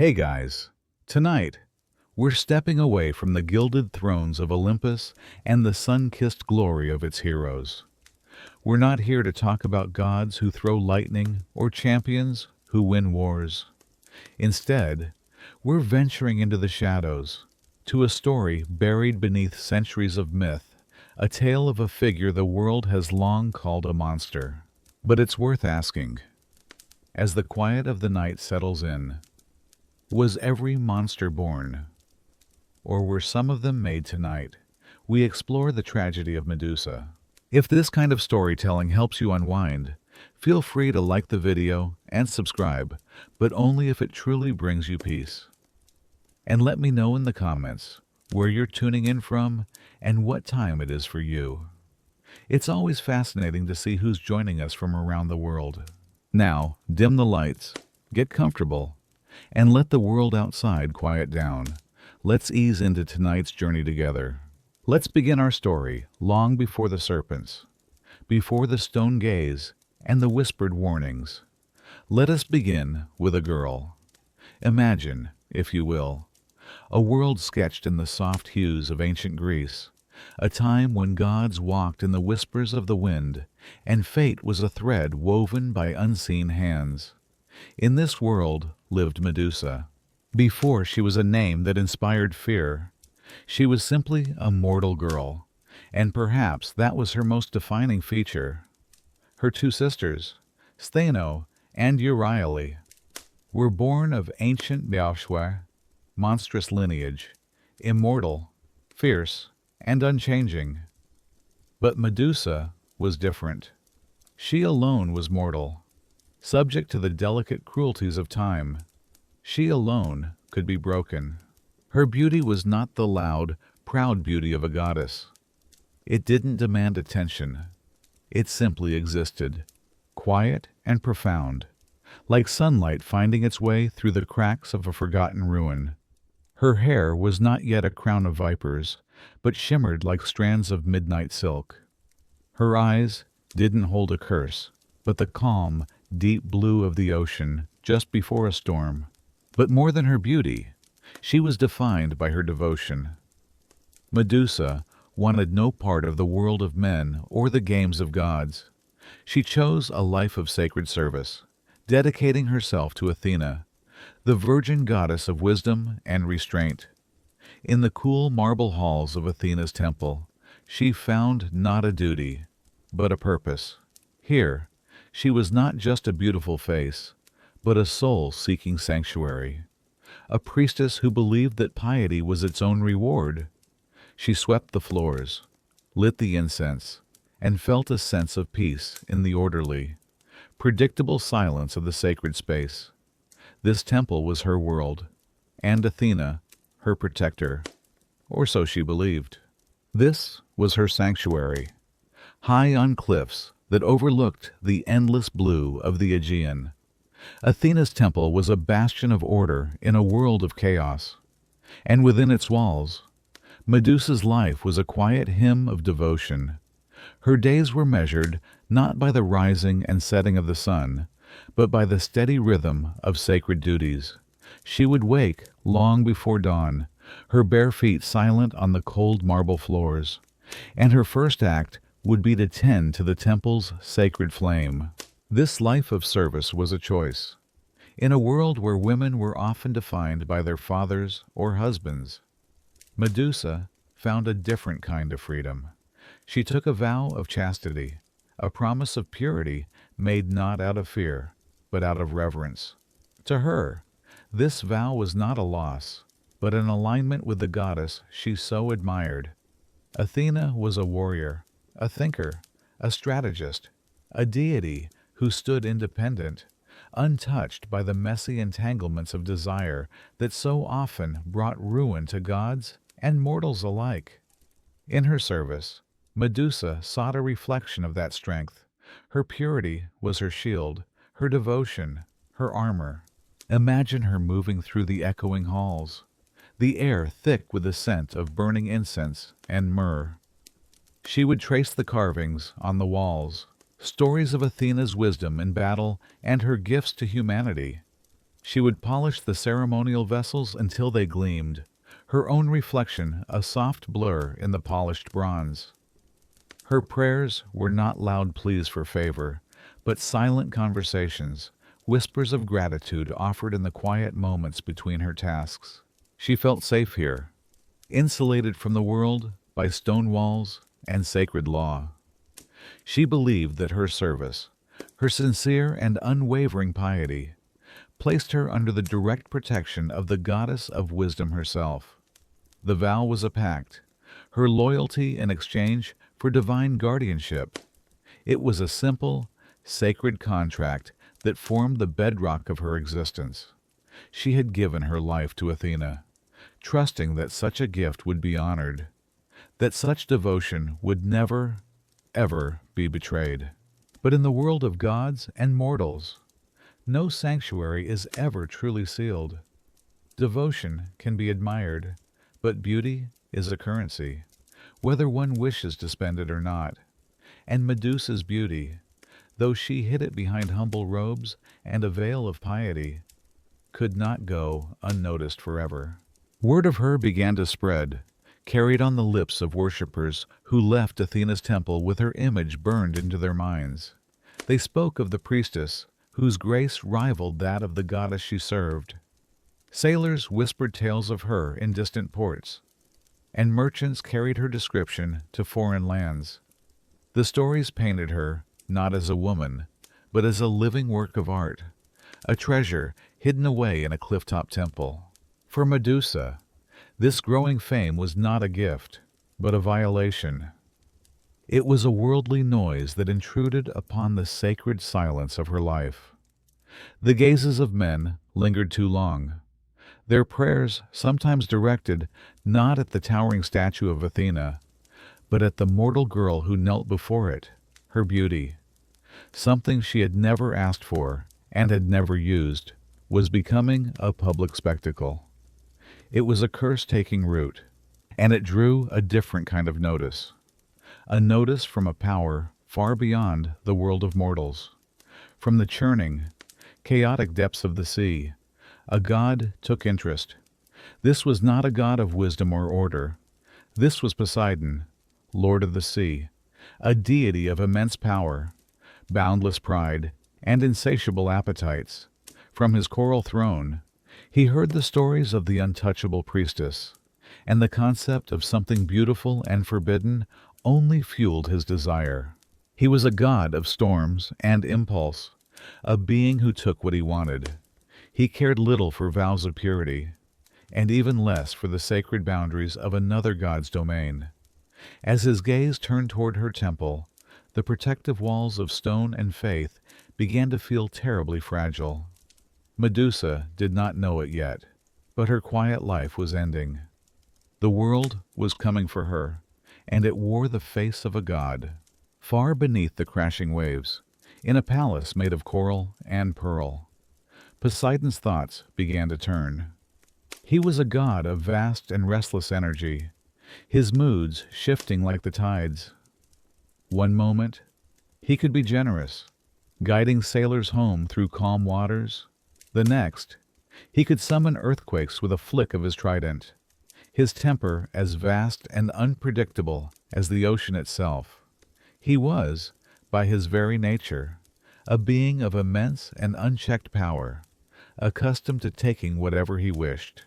Hey guys, tonight we're stepping away from the gilded thrones of Olympus and the sun-kissed glory of its heroes. We're not here to talk about gods who throw lightning or champions who win wars. Instead, we're venturing into the shadows, to a story buried beneath centuries of myth, a tale of a figure the world has long called a monster. But it's worth asking, as the quiet of the night settles in, was every monster born? Or were some of them made tonight? We explore the tragedy of Medusa. If this kind of storytelling helps you unwind, feel free to like the video and subscribe, but only if it truly brings you peace. And let me know in the comments where you're tuning in from and what time it is for you. It's always fascinating to see who's joining us from around the world. Now, dim the lights, get comfortable, and let the world outside quiet down. Let's ease into tonight's journey together. Let's begin our story long before the serpents, before the stone gaze and the whispered warnings. Let us begin with a girl. Imagine, if you will, a world sketched in the soft hues of ancient Greece, a time when gods walked in the whispers of the wind, and fate was a thread woven by unseen hands. In this world lived Medusa. Before she was a name that inspired fear, she was simply a mortal girl, and perhaps that was her most defining feature. Her two sisters, Stheno and Euryale, were born of ancient Beaushwa, monstrous lineage, immortal, fierce, and unchanging. But Medusa was different. She alone was mortal, subject to the delicate cruelties of time. She alone could be broken. Her beauty was not the loud, proud beauty of a goddess. It didn't demand attention. It simply existed, quiet and profound, like sunlight finding its way through the cracks of a forgotten ruin. Her hair was not yet a crown of vipers, but shimmered like strands of midnight silk. Her eyes didn't hold a curse, but the calm, deep blue of the ocean just before a storm. But more than her beauty, she was defined by her devotion. Medusa wanted no part of the world of men or the games of gods. She chose a life of sacred service, dedicating herself to Athena, the virgin goddess of wisdom and restraint. In the cool marble halls of Athena's temple, she found not a duty, but a purpose. Here, she was not just a beautiful face, but a soul seeking sanctuary, a priestess who believed that piety was its own reward. She swept the floors, lit the incense, and felt a sense of peace in the orderly, predictable silence of the sacred space. This temple was her world, and Athena, her protector, or so she believed. This was her sanctuary, high on cliffs that overlooked the endless blue of the Aegean. Athena's temple was a bastion of order in a world of chaos, and within its walls, Medusa's life was a quiet hymn of devotion. Her days were measured not by the rising and setting of the sun, but by the steady rhythm of sacred duties. She would wake long before dawn, her bare feet silent on the cold marble floors, and her first act would be to tend to the temple's sacred flame. This life of service was a choice. In a world where women were often defined by their fathers or husbands, Medusa found a different kind of freedom. She took a vow of chastity, a promise of purity made not out of fear, but out of reverence. To her, this vow was not a loss, but an alignment with the goddess she so admired. Athena was a warrior, a thinker, a strategist, a deity who stood independent, untouched by the messy entanglements of desire that so often brought ruin to gods and mortals alike. In her service, Medusa sought a reflection of that strength. Her purity was her shield, her devotion, her armor. Imagine her moving through the echoing halls, the air thick with the scent of burning incense and myrrh. She would trace the carvings on the walls, stories of Athena's wisdom in battle and her gifts to humanity. She would polish the ceremonial vessels until they gleamed, her own reflection a soft blur in the polished bronze. Her prayers were not loud pleas for favor, but silent conversations, whispers of gratitude offered in the quiet moments between her tasks. She felt safe here, insulated from the world by stone walls and sacred law. She believed that her service, her sincere and unwavering piety, placed her under the direct protection of the goddess of wisdom herself. The vow was a pact, her loyalty in exchange for divine guardianship. It was a simple, sacred contract that formed the bedrock of her existence. She had given her life to Athena, trusting that such a gift would be honored, that such devotion would never, ever be betrayed. But in the world of gods and mortals, no sanctuary is ever truly sealed. Devotion can be admired, but beauty is a currency, whether one wishes to spend it or not. And Medusa's beauty, though she hid it behind humble robes and a veil of piety, could not go unnoticed forever. Word of her began to spread, carried on the lips of worshippers who left Athena's temple with her image burned into their minds. They spoke of the priestess, whose grace rivaled that of the goddess she served. Sailors whispered tales of her in distant ports, and merchants carried her description to foreign lands. The stories painted her not as a woman, but as a living work of art, a treasure hidden away in a clifftop temple. For Medusa, this growing fame was not a gift, but a violation. It was a worldly noise that intruded upon the sacred silence of her life. The gazes of men lingered too long, their prayers sometimes directed not at the towering statue of Athena, but at the mortal girl who knelt before it, her beauty. Something she had never asked for and had never used was becoming a public spectacle. It was a curse taking root, and it drew a different kind of notice. A notice from a power far beyond the world of mortals. From the churning, chaotic depths of the sea, a god took interest. This was not a god of wisdom or order. This was Poseidon, lord of the sea, a deity of immense power, boundless pride, and insatiable appetites. From his coral throne, he heard the stories of the untouchable priestess, and the concept of something beautiful and forbidden only fueled his desire. He was a god of storms and impulse, a being who took what he wanted. He cared little for vows of purity, and even less for the sacred boundaries of another god's domain. As his gaze turned toward her temple, the protective walls of stone and faith began to feel terribly fragile. Medusa did not know it yet, but her quiet life was ending. The world was coming for her, and it wore the face of a god. Far beneath the crashing waves, in a palace made of coral and pearl, Poseidon's thoughts began to turn. He was a god of vast and restless energy, his moods shifting like the tides. One moment, he could be generous, guiding sailors home through calm waters. The next, he could summon earthquakes with a flick of his trident, his temper as vast and unpredictable as the ocean itself. He was, by his very nature, a being of immense and unchecked power, accustomed to taking whatever he wished.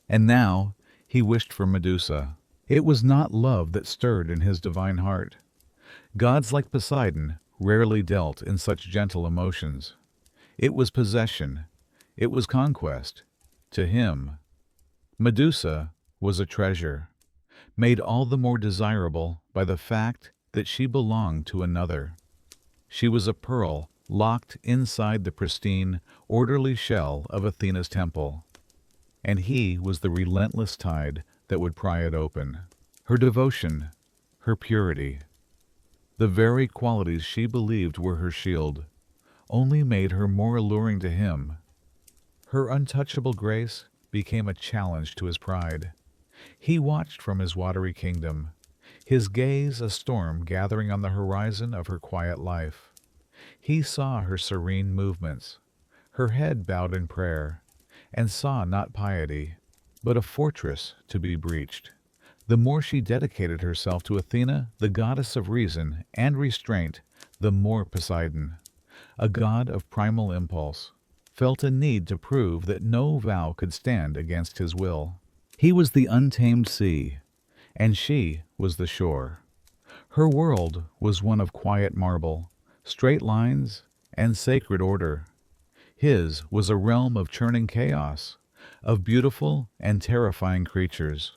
And now he wished for Medusa. It was not love that stirred in his divine heart. Gods like Poseidon rarely dealt in such gentle emotions. It was possession. It was conquest. To him, Medusa was a treasure, made all the more desirable by the fact that she belonged to another. She was a pearl locked inside the pristine, orderly shell of Athena's temple, and he was the relentless tide that would pry it open. Her devotion, her purity, the very qualities she believed were her shield, only made her more alluring to him. Her untouchable grace became a challenge to his pride. He watched from his watery kingdom, his gaze a storm gathering on the horizon of her quiet life. He saw her serene movements, her head bowed in prayer, and saw not piety, but a fortress to be breached. The more she dedicated herself to Athena, the goddess of reason and restraint, the more Poseidon, a god of primal impulse, felt a need to prove that no vow could stand against his will. He was the untamed sea, and she was the shore. Her world was one of quiet marble, straight lines, and sacred order. His was a realm of churning chaos, of beautiful and terrifying creatures,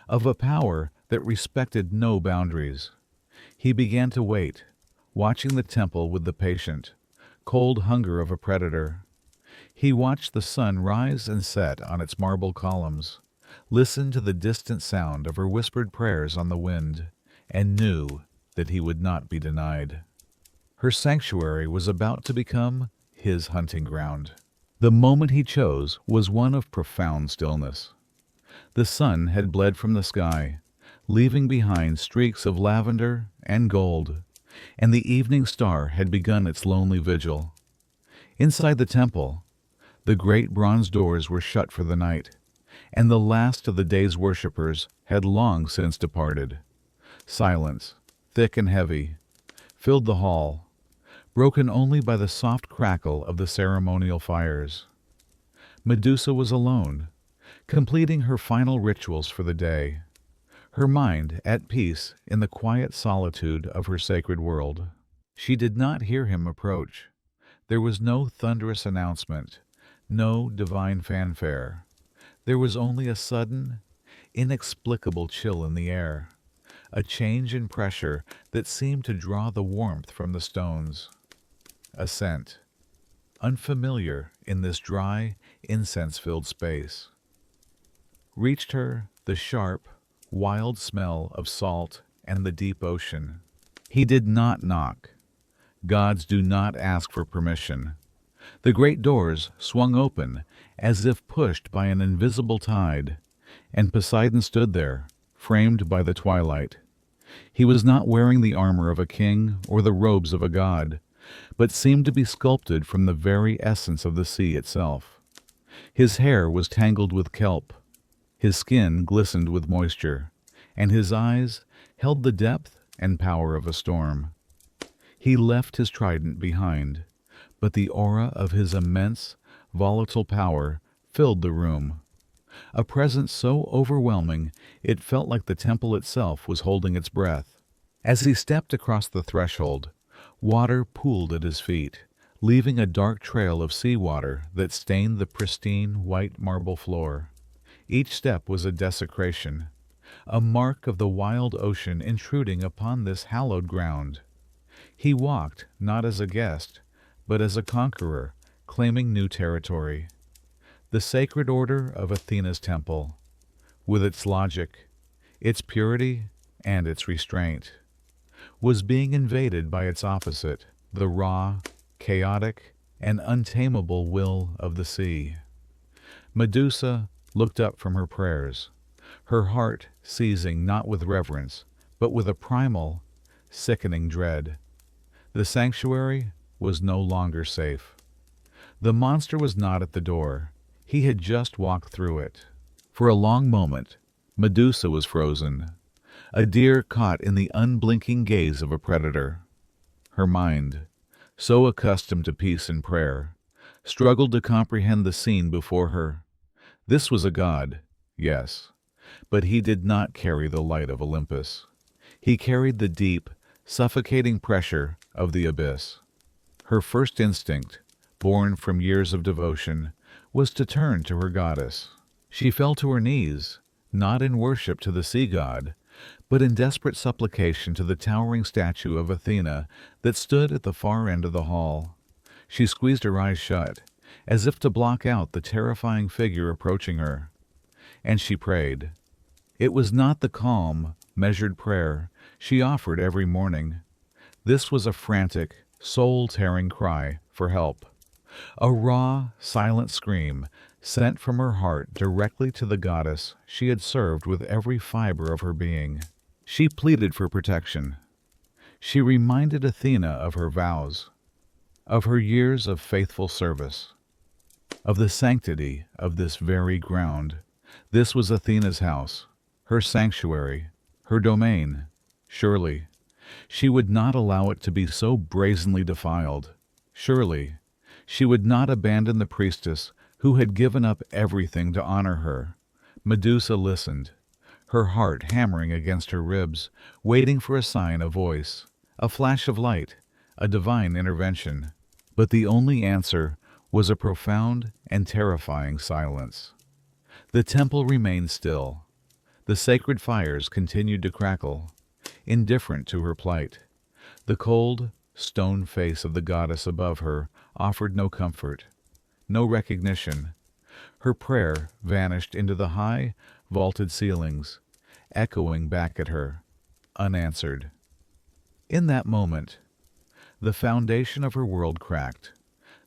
of a power that respected no boundaries. He began to wait, watching the temple with the patient, cold hunger of a predator. He watched the sun rise and set on its marble columns, listened to the distant sound of her whispered prayers on the wind, and knew that he would not be denied. Her sanctuary was about to become his hunting ground. The moment he chose was one of profound stillness. The sun had bled from the sky, leaving behind streaks of lavender and gold, and the evening star had begun its lonely vigil. Inside the temple, the great bronze doors were shut for the night, and the last of the day's worshippers had long since departed. Silence, thick and heavy, filled the hall, broken only by the soft crackle of the ceremonial fires. Medusa was alone, completing her final rituals for the day, her mind at peace in the quiet solitude of her sacred world. She did not hear him approach. There was no thunderous announcement, no divine fanfare. There was only a sudden, inexplicable chill in the air, a change in pressure that seemed to draw the warmth from the stones. A scent, unfamiliar in this dry, incense-filled space, reached her, the sharp, wild smell of salt and the deep ocean. He did not knock. Gods do not ask for permission. The great doors swung open as if pushed by an invisible tide, and Poseidon stood there, framed by the twilight. He was not wearing the armor of a king or the robes of a god, but seemed to be sculpted from the very essence of the sea itself. His hair was tangled with kelp, his skin glistened with moisture, and his eyes held the depth and power of a storm. He left his trident behind, but the aura of his immense, volatile power filled the room, a presence so overwhelming it felt like the temple itself was holding its breath. As he stepped across the threshold, water pooled at his feet, leaving a dark trail of seawater that stained the pristine white marble floor. Each step was a desecration, a mark of the wild ocean intruding upon this hallowed ground. He walked not as a guest, but as a conqueror, claiming new territory. The sacred order of Athena's temple, with its logic, its purity, and its restraint, was being invaded by its opposite, the raw, chaotic, and untamable will of the sea. Medusa looked up from her prayers, her heart seizing not with reverence, but with a primal, sickening dread. The sanctuary was no longer safe. The monster was not at the door. He had just walked through it. For a long moment, Medusa was frozen, a deer caught in the unblinking gaze of a predator. Her mind, so accustomed to peace and prayer, struggled to comprehend the scene before her. This was a god, yes, but he did not carry the light of Olympus. He carried the deep, suffocating pressure of the abyss. Her first instinct, born from years of devotion, was to turn to her goddess. She fell to her knees, not in worship to the sea god, but in desperate supplication to the towering statue of Athena that stood at the far end of the hall. She squeezed her eyes shut, as if to block out the terrifying figure approaching her. And she prayed. It was not the calm, measured prayer she offered every morning. This was a frantic, soul-tearing cry for help. A raw, silent scream sent from her heart directly to the goddess she had served with every fiber of her being. She pleaded for protection. She reminded Athena of her vows, of her years of faithful service. of the sanctity of this very ground. This was Athena's house, her sanctuary, her domain. Surely, she would not allow it to be so brazenly defiled. Surely, she would not abandon the priestess who had given up everything to honor her. Medusa listened, her heart hammering against her ribs, waiting for a sign, a voice, a flash of light, a divine intervention. But the only answer was a profound and terrifying silence. The temple remained still. The sacred fires continued to crackle, indifferent to her plight. The cold, stone face of the goddess above her offered no comfort, no recognition. Her prayer vanished into the high, vaulted ceilings, echoing back at her, unanswered. In that moment, the foundation of her world cracked.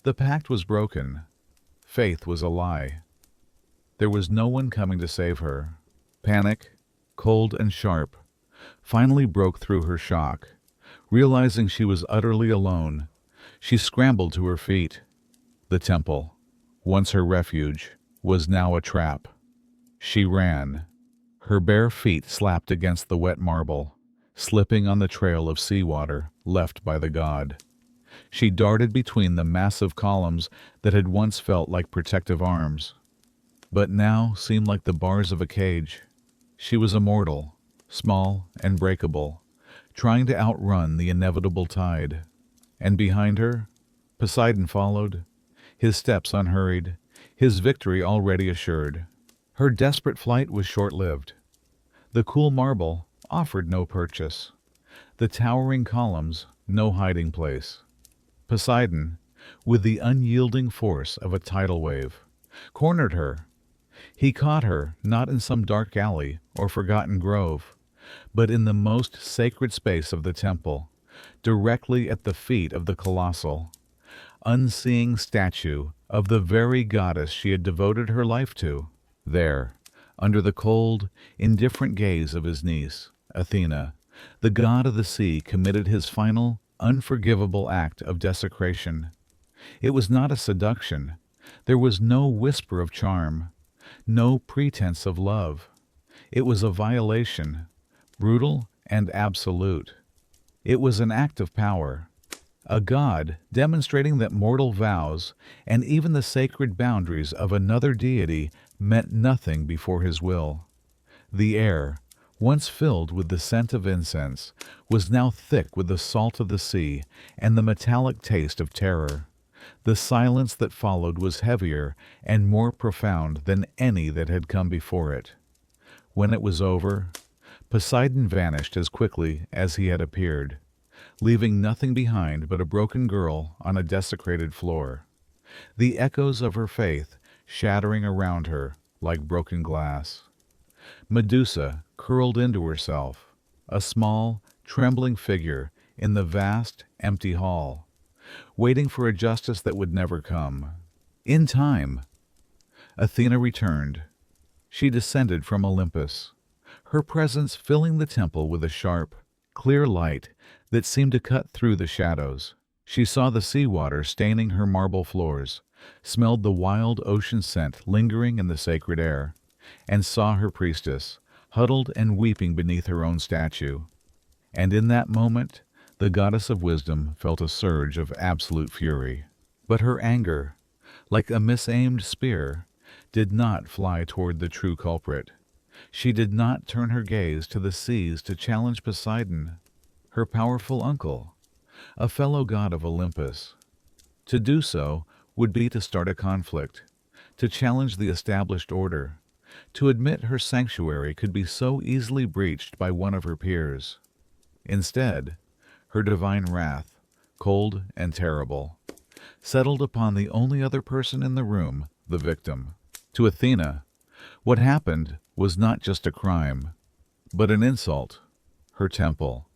The pact was broken. Faith was a lie. There was no one coming to save her. Panic, cold and sharp, finally broke through her shock. Realizing she was utterly alone, she scrambled to her feet. The temple, once her refuge, was now a trap. She ran. Her bare feet slapped against the wet marble, slipping on the trail of seawater left by the god. She darted between the massive columns that had once felt like protective arms, but now seemed like the bars of a cage. She was a mortal, small and breakable, trying to outrun the inevitable tide. And behind her, Poseidon followed, his steps unhurried, his victory already assured. Her desperate flight was short-lived. The cool marble offered no purchase, the towering columns no hiding place. Poseidon, with the unyielding force of a tidal wave, cornered her. He caught her not in some dark alley or forgotten grove, but in the most sacred space of the temple, directly at the feet of the colossal, unseeing statue of the very goddess she had devoted her life to. There, under the cold, indifferent gaze of his niece, Athena, the god of the sea committed his final, unforgivable act of desecration. It was not a seduction. There was no whisper of charm, no pretense of love. It was a violation, brutal and absolute. It was an act of power, a god demonstrating that mortal vows and even the sacred boundaries of another deity meant nothing before his will. The air, once filled with the scent of incense, was now thick with the salt of the sea and the metallic taste of terror. The silence that followed was heavier and more profound than any that had come before it. When it was over, Poseidon vanished as quickly as he had appeared, leaving nothing behind but a broken girl on a desecrated floor, the echoes of her faith shattering around her like broken glass. Medusa curled into herself, a small, trembling figure in the vast, empty hall, waiting for a justice that would never come. In time, Athena returned. She descended from Olympus, her presence filling the temple with a sharp, clear light that seemed to cut through the shadows. She saw the seawater staining her marble floors, smelled the wild ocean scent lingering in the sacred air, and saw her priestess, huddled and weeping beneath her own statue. And in that moment, the goddess of wisdom felt a surge of absolute fury. But her anger, like a misaimed spear, did not fly toward the true culprit. She did not turn her gaze to the seas to challenge Poseidon, her powerful uncle, a fellow god of Olympus. To do so would be to start a conflict, to challenge the established order, to admit her sanctuary could be so easily breached by one of her peers. Instead, her divine wrath, cold and terrible, settled upon the only other person in the room, the victim. To Athena, what happened was not just a crime, but an insult. Her temple,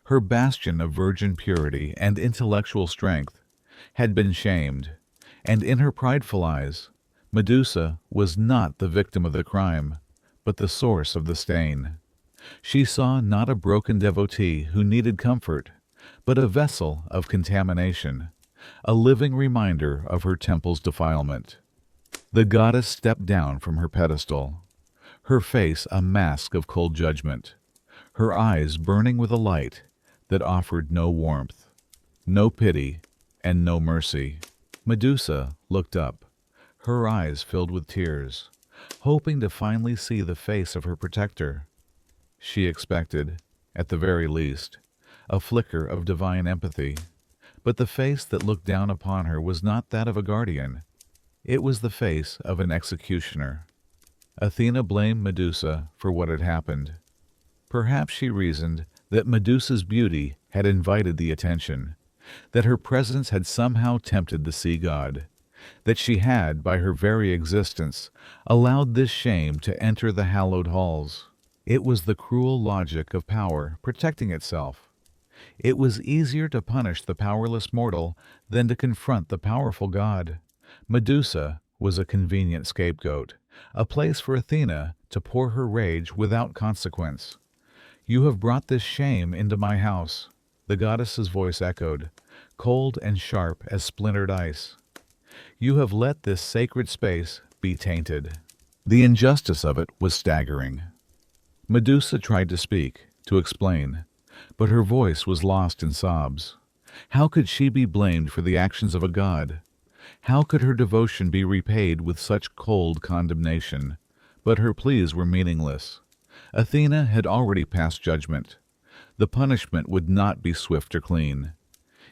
her bastion of virgin purity and intellectual strength, had been shamed, and in her prideful eyes, Medusa was not the victim of the crime, but the source of the stain. She saw not a broken devotee who needed comfort, but a vessel of contamination, a living reminder of her temple's defilement. The goddess stepped down from her pedestal, her face a mask of cold judgment, her eyes burning with a light that offered no warmth, no pity, and no mercy. Medusa looked up, her eyes filled with tears, hoping to finally see the face of her protector. She expected, at the very least, a flicker of divine empathy, but the face that looked down upon her was not that of a guardian. It was the face of an executioner. Athena blamed Medusa for what had happened. Perhaps she reasoned that Medusa's beauty had invited the attention, that her presence had somehow tempted the sea god, that she had, by her very existence, allowed this shame to enter the hallowed halls. It was the cruel logic of power protecting itself. It was easier to punish the powerless mortal than to confront the powerful god. Medusa was a convenient scapegoat, a place for Athena to pour her rage without consequence. "You have brought this shame into my house," the goddess's voice echoed, cold and sharp as splintered ice. "You have let this sacred space be tainted." The injustice of it was staggering. Medusa tried to speak, to explain, but her voice was lost in sobs. How could she be blamed for the actions of a god? How could her devotion be repaid with such cold condemnation? But her pleas were meaningless. Athena had already passed judgment. The punishment would not be swift or clean.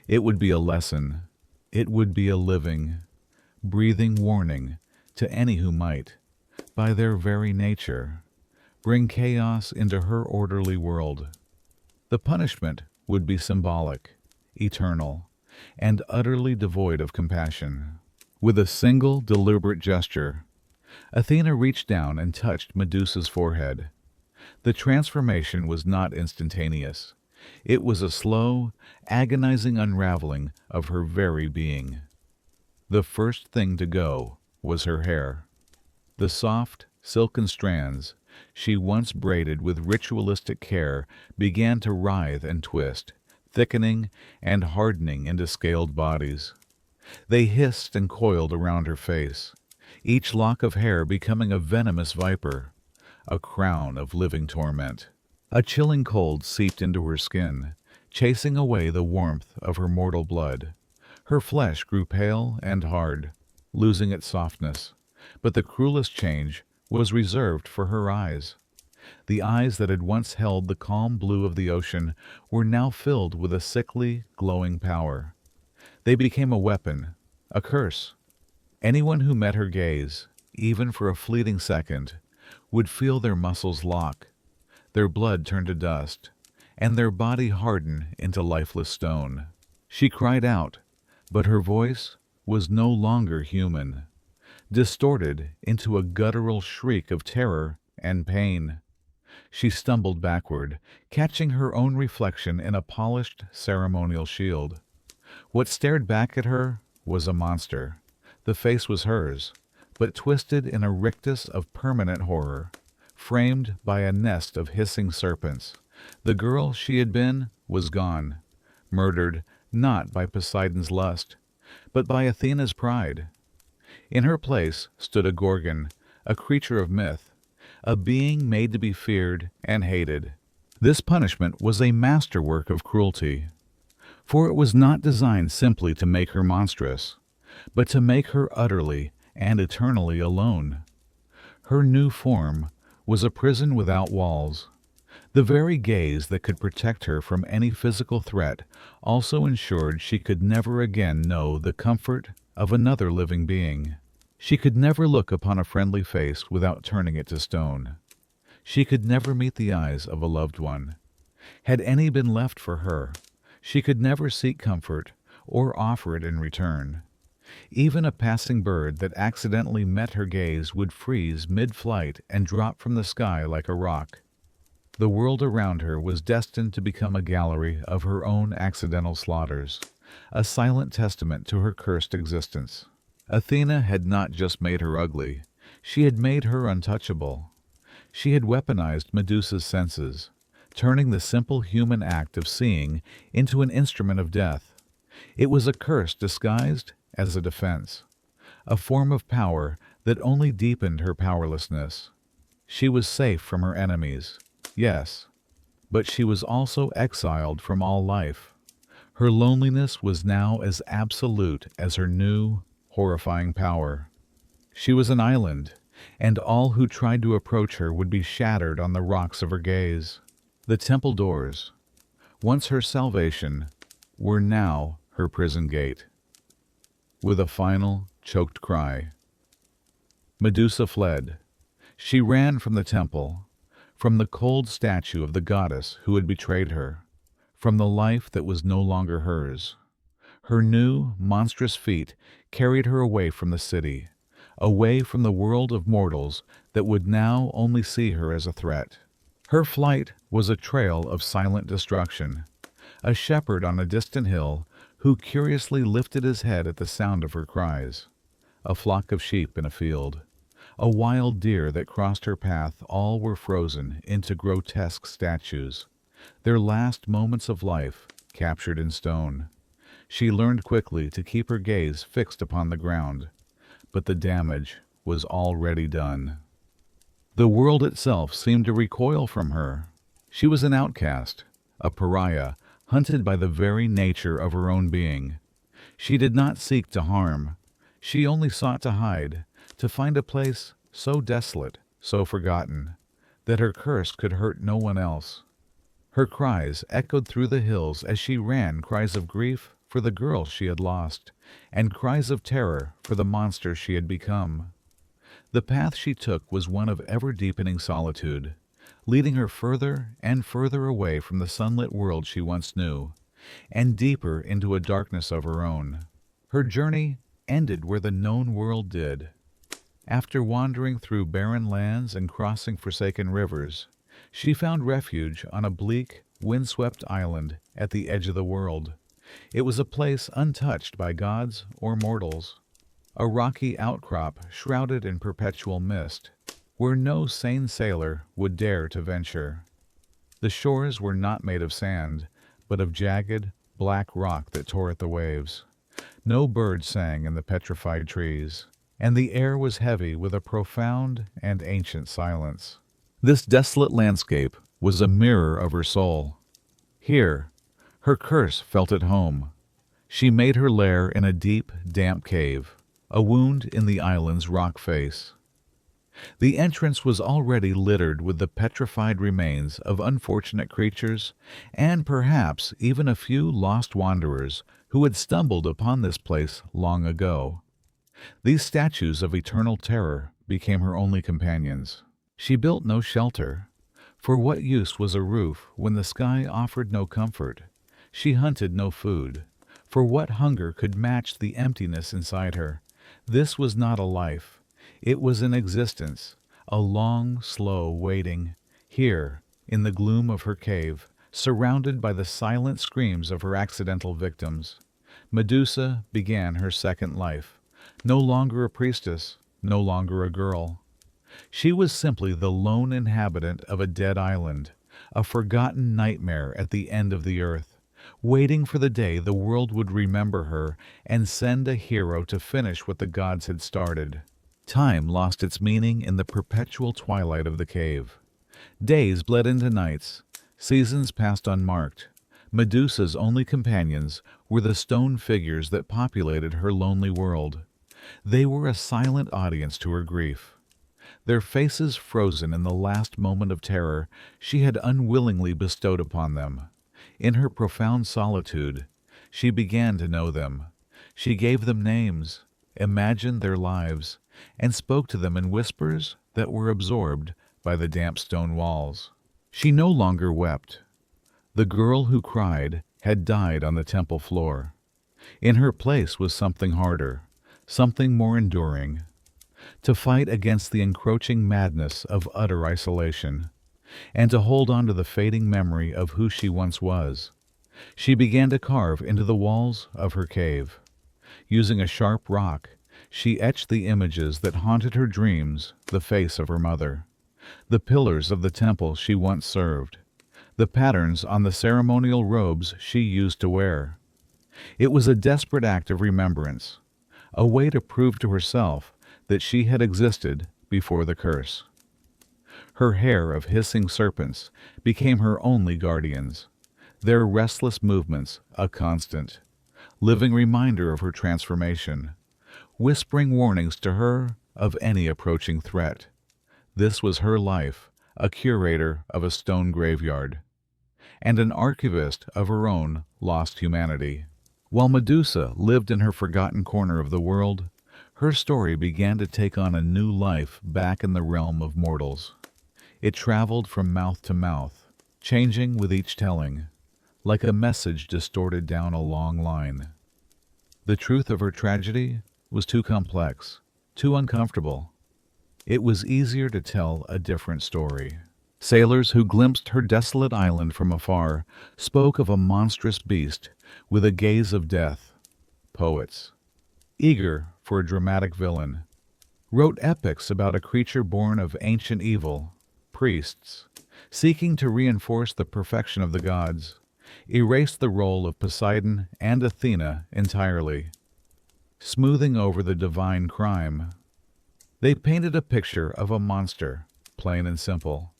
It would be a lesson. It would be a living, breathing warning to any who might, by their very nature, bring chaos into her orderly world. The punishment would be symbolic, eternal, and utterly devoid of compassion. With a single deliberate gesture, Athena reached down and touched Medusa's forehead. The transformation was not instantaneous. It was a slow, agonizing unraveling of her very being. The first thing to go was her hair. The soft, silken strands she once braided with ritualistic care began to writhe and twist, thickening and hardening into scaled bodies. They hissed and coiled around her face, each lock of hair becoming a venomous viper, a crown of living torment. A chilling cold seeped into her skin, chasing away the warmth of her mortal blood. Her flesh grew pale and hard, losing its softness, but the cruelest change was reserved for her eyes. The eyes that had once held the calm blue of the ocean were now filled with a sickly, glowing power. They became a weapon, a curse. Anyone who met her gaze, even for a fleeting second, would feel their muscles lock, their blood turn to dust, and their body harden into lifeless stone. She cried out, but her voice was no longer human, distorted into a guttural shriek of terror and pain. She stumbled backward, catching her own reflection in a polished ceremonial shield. What stared back at her was a monster. The face was hers, but twisted in a rictus of permanent horror, framed by a nest of hissing serpents. The girl she had been was gone, murdered not by Poseidon's lust, but by Athena's pride. In her place stood a Gorgon, a creature of myth, a being made to be feared and hated. This punishment was a masterwork of cruelty, for it was not designed simply to make her monstrous, but to make her utterly and eternally alone. Her new form was a prison without walls. The very gaze that could protect her from any physical threat also ensured she could never again know the comfort of another living being. She could never look upon a friendly face without turning it to stone. She could never meet the eyes of a loved one. Had any been left for her, she could never seek comfort or offer it in return. Even a passing bird that accidentally met her gaze would freeze mid-flight and drop from the sky like a rock. The world around her was destined to become a gallery of her own accidental slaughters, a silent testament to her cursed existence. Athena had not just made her ugly, she had made her untouchable. She had weaponized Medusa's senses, turning the simple human act of seeing into an instrument of death. It was a curse disguised as a defense, a form of power that only deepened her powerlessness. She was safe from her enemies, yes, but she was also exiled from all life. Her loneliness was now as absolute as her new, horrifying power. She was an island, and all who tried to approach her would be shattered on the rocks of her gaze. The temple doors, once her salvation, were now her prison gate. With a final, choked cry, Medusa fled. She ran from the temple, from the cold statue of the goddess who had betrayed her, from the life that was no longer hers. Her new, monstrous feet carried her away from the city, away from the world of mortals that would now only see her as a threat. Her flight was a trail of silent destruction, a shepherd on a distant hill who curiously lifted his head at the sound of her cries, a flock of sheep in a field, a wild deer that crossed her path, all were frozen into grotesque statues, their last moments of life captured in stone. She learned quickly to keep her gaze fixed upon the ground, but the damage was already done. The world itself seemed to recoil from her. She was an outcast, a pariah, hunted by the very nature of her own being. She did not seek to harm. She only sought to hide, to find a place so desolate, so forgotten, that her curse could hurt no one else. Her cries echoed through the hills as she ran, cries of grief for the girl she had lost, and cries of terror for the monster she had become. The path she took was one of ever-deepening solitude, leading her further and further away from the sunlit world she once knew, and deeper into a darkness of her own. Her journey ended where the known world did. After wandering through barren lands and crossing forsaken rivers, she found refuge on a bleak, windswept island at the edge of the world. It was a place untouched by gods or mortals, a rocky outcrop shrouded in perpetual mist, where no sane sailor would dare to venture. The shores were not made of sand, but of jagged, black rock that tore at the waves. No bird sang in the petrified trees, and the air was heavy with a profound and ancient silence. This desolate landscape was a mirror of her soul. Here, her curse felt at home. She made her lair in a deep, damp cave, a wound in the island's rock face. The entrance was already littered with the petrified remains of unfortunate creatures, and perhaps even a few lost wanderers who had stumbled upon this place long ago. These statues of eternal terror became her only companions. She built no shelter, for what use was a roof when the sky offered no comfort? She hunted no food, for what hunger could match the emptiness inside her? This was not a life. It was an existence, a long, slow waiting, here, in the gloom of her cave, surrounded by the silent screams of her accidental victims. Medusa began her second life, no longer a priestess, no longer a girl. She was simply the lone inhabitant of a dead island, a forgotten nightmare at the end of the earth, waiting for the day the world would remember her and send a hero to finish what the gods had started. Time lost its meaning in the perpetual twilight of the cave. Days bled into nights, seasons passed unmarked. Medusa's only companions were the stone figures that populated her lonely world. They were a silent audience to her grief. Their faces frozen in the last moment of terror she had unwillingly bestowed upon them. In her profound solitude, she began to know them. She gave them names, imagined their lives, and spoke to them in whispers that were absorbed by the damp stone walls. She no longer wept. The girl who cried had died on the temple floor. In her place was something harder, something more enduring, to fight against the encroaching madness of utter isolation, and to hold on to the fading memory of who she once was. She began to carve into the walls of her cave. Using a sharp rock, she etched the images that haunted her dreams, the face of her mother, the pillars of the temple she once served, the patterns on the ceremonial robes she used to wear. It was a desperate act of remembrance, a way to prove to herself that she had existed before the curse. Her hair of hissing serpents became her only guardians, their restless movements a constant, living reminder of her transformation, whispering warnings to her of any approaching threat. This was her life, a curator of a stone graveyard, and an archivist of her own lost humanity. While Medusa lived in her forgotten corner of the world, her story began to take on a new life back in the realm of mortals. It traveled from mouth to mouth, changing with each telling, like a message distorted down a long line. The truth of her tragedy was too complex, too uncomfortable. It was easier to tell a different story. Sailors who glimpsed her desolate island from afar spoke of a monstrous beast with a gaze of death. Poets, eager for a dramatic villain, wrote epics about a creature born of ancient evil. Priests, seeking to reinforce the perfection of the gods, erased the role of Poseidon and Athena entirely, smoothing over the divine crime. They painted a picture of a monster, plain and simple,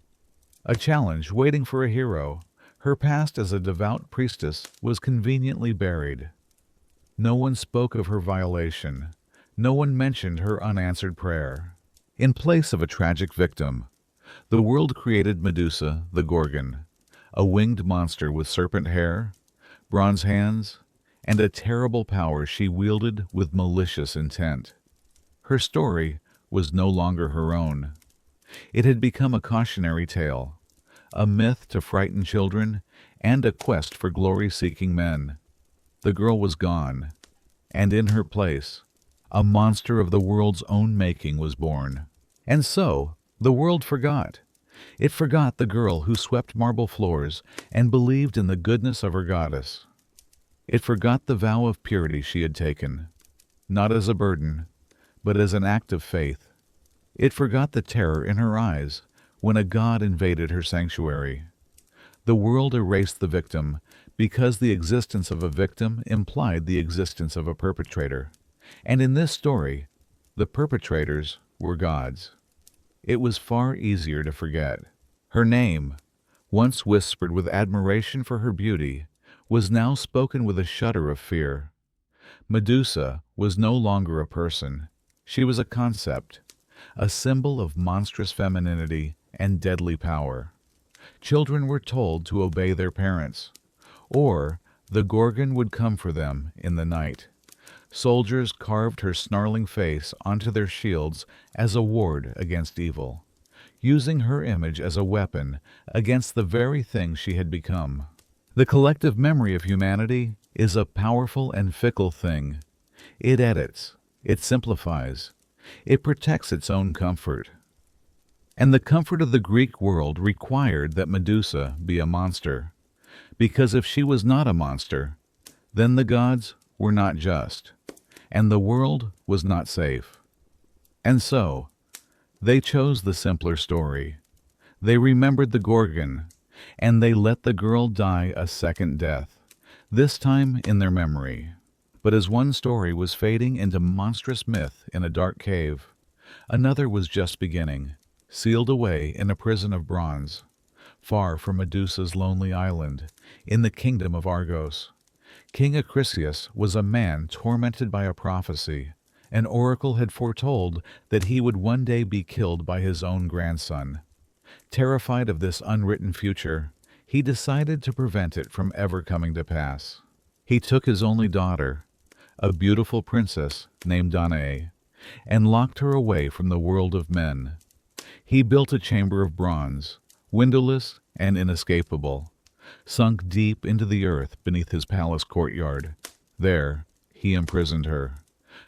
a challenge waiting for a hero. Her past as a devout priestess was conveniently buried. No one spoke of her violation. No one mentioned her unanswered prayer. In place of a tragic victim, the world created Medusa the Gorgon, a winged monster with serpent hair, bronze hands, and a terrible power she wielded with malicious intent. Her story was no longer her own. It had become a cautionary tale, a myth to frighten children, and a quest for glory-seeking men. The girl was gone, and in her place, a monster of the world's own making was born. And so, the world forgot. It forgot the girl who swept marble floors and believed in the goodness of her goddess. It forgot the vow of purity she had taken, not as a burden, but as an act of faith. It forgot the terror in her eyes when a god invaded her sanctuary. The world erased the victim because the existence of a victim implied the existence of a perpetrator. And in this story, the perpetrators were gods. It was far easier to forget. Her name, once whispered with admiration for her beauty, was now spoken with a shudder of fear. Medusa was no longer a person. She was a concept, a symbol of monstrous femininity and deadly power. Children were told to obey their parents, or the Gorgon would come for them in the night. Soldiers carved her snarling face onto their shields as a ward against evil, using her image as a weapon against the very thing she had become. The collective memory of humanity is a powerful and fickle thing. It edits, it simplifies, it protects its own comfort. And the comfort of the Greek world required that Medusa be a monster, because if she was not a monster, then the gods were not just, and the world was not safe. And so, they chose the simpler story. They remembered the Gorgon, and they let the girl die a second death, this time in their memory. But as one story was fading into monstrous myth in a dark cave, another was just beginning, sealed away in a prison of bronze, far from Medusa's lonely island, in the kingdom of Argos. King Acrisius was a man tormented by a prophecy. An oracle had foretold that he would one day be killed by his own grandson. Terrified of this unwritten future, he decided to prevent it from ever coming to pass. He took his only daughter, a beautiful princess named Danae, and locked her away from the world of men. He built a chamber of bronze, windowless and inescapable, sunk deep into the earth beneath his palace courtyard. There he imprisoned her,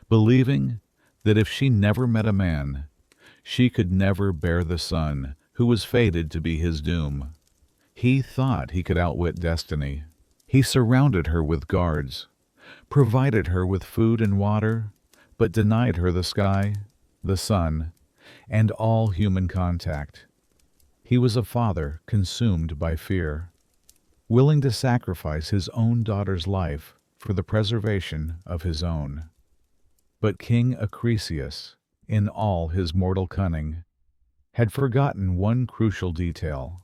believing that if she never met a man, she could never bear the son who was fated to be his doom. He thought he could outwit destiny. He surrounded her with guards, provided her with food and water, but denied her the sky, the sun, and all human contact. He was a father consumed by fear, willing to sacrifice his own daughter's life for the preservation of his own. But King Acrisius, in all his mortal cunning, had forgotten one crucial detail.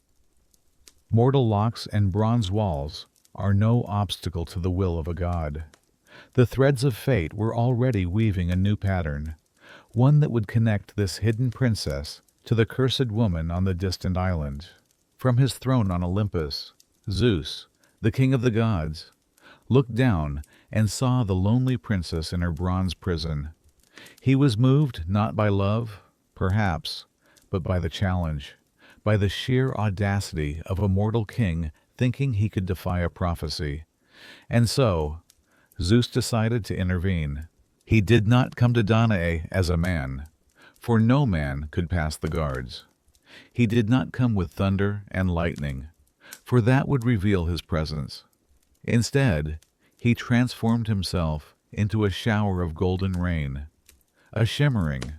Mortal locks and bronze walls are no obstacle to the will of a god. The threads of fate were already weaving a new pattern, one that would connect this hidden princess to the cursed woman on the distant island. From his throne on Olympus, Zeus, the king of the gods, looked down and saw the lonely princess in her bronze prison. He was moved not by love, perhaps, but by the challenge, by the sheer audacity of a mortal king thinking he could defy a prophecy. And so, Zeus decided to intervene. He did not come to Danae as a man, for no man could pass the guards. He did not come with thunder and lightning, for that would reveal his presence. Instead, he transformed himself into a shower of golden rain, a shimmering,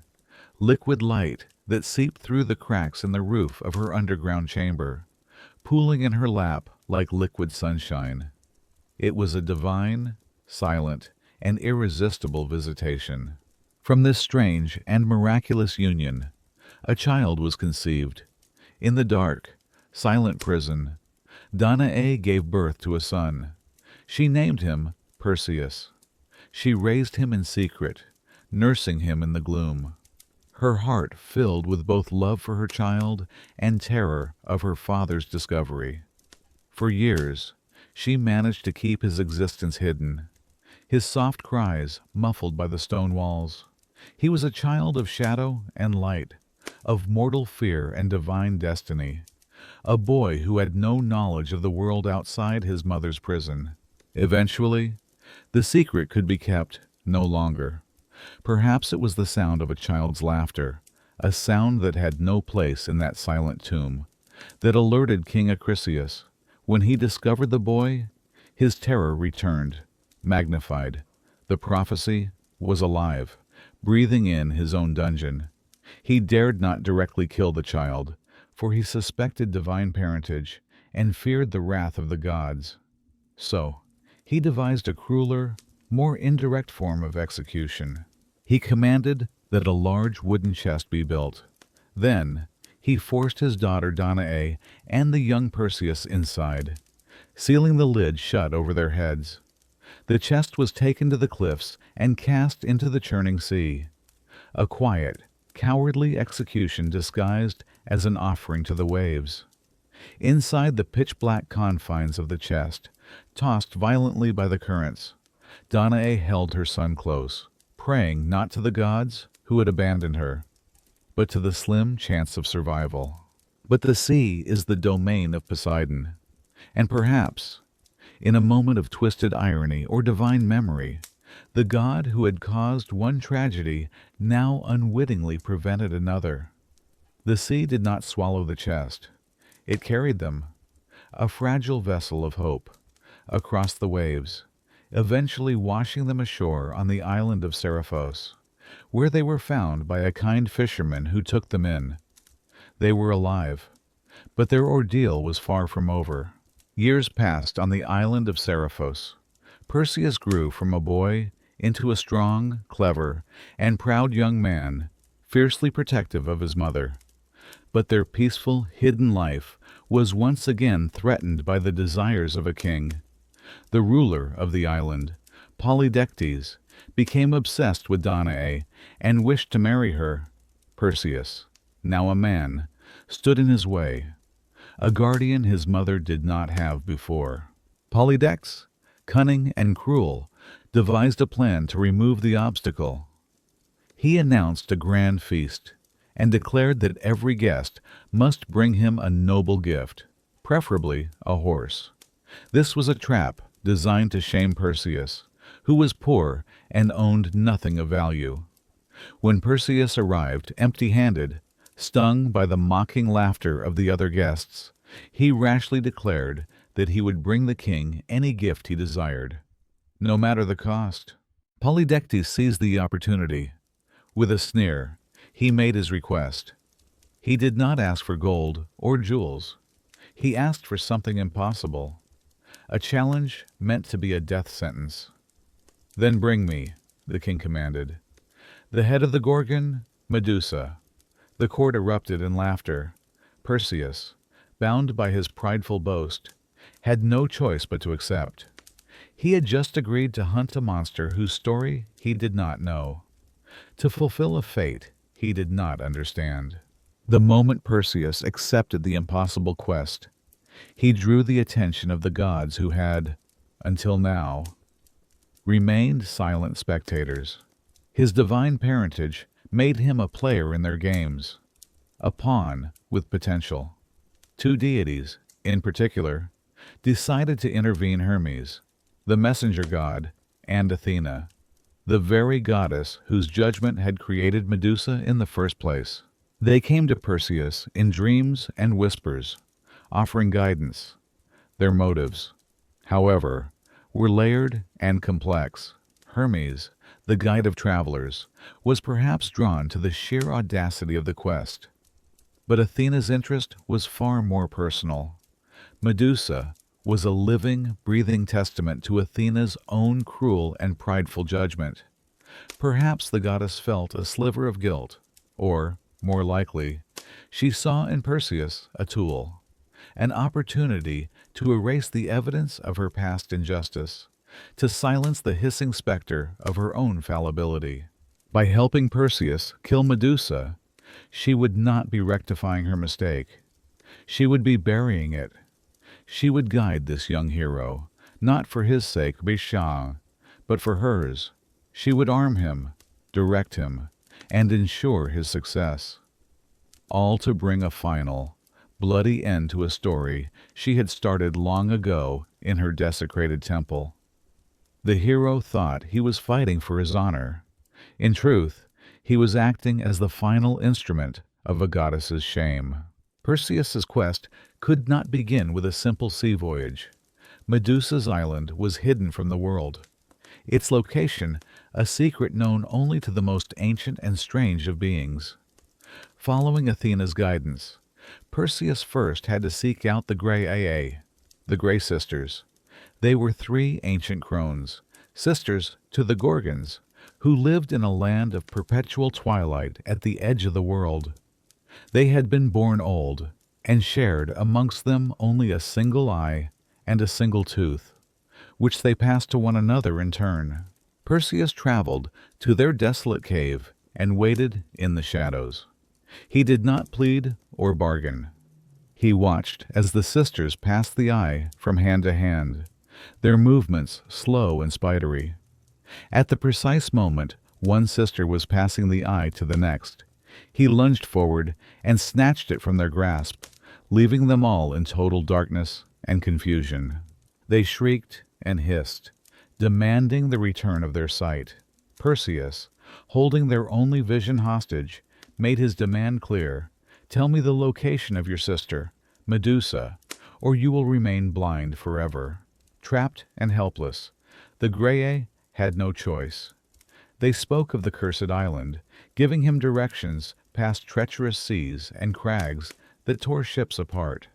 liquid light that seeped through the cracks in the roof of her underground chamber, pooling in her lap like liquid sunshine. It was a divine, silent, and irresistible visitation. From this strange and miraculous union, a child was conceived. In the dark, silent prison, Danae gave birth to a son. She named him Perseus. She raised him in secret, nursing him in the gloom, her heart filled with both love for her child and terror of her father's discovery. For years, she managed to keep his existence hidden, his soft cries muffled by the stone walls. He was a child of shadow and light, of mortal fear and divine destiny, a boy who had no knowledge of the world outside his mother's prison. Eventually, the secret could be kept no longer. Perhaps it was the sound of a child's laughter, a sound that had no place in that silent tomb, that alerted King Acrisius. When he discovered the boy, his terror returned, magnified. The prophecy was alive, breathing in his own dungeon. He dared not directly kill the child, for he suspected divine parentage and feared the wrath of the gods. So, he devised a crueler, more indirect form of execution. He commanded that a large wooden chest be built. Then, he forced his daughter Danae and the young Perseus inside, sealing the lid shut over their heads. The chest was taken to the cliffs and cast into the churning sea. A quiet, cowardly execution disguised as an offering to the waves. Inside the pitch-black confines of the chest, tossed violently by the currents, Danae held her son close, praying not to the gods who had abandoned her, but to the slim chance of survival. But the sea is the domain of Poseidon, and perhaps, in a moment of twisted irony or divine memory, the god who had caused one tragedy now unwittingly prevented another. The sea did not swallow the chest. It carried them, a fragile vessel of hope, across the waves, eventually washing them ashore on the island of Seriphos, where they were found by a kind fisherman who took them in. They were alive, but their ordeal was far from over. Years passed on the island of Seriphos. Perseus grew from a boy into a strong, clever, and proud young man, fiercely protective of his mother. But their peaceful, hidden life was once again threatened by the desires of a king. The ruler of the island, Polydectes, became obsessed with Danae and wished to marry her. Perseus, now a man, stood in his way, a guardian his mother did not have before. Polydectes, cunning and cruel, devised a plan to remove the obstacle. He announced a grand feast and declared that every guest must bring him a noble gift, preferably a horse. This was a trap designed to shame Perseus, who was poor and owned nothing of value. When Perseus arrived empty-handed, stung by the mocking laughter of the other guests, he rashly declared that he would bring the king any gift he desired, no matter the cost. Polydectes seized the opportunity. With a sneer, he made his request. He did not ask for gold or jewels. He asked for something impossible, a challenge meant to be a death sentence. "Then bring me," the king commanded, "the head of the Gorgon, Medusa." The court erupted in laughter. Perseus, bound by his prideful boast, had no choice but to accept. He had just agreed to hunt a monster whose story he did not know, to fulfill a fate he did not understand. The moment Perseus accepted the impossible quest, he drew the attention of the gods who had, until now, remained silent spectators. His divine parentage made him a player in their games, a pawn with potential. Two deities, in particular, decided to intervene: Hermes, the messenger god, and Athena, the very goddess whose judgment had created Medusa in the first place. They came to Perseus in dreams and whispers, offering guidance. Their motives, however, were layered and complex. Hermes, the guide of travelers, was perhaps drawn to the sheer audacity of the quest. But Athena's interest was far more personal. Medusa was a living, breathing testament to Athena's own cruel and prideful judgment. Perhaps the goddess felt a sliver of guilt, or, more likely, she saw in Perseus a tool, an opportunity to erase the evidence of her past injustice, to silence the hissing specter of her own fallibility. By helping Perseus kill Medusa, she would not be rectifying her mistake. She would be burying it. She would guide this young hero, not for his sake, but for hers. She would arm him, direct him, and ensure his success. All to bring a final, bloody end to a story she had started long ago in her desecrated temple. The hero thought he was fighting for his honor. In truth, he was acting as the final instrument of a goddess's shame. Perseus's quest could not begin with a simple sea voyage. Medusa's island was hidden from the world, its location a secret known only to the most ancient and strange of beings. Following Athena's guidance, Perseus first had to seek out the the Grey Sisters. They were three ancient crones, sisters to the Gorgons, who lived in a land of perpetual twilight at the edge of the world. They had been born old, and shared amongst them only a single eye and a single tooth, which they passed to one another in turn. Perseus traveled to their desolate cave and waited in the shadows. He did not plead or bargain. He watched as the sisters passed the eye from hand to hand, their movements slow and spidery. At the precise moment one sister was passing the eye to the next, he lunged forward and snatched it from their grasp, leaving them all in total darkness and confusion. They shrieked and hissed, demanding the return of their sight. Perseus, holding their only vision hostage, made his demand clear: "Tell me the location of your sister, Medusa, or you will remain blind forever." Trapped and helpless, the Graeae had no choice. They spoke of the cursed island, giving him directions past treacherous seas and crags that tore ships apart.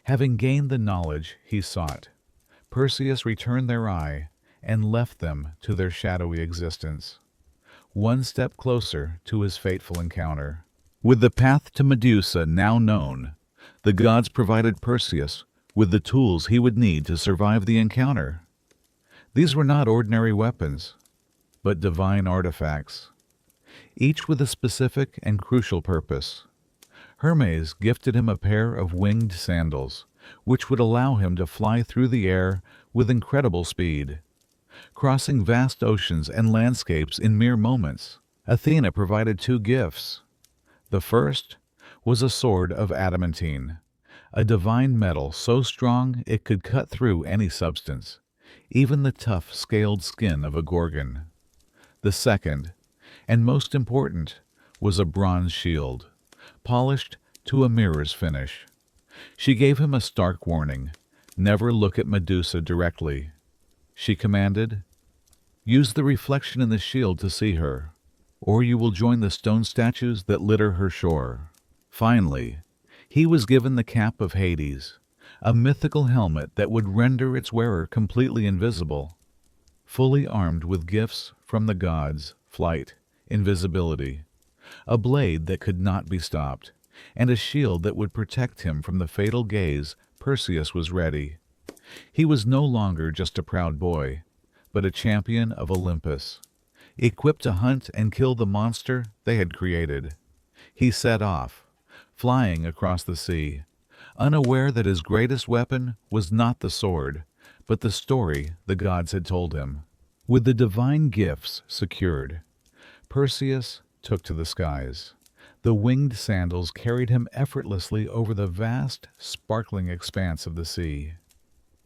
Having gained the knowledge he sought, Perseus returned their eye and left them to their shadowy existence, one step closer to his fateful encounter. With the path to Medusa now known, the gods provided Perseus with the tools he would need to survive the encounter. These were not ordinary weapons, but divine artifacts, each with a specific and crucial purpose. Hermes gifted him a pair of winged sandals, which would allow him to fly through the air with incredible speed, crossing vast oceans and landscapes in mere moments. Athena provided two gifts. The first was a sword of adamantine, a divine metal so strong it could cut through any substance, even the tough, scaled skin of a Gorgon. The second, and most important, was a bronze shield, polished to a mirror's finish. She gave him a stark warning: never look at Medusa directly. She commanded, "Use the reflection in the shield to see her, or you will join the stone statues that litter her shore." Finally, he was given the cap of Hades, a mythical helmet that would render its wearer completely invisible, fully armed with gifts from the gods, flight, invisibility, a blade that could not be stopped, and a shield that would protect him from the fatal gaze. Perseus was ready. He was no longer just a proud boy, but a champion of Olympus, equipped to hunt and kill the monster they had created. He set off, flying across the sea, unaware that his greatest weapon was not the sword, but the story the gods had told him. With the divine gifts secured, Perseus took to the skies. The winged sandals carried him effortlessly over the vast, sparkling expanse of the sea.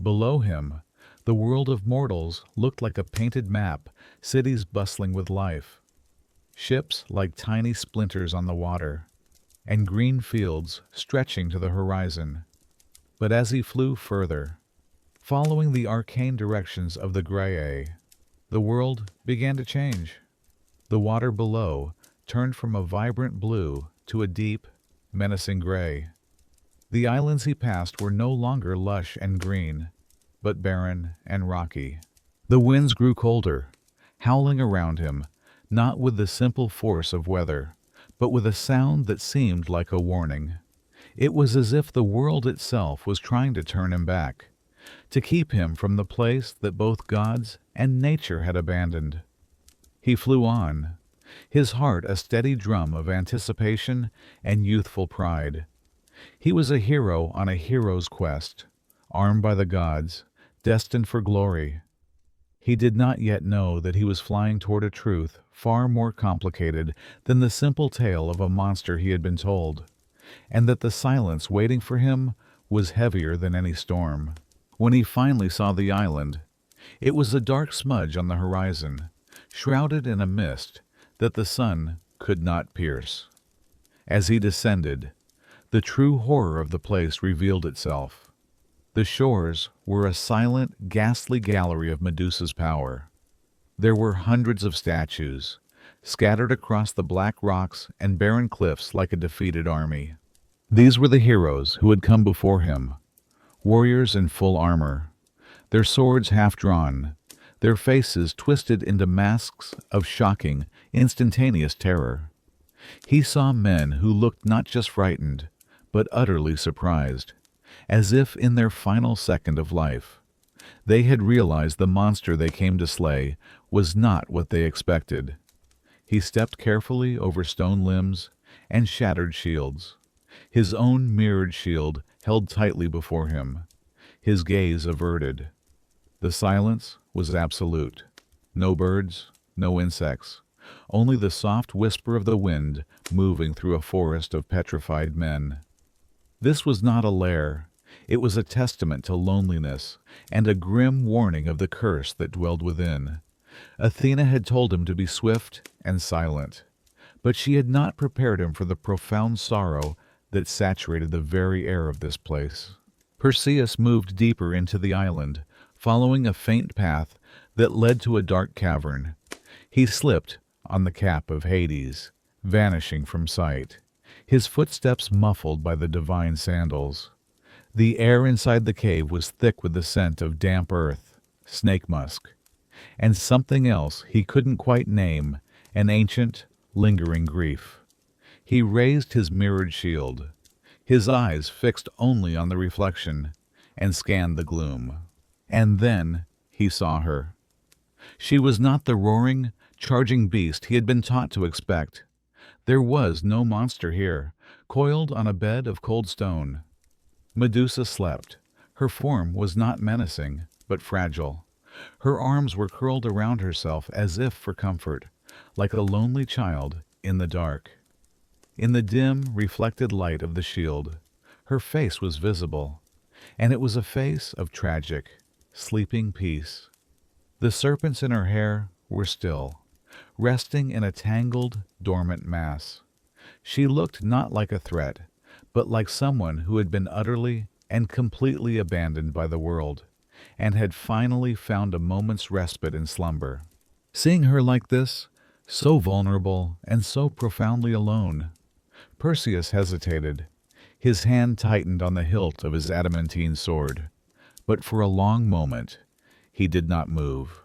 Below him, the world of mortals looked like a painted map, cities bustling with life, ships like tiny splinters on the water, and green fields stretching to the horizon. But as he flew further, following the arcane directions of the Graeae, the world began to change. The water below turned from a vibrant blue to a deep, menacing gray. The islands he passed were no longer lush and green, but barren and rocky. The winds grew colder, howling around him, not with the simple force of weather, but with a sound that seemed like a warning. It was as if the world itself was trying to turn him back, to keep him from the place that both gods and nature had abandoned. He flew on, his heart a steady drum of anticipation and youthful pride. He was a hero on a hero's quest, armed by the gods, destined for glory. He did not yet know that he was flying toward a truth far more complicated than the simple tale of a monster he had been told, and that the silence waiting for him was heavier than any storm. When he finally saw the island, it was a dark smudge on the horizon, shrouded in a mist that the sun could not pierce. As he descended, the true horror of the place revealed itself. The shores were a silent, ghastly gallery of Medusa's power. There were hundreds of statues, scattered across the black rocks and barren cliffs like a defeated army. These were the heroes who had come before him, warriors in full armor, their swords half drawn, their faces twisted into masks of shocking, instantaneous terror. He saw men who looked not just frightened, but utterly surprised, as if in their final second of life, they had realized the monster they came to slay was not what they expected. He stepped carefully over stone limbs and shattered shields, his own mirrored shield held tightly before him, his gaze averted. The silence was absolute. No birds, no insects, only the soft whisper of the wind moving through a forest of petrified men. This was not a lair. It was a testament to loneliness and a grim warning of the curse that dwelled within. Athena had told him to be swift and silent, but she had not prepared him for the profound sorrow that saturated the very air of this place. Perseus moved deeper into the island, following a faint path that led to a dark cavern. He slipped on the cap of Hades, vanishing from sight, his footsteps muffled by the divine sandals. The air inside the cave was thick with the scent of damp earth, snake musk, and something else he couldn't quite name, an ancient, lingering grief. He raised his mirrored shield, his eyes fixed only on the reflection, and scanned the gloom. And then he saw her. She was not the roaring, charging beast he had been taught to expect. There was no monster here, coiled on a bed of cold stone. Medusa slept. Her form was not menacing, but fragile. Her arms were curled around herself as if for comfort, like a lonely child in the dark. In the dim, reflected light of the shield, her face was visible, and it was a face of tragic, sleeping peace. The serpents in her hair were still, resting in a tangled, dormant mass. She looked not like a threat, but like someone who had been utterly and completely abandoned by the world, and had finally found a moment's respite in slumber. Seeing her like this, so vulnerable and so profoundly alone, Perseus hesitated. His hand tightened on the hilt of his adamantine sword, but for a long moment he did not move.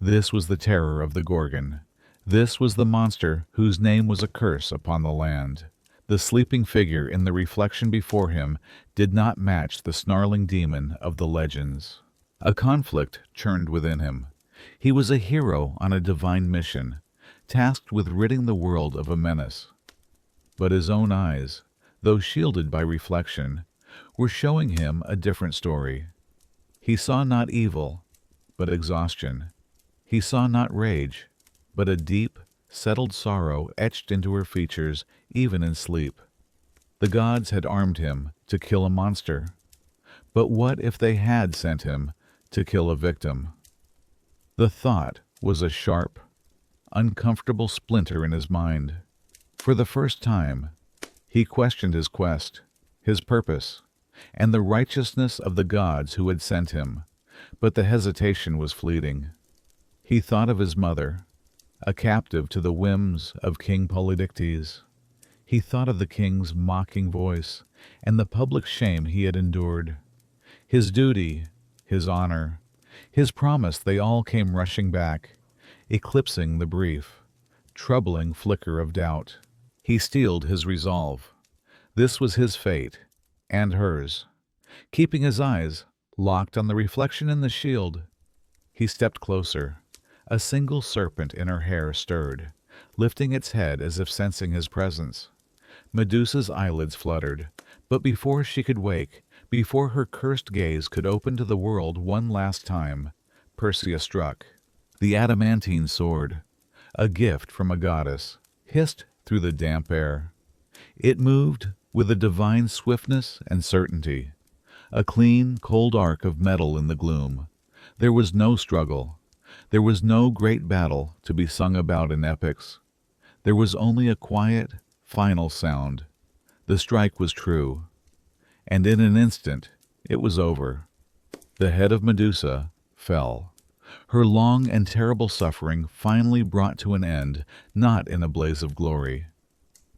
This was the terror of the Gorgon. This was the monster whose name was a curse upon the land. The sleeping figure in the reflection before him did not match the snarling demon of the legends. A conflict churned within him. He was a hero on a divine mission, tasked with ridding the world of a menace. But his own eyes, though shielded by reflection, were showing him a different story. He saw not evil, but exhaustion. He saw not rage, but a deep, settled sorrow etched into her features even in sleep. The gods had armed him to kill a monster. But what if they had sent him to kill a victim? The thought was a sharp, uncomfortable splinter in his mind. For the first time, he questioned his quest, his purpose, and the righteousness of the gods who had sent him, but the hesitation was fleeting. He thought of his mother, a captive to the whims of King Polydectes. He thought of the king's mocking voice and the public shame he had endured. His duty, his honor, his promise, they all came rushing back, eclipsing the brief, troubling flicker of doubt. He steeled his resolve. This was his fate, and hers. Keeping his eyes locked on the reflection in the shield, he stepped closer. A single serpent in her hair stirred, lifting its head as if sensing his presence. Medusa's eyelids fluttered, but before she could wake, before her cursed gaze could open to the world one last time, Perseus struck. The adamantine sword, a gift from a goddess, hissed through the damp air. It moved with a divine swiftness and certainty, a clean, cold arc of metal in the gloom. There was no struggle. There was no great battle to be sung about in epics. There was only a quiet, final sound. The strike was true, and in an instant it was over. The head of Medusa fell. Her long and terrible suffering finally brought to an end, not in a blaze of glory,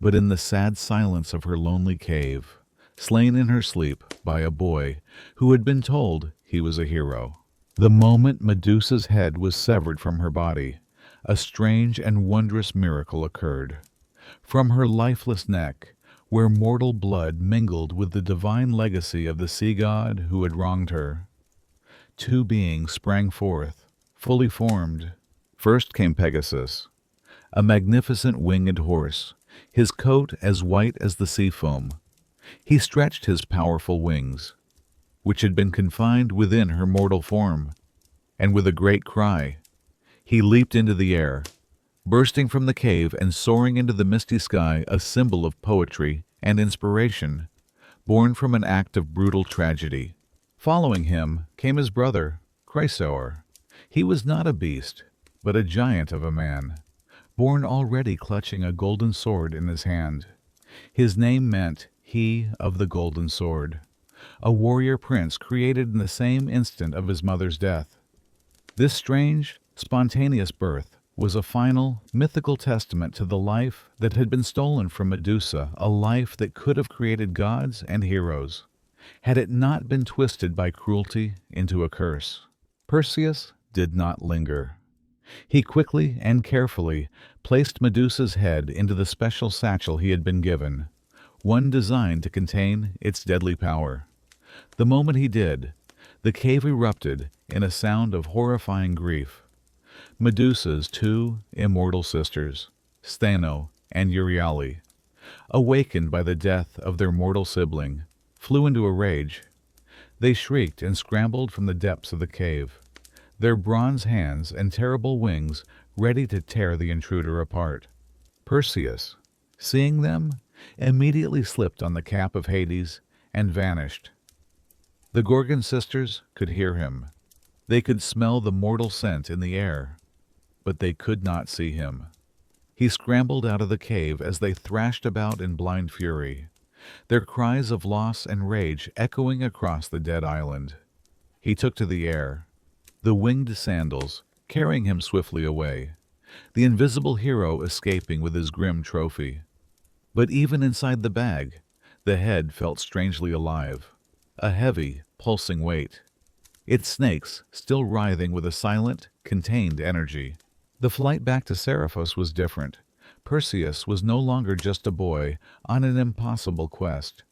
but in the sad silence of her lonely cave, slain in her sleep by a boy who had been told he was a hero. The moment Medusa's head was severed from her body, a strange and wondrous miracle occurred. From her lifeless neck, where mortal blood mingled with the divine legacy of the sea god who had wronged her, two beings sprang forth, fully formed. First came Pegasus, a magnificent winged horse, his coat as white as the sea foam. He stretched his powerful wings, which had been confined within her mortal form, and with a great cry, he leaped into the air, bursting from the cave and soaring into the misty sky, a symbol of poetry and inspiration, born from an act of brutal tragedy. Following him came his brother, Chrysaor. He was not a beast, but a giant of a man, born already clutching a golden sword in his hand. His name meant he of the golden sword, a warrior prince created in the same instant of his mother's death. This strange, spontaneous birth was a final, mythical testament to the life that had been stolen from Medusa, a life that could have created gods and heroes, had it not been twisted by cruelty into a curse. Perseus did not linger. He quickly and carefully placed Medusa's head into the special satchel he had been given, one designed to contain its deadly power. The moment he did, the cave erupted in a sound of horrifying grief. Medusa's two immortal sisters, Stheno and Euryale, awakened by the death of their mortal sibling, flew into a rage. They shrieked and scrambled from the depths of the cave, their bronze hands and terrible wings ready to tear the intruder apart. Perseus, seeing them, immediately slipped on the cap of Hades and vanished. The Gorgon sisters could hear him. They could smell the mortal scent in the air, but they could not see him. He scrambled out of the cave as they thrashed about in blind fury, their cries of loss and rage echoing across the dead island. He took to the air, the winged sandals carrying him swiftly away, the invisible hero escaping with his grim trophy. But even inside the bag, The head felt strangely alive, a heavy, pulsing weight. Its snakes still writhing with a silent, contained energy. The flight back to Seriphos was different. Perseus was no longer just a boy on an impossible quest.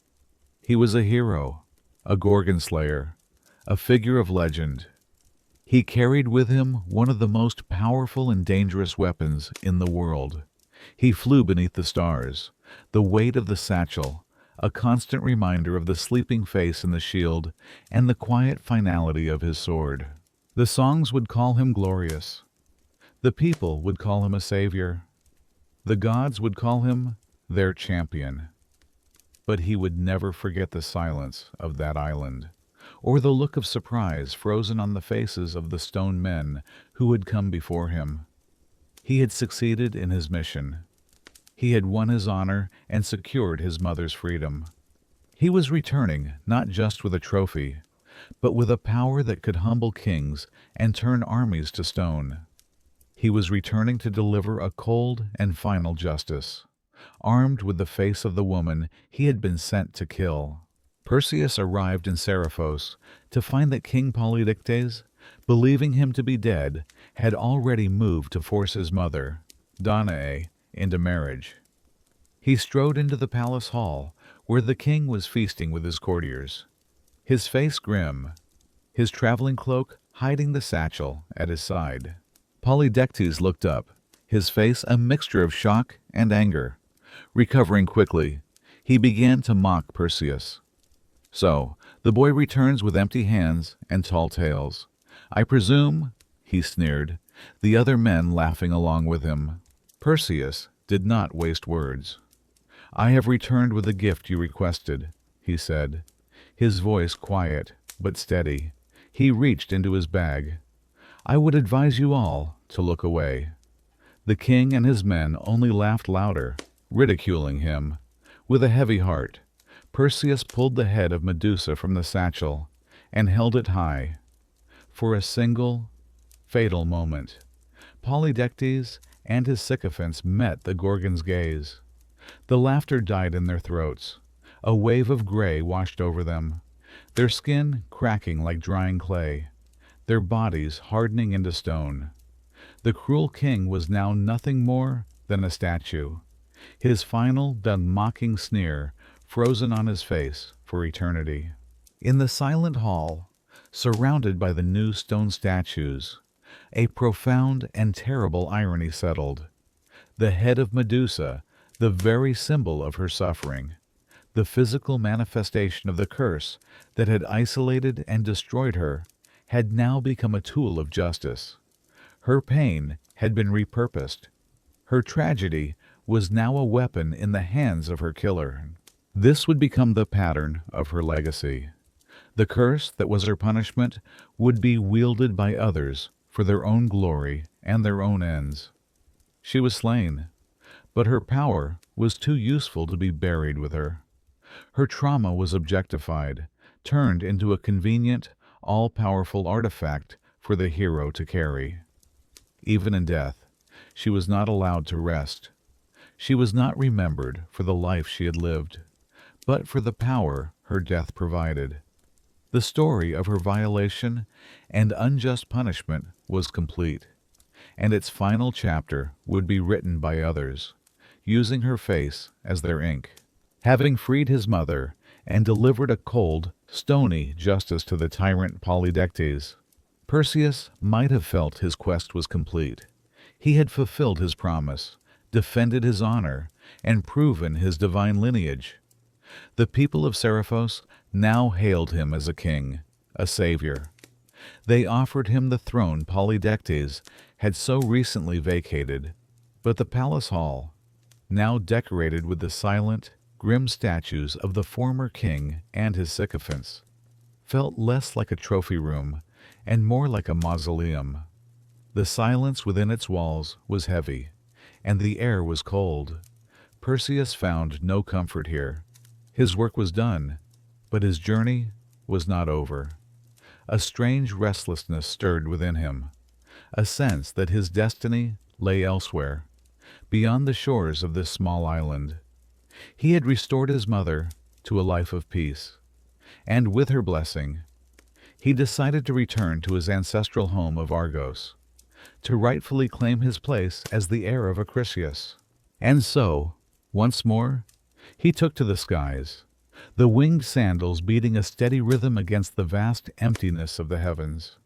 He was a hero, a Gorgon slayer, a figure of legend. He carried with him one of the most powerful and dangerous weapons in the world. He flew beneath the stars, the weight of the satchel, a constant reminder of the sleeping face in the shield and the quiet finality of his sword. The songs would call him glorious. The people would call him a savior. The gods would call him their champion. But he would never forget the silence of that island, or the look of surprise frozen on the faces of the stone men who had come before him. He had succeeded in his mission. He had won his honor and secured his mother's freedom. He was returning not just with a trophy, but with a power that could humble kings and turn armies to stone. He was returning to deliver a cold and final justice, armed with the face of the woman he had been sent to kill. Perseus arrived in Seriphos to find that King Polydectes, believing him to be dead, had already moved to force his mother, Danae, into marriage. He strode into the palace hall, where the king was feasting with his courtiers, his face grim, his traveling cloak hiding the satchel at his side. Polydectes looked up, his face a mixture of shock and anger. Recovering quickly, he began to mock Perseus. "So, the boy returns with empty hands and tall tales. I presume," he sneered, the other men laughing along with him. Perseus did not waste words. "I have returned with the gift you requested," he said, his voice quiet but steady. He reached into his bag. "I would advise you all to look away." The king and his men only laughed louder, ridiculing him. With a heavy heart, Perseus pulled the head of Medusa from the satchel and held it high. For a single, fatal moment, Polydectes and his sycophants met the Gorgon's gaze. The laughter died in their throats. A wave of gray washed over them, their skin cracking like drying clay, their bodies hardening into stone. The cruel king was now nothing more than a statue, his final, done mocking sneer frozen on his face for eternity. In the silent hall, surrounded by the new stone statues, a profound and terrible irony settled. The head of Medusa, the very symbol of her suffering, the physical manifestation of the curse that had isolated and destroyed her, had now become a tool of justice. Her pain had been repurposed. Her tragedy was now a weapon in the hands of her killer. This would become the pattern of her legacy. The curse that was her punishment would be wielded by others for their own glory and their own ends. She was slain, but her power was too useful to be buried with her. Her trauma was objectified, turned into a convenient, all-powerful artifact for the hero to carry. Even in death, she was not allowed to rest. She was not remembered for the life she had lived, but for the power her death provided. The story of her violation and unjust punishment was complete, and its final chapter would be written by others, using her face as their ink. Having freed his mother and delivered a cold, stony justice to the tyrant Polydectes, Perseus might have felt his quest was complete. He had fulfilled his promise, defended his honor, and proven his divine lineage. The people of Seriphos now hailed him as a king, a savior. They offered him the throne Polydectes had so recently vacated, but the palace hall, now decorated with the silent, grim statues of the former king and his sycophants, felt less like a trophy room and more like a mausoleum. The silence within its walls was heavy, and the air was cold. Perseus found no comfort here. His work was done, but his journey was not over. A strange restlessness stirred within him, a sense that his destiny lay elsewhere, beyond the shores of this small island. He had restored his mother, to a life of peace. And with her blessing, he decided to return to his ancestral home of Argos, to rightfully claim his place as the heir of Acrisius. And so, once more, he took to the skies, the winged sandals beating a steady rhythm against the vast emptiness of the heavens.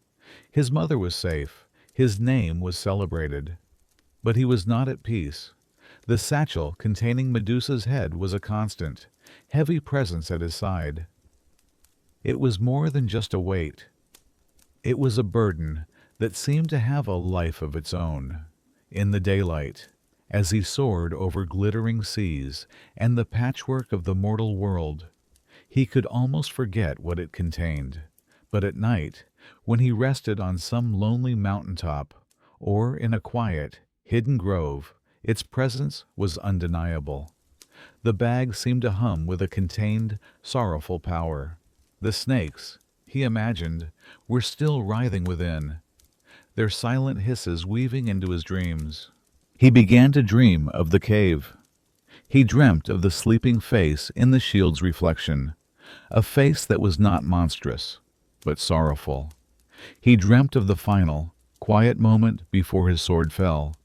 His mother was safe, his name was celebrated. But he was not at peace. The satchel containing Medusa's head was a constant, heavy presence at his side. It was more than just a weight. It was a burden that seemed to have a life of its own. In the daylight, as he soared over glittering seas and the patchwork of the mortal world, he could almost forget what it contained. But at night, when he rested on some lonely mountaintop, or in a quiet, hidden grove, its presence was undeniable. The bag seemed to hum with a contained, sorrowful power. The snakes, he imagined, were still writhing within, their silent hisses weaving into his dreams. He began to dream of the cave. He dreamt of the sleeping face in the shield's reflection, a face that was not monstrous, but sorrowful. He dreamt of the final, quiet moment before his sword fell.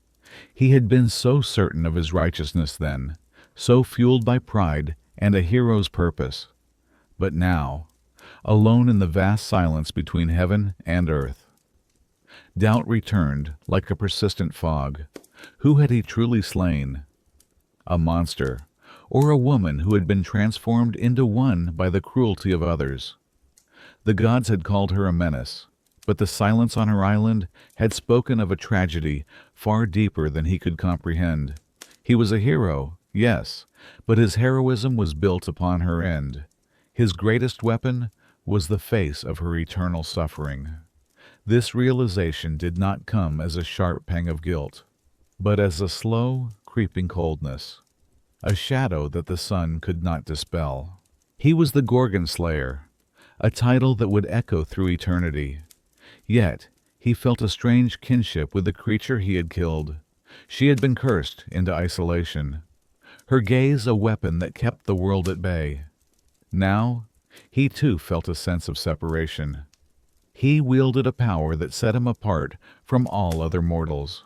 He had been so certain of his righteousness then, so fueled by pride and a hero's purpose. But now, alone in the vast silence between heaven and earth, doubt returned like a persistent fog. Who had he truly slain? A monster, or a woman who had been transformed into one by the cruelty of others? The gods had called her a menace, but the silence on her island had spoken of a tragedy far deeper than he could comprehend. He was a hero, yes, but his heroism was built upon her end. His greatest weapon was the face of her eternal suffering. This realization did not come as a sharp pang of guilt, but as a slow, creeping coldness, a shadow that the sun could not dispel. He was the Gorgon Slayer, a title that would echo through eternity. Yet he felt a strange kinship with the creature he had killed. She had been cursed into isolation, her gaze a weapon that kept the world at bay. Now he too felt a sense of separation. He wielded a power that set him apart from all other mortals.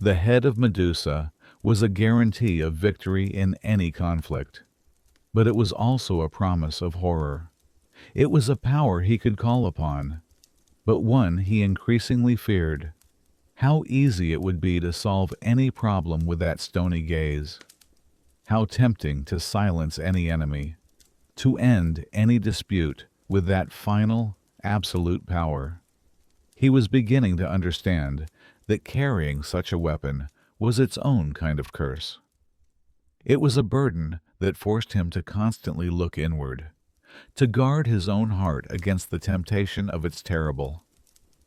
The head of Medusa was a guarantee of victory in any conflict, but it was also a promise of horror. It was a power he could call upon, but one he increasingly feared. How easy it would be to solve any problem with that stony gaze. How tempting to silence any enemy, to end any dispute with that final, absolute power. He was beginning to understand that carrying such a weapon was its own kind of curse. It was a burden that forced him to constantly look inward, to guard his own heart against the temptation of its terrible,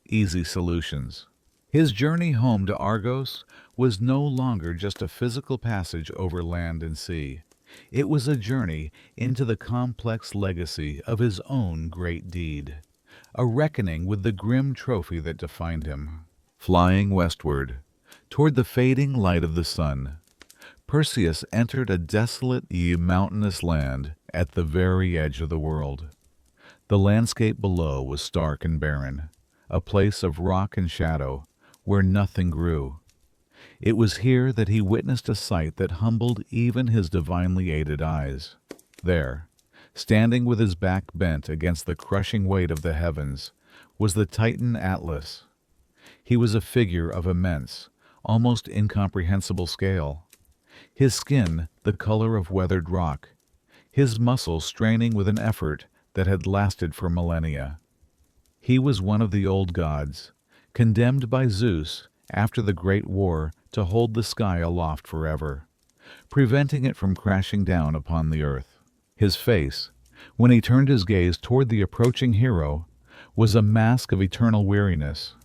easy solutions. His journey home to Argos was no longer just a physical passage over land and sea. It was a journey into the complex legacy of his own great deed, a reckoning with the grim trophy that defined him. Flying westward, toward the fading light of the sun, Perseus entered a desolate yet mountainous land at the very edge of the world. The landscape below was stark and barren, a place of rock and shadow where nothing grew. It was here that he witnessed a sight that humbled even his divinely aided eyes. There, standing with his back bent against the crushing weight of the heavens, was the Titan Atlas. He was a figure of immense, almost incomprehensible scale. His skin the color of weathered rock, his muscles straining with an effort that had lasted for millennia. He was one of the old gods, condemned by Zeus after the Great War to hold the sky aloft forever, preventing it from crashing down upon the earth. His face, when he turned his gaze toward the approaching hero, was a mask of eternal weariness.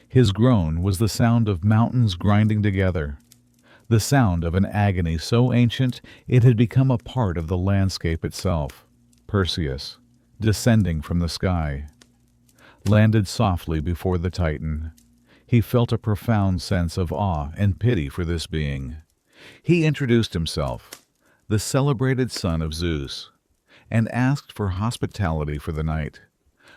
His groan was the sound of mountains grinding together, the sound of an agony so ancient it had become a part of the landscape itself. Perseus, descending from the sky, landed softly before the Titan. He felt a profound sense of awe and pity for this being. He introduced himself, the celebrated son of Zeus, and asked for hospitality for the night,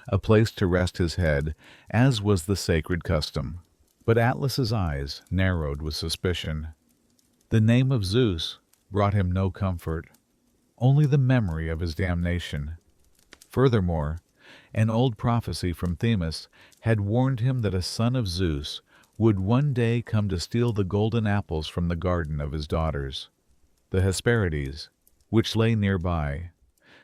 a place to rest his head, as was the sacred custom. But Atlas's eyes narrowed with suspicion. The name of Zeus brought him no comfort, only the memory of his damnation. Furthermore, an old prophecy from Themis had warned him that a son of Zeus would one day come to steal the golden apples from the garden of his daughters, the Hesperides, which lay nearby.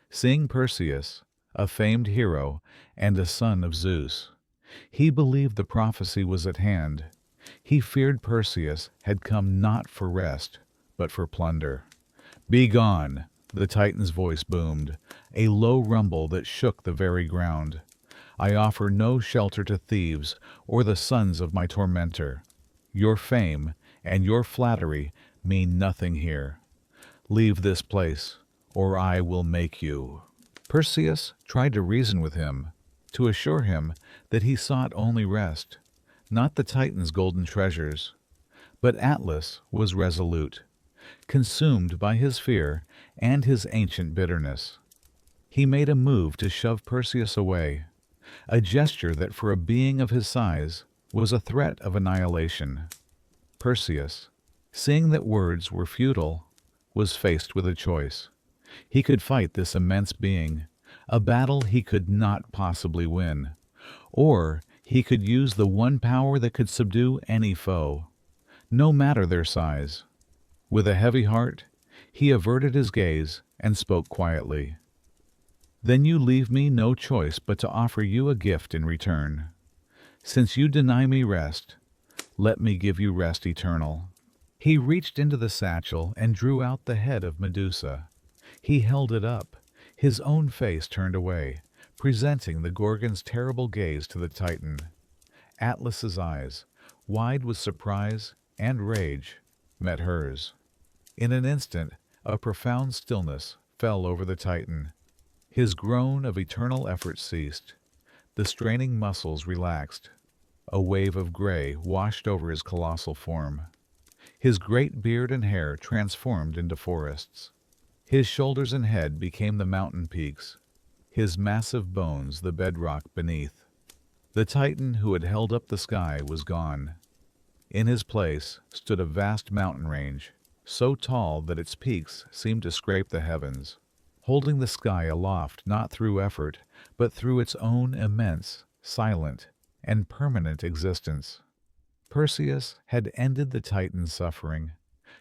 Seeing Perseus, a famed hero and a son of Zeus, he believed the prophecy was at hand. He feared Perseus had come not for rest, but for plunder. "Be gone!" the Titan's voice boomed, a low rumble that shook the very ground. "I offer no shelter to thieves or the sons of my tormentor. Your fame and your flattery mean nothing here. Leave this place, or I will make you." Perseus tried to reason with him, to assure him that he sought only rest, not the Titan's golden treasures. But Atlas was resolute, consumed by his fear and his ancient bitterness. He made a move to shove Perseus away, a gesture that for a being of his size was a threat of annihilation. Perseus, seeing that words were futile, was faced with a choice. He could fight this immense being, a battle he could not possibly win, or he could use the one power that could subdue any foe, no matter their size. With a heavy heart, he averted his gaze and spoke quietly. "Then you leave me no choice but to offer you a gift in return. Since you deny me rest, let me give you rest eternal." He reached into the satchel and drew out the head of Medusa. He held it up, his own face turned away, presenting the Gorgon's terrible gaze to the Titan. Atlas's eyes, wide with surprise and rage, met hers. In an instant, a profound stillness fell over the Titan. His groan of eternal effort ceased. The straining muscles relaxed. A wave of gray washed over his colossal form. His great beard and hair transformed into forests. His shoulders and head became the mountain peaks, his massive bones the bedrock beneath. The Titan who had held up the sky was gone. In his place stood a vast mountain range, so tall that its peaks seemed to scrape the heavens, holding the sky aloft not through effort, but through its own immense, silent, and permanent existence. Perseus had ended the Titan's suffering,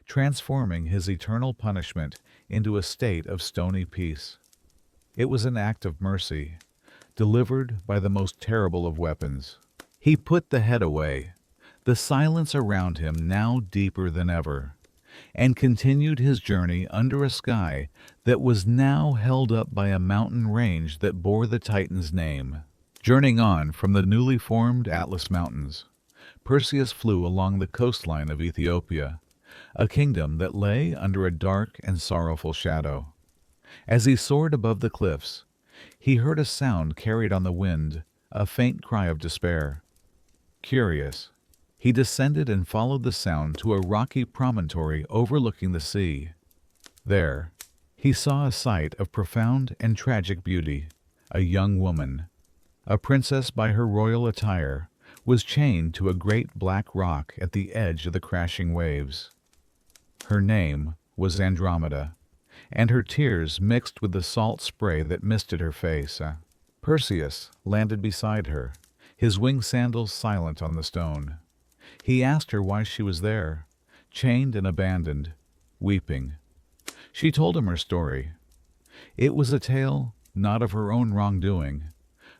transforming his eternal punishment into a state of stony peace. It was an act of mercy, delivered by the most terrible of weapons. He put the head away, the silence around him now deeper than ever, and continued his journey under a sky that was now held up by a mountain range that bore the Titan's name. Journeying on from the newly formed Atlas Mountains, Perseus flew along the coastline of Ethiopia, a kingdom that lay under a dark and sorrowful shadow. As he soared above the cliffs, he heard a sound carried on the wind, a faint cry of despair. Curious, he descended and followed the sound to a rocky promontory overlooking the sea. There, he saw a sight of profound and tragic beauty. A young woman, a princess by her royal attire, was chained to a great black rock at the edge of the crashing waves. Her name was Andromeda, and her tears mixed with the salt spray that misted her face. Perseus landed beside her, his winged sandals silent on the stone. He asked her why she was there, chained and abandoned, weeping. She told him her story. It was a tale not of her own wrongdoing,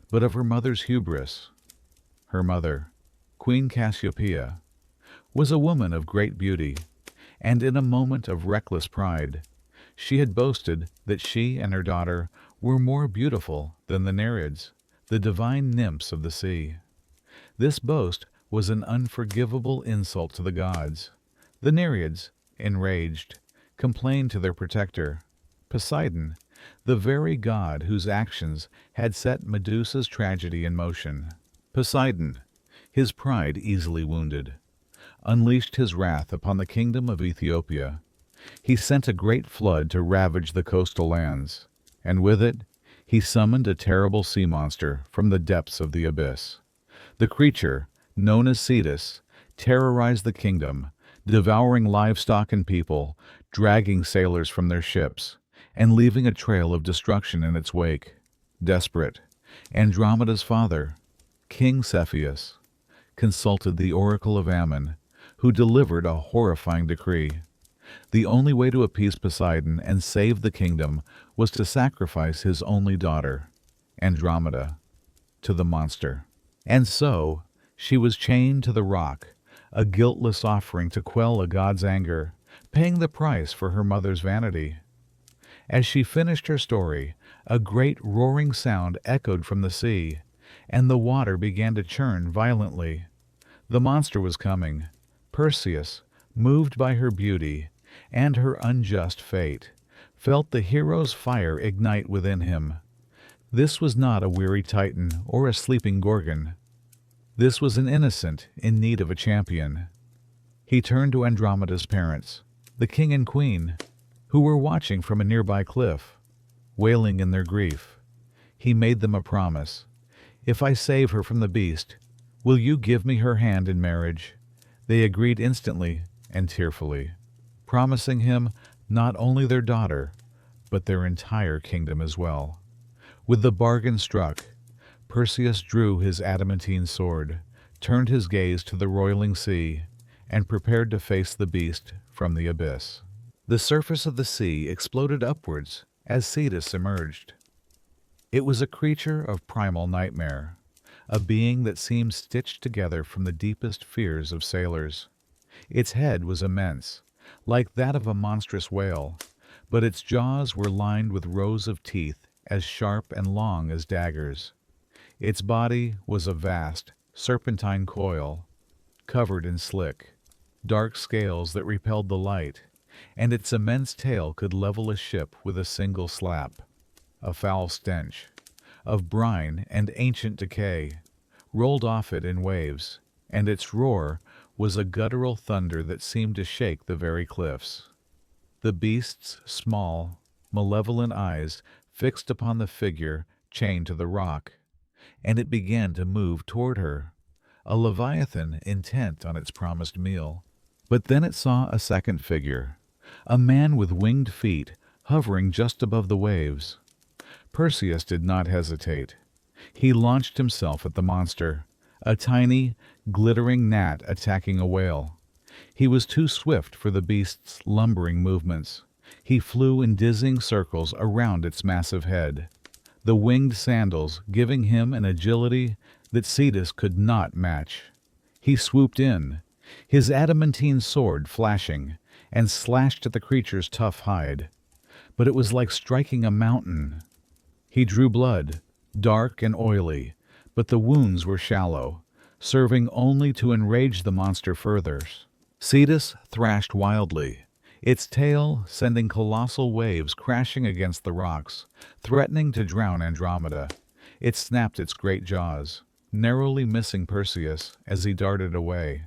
but of her mother's hubris. Her mother, Queen Cassiopeia, was a woman of great beauty, and in a moment of reckless pride, she had boasted that she and her daughter were more beautiful than the Nereids, the divine nymphs of the sea. This boast was an unforgivable insult to the gods. The Nereids, enraged, complained to their protector, Poseidon, the very god whose actions had set Medusa's tragedy in motion. Poseidon, his pride easily wounded, unleashed his wrath upon the kingdom of Ethiopia. He sent a great flood to ravage the coastal lands, and with it he summoned a terrible sea monster from the depths of the abyss. The creature, known as Cetus, terrorized the kingdom, devouring livestock and people, dragging sailors from their ships, and leaving a trail of destruction in its wake. Desperate, Andromeda's father, King Cepheus, consulted the oracle of Ammon, who delivered a horrifying decree. The only way to appease Poseidon and save the kingdom was to sacrifice his only daughter, Andromeda, to the monster. And so she was chained to the rock, a guiltless offering to quell a god's anger, paying the price for her mother's vanity. As she finished her story, a great roaring sound echoed from the sea, and the water began to churn violently. The monster was coming. Perseus, moved by her beauty and her unjust fate, felt the hero's fire ignite within him. This was not a weary Titan or a sleeping Gorgon. This was an innocent in need of a champion. He turned to Andromeda's parents, the king and queen, who were watching from a nearby cliff, wailing in their grief. He made them a promise. "If I save her from the beast, will you give me her hand in marriage?" They agreed instantly and tearfully, promising him not only their daughter, but their entire kingdom as well. With the bargain struck, Perseus drew his adamantine sword, turned his gaze to the roiling sea, and prepared to face the beast from the abyss. The surface of the sea exploded upwards as Cetus emerged. It was a creature of primal nightmare, a being that seemed stitched together from the deepest fears of sailors. Its head was immense, like that of a monstrous whale, but its jaws were lined with rows of teeth as sharp and long as daggers. Its body was a vast, serpentine coil, covered in slick, dark scales that repelled the light, and its immense tail could level a ship with a single slap. A foul stench, of brine and ancient decay, rolled off it in waves, and its roar was a guttural thunder that seemed to shake the very cliffs. The beast's small, malevolent eyes fixed upon the figure chained to the rock, and it began to move toward her, a leviathan intent on its promised meal. But then it saw a second figure, a man with winged feet hovering just above the waves. Perseus did not hesitate. He launched himself at the monster, a tiny, glittering gnat attacking a whale. He was too swift for the beast's lumbering movements. He flew in dizzying circles around its massive head, the winged sandals giving him an agility that Cetus could not match. He swooped in, his adamantine sword flashing, and slashed at the creature's tough hide. But it was like striking a mountain. He drew blood, dark and oily, but the wounds were shallow, serving only to enrage the monster further. Cetus thrashed wildly, its tail sending colossal waves crashing against the rocks, threatening to drown Andromeda. It snapped its great jaws, narrowly missing Perseus as he darted away.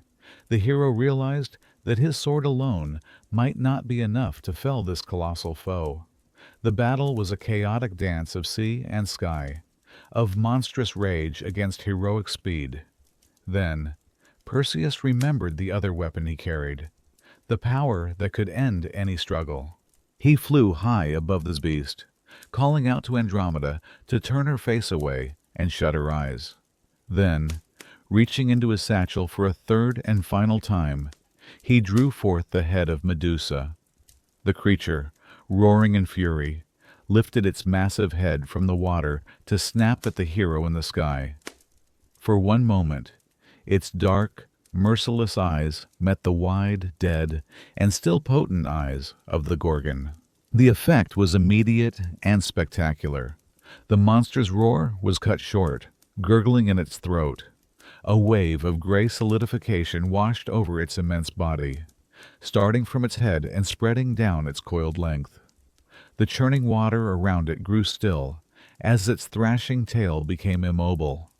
The hero realized that his sword alone might not be enough to fell this colossal foe. The battle was a chaotic dance of sea and sky, of monstrous rage against heroic speed. Then, Perseus remembered the other weapon he carried, the power that could end any struggle. He flew high above this beast, calling out to Andromeda to turn her face away and shut her eyes. Then, reaching into his satchel for a third and final time, he drew forth the head of Medusa. The creature, roaring in fury, lifted its massive head from the water to snap at the hero in the sky. For one moment, its dark, merciless eyes met the wide, dead, and still potent eyes of the Gorgon. The effect was immediate and spectacular. The monster's roar was cut short, gurgling in its throat. A wave of gray solidification washed over its immense body, starting from its head and spreading down its coiled length. The churning water around it grew still as its thrashing tail became immobile.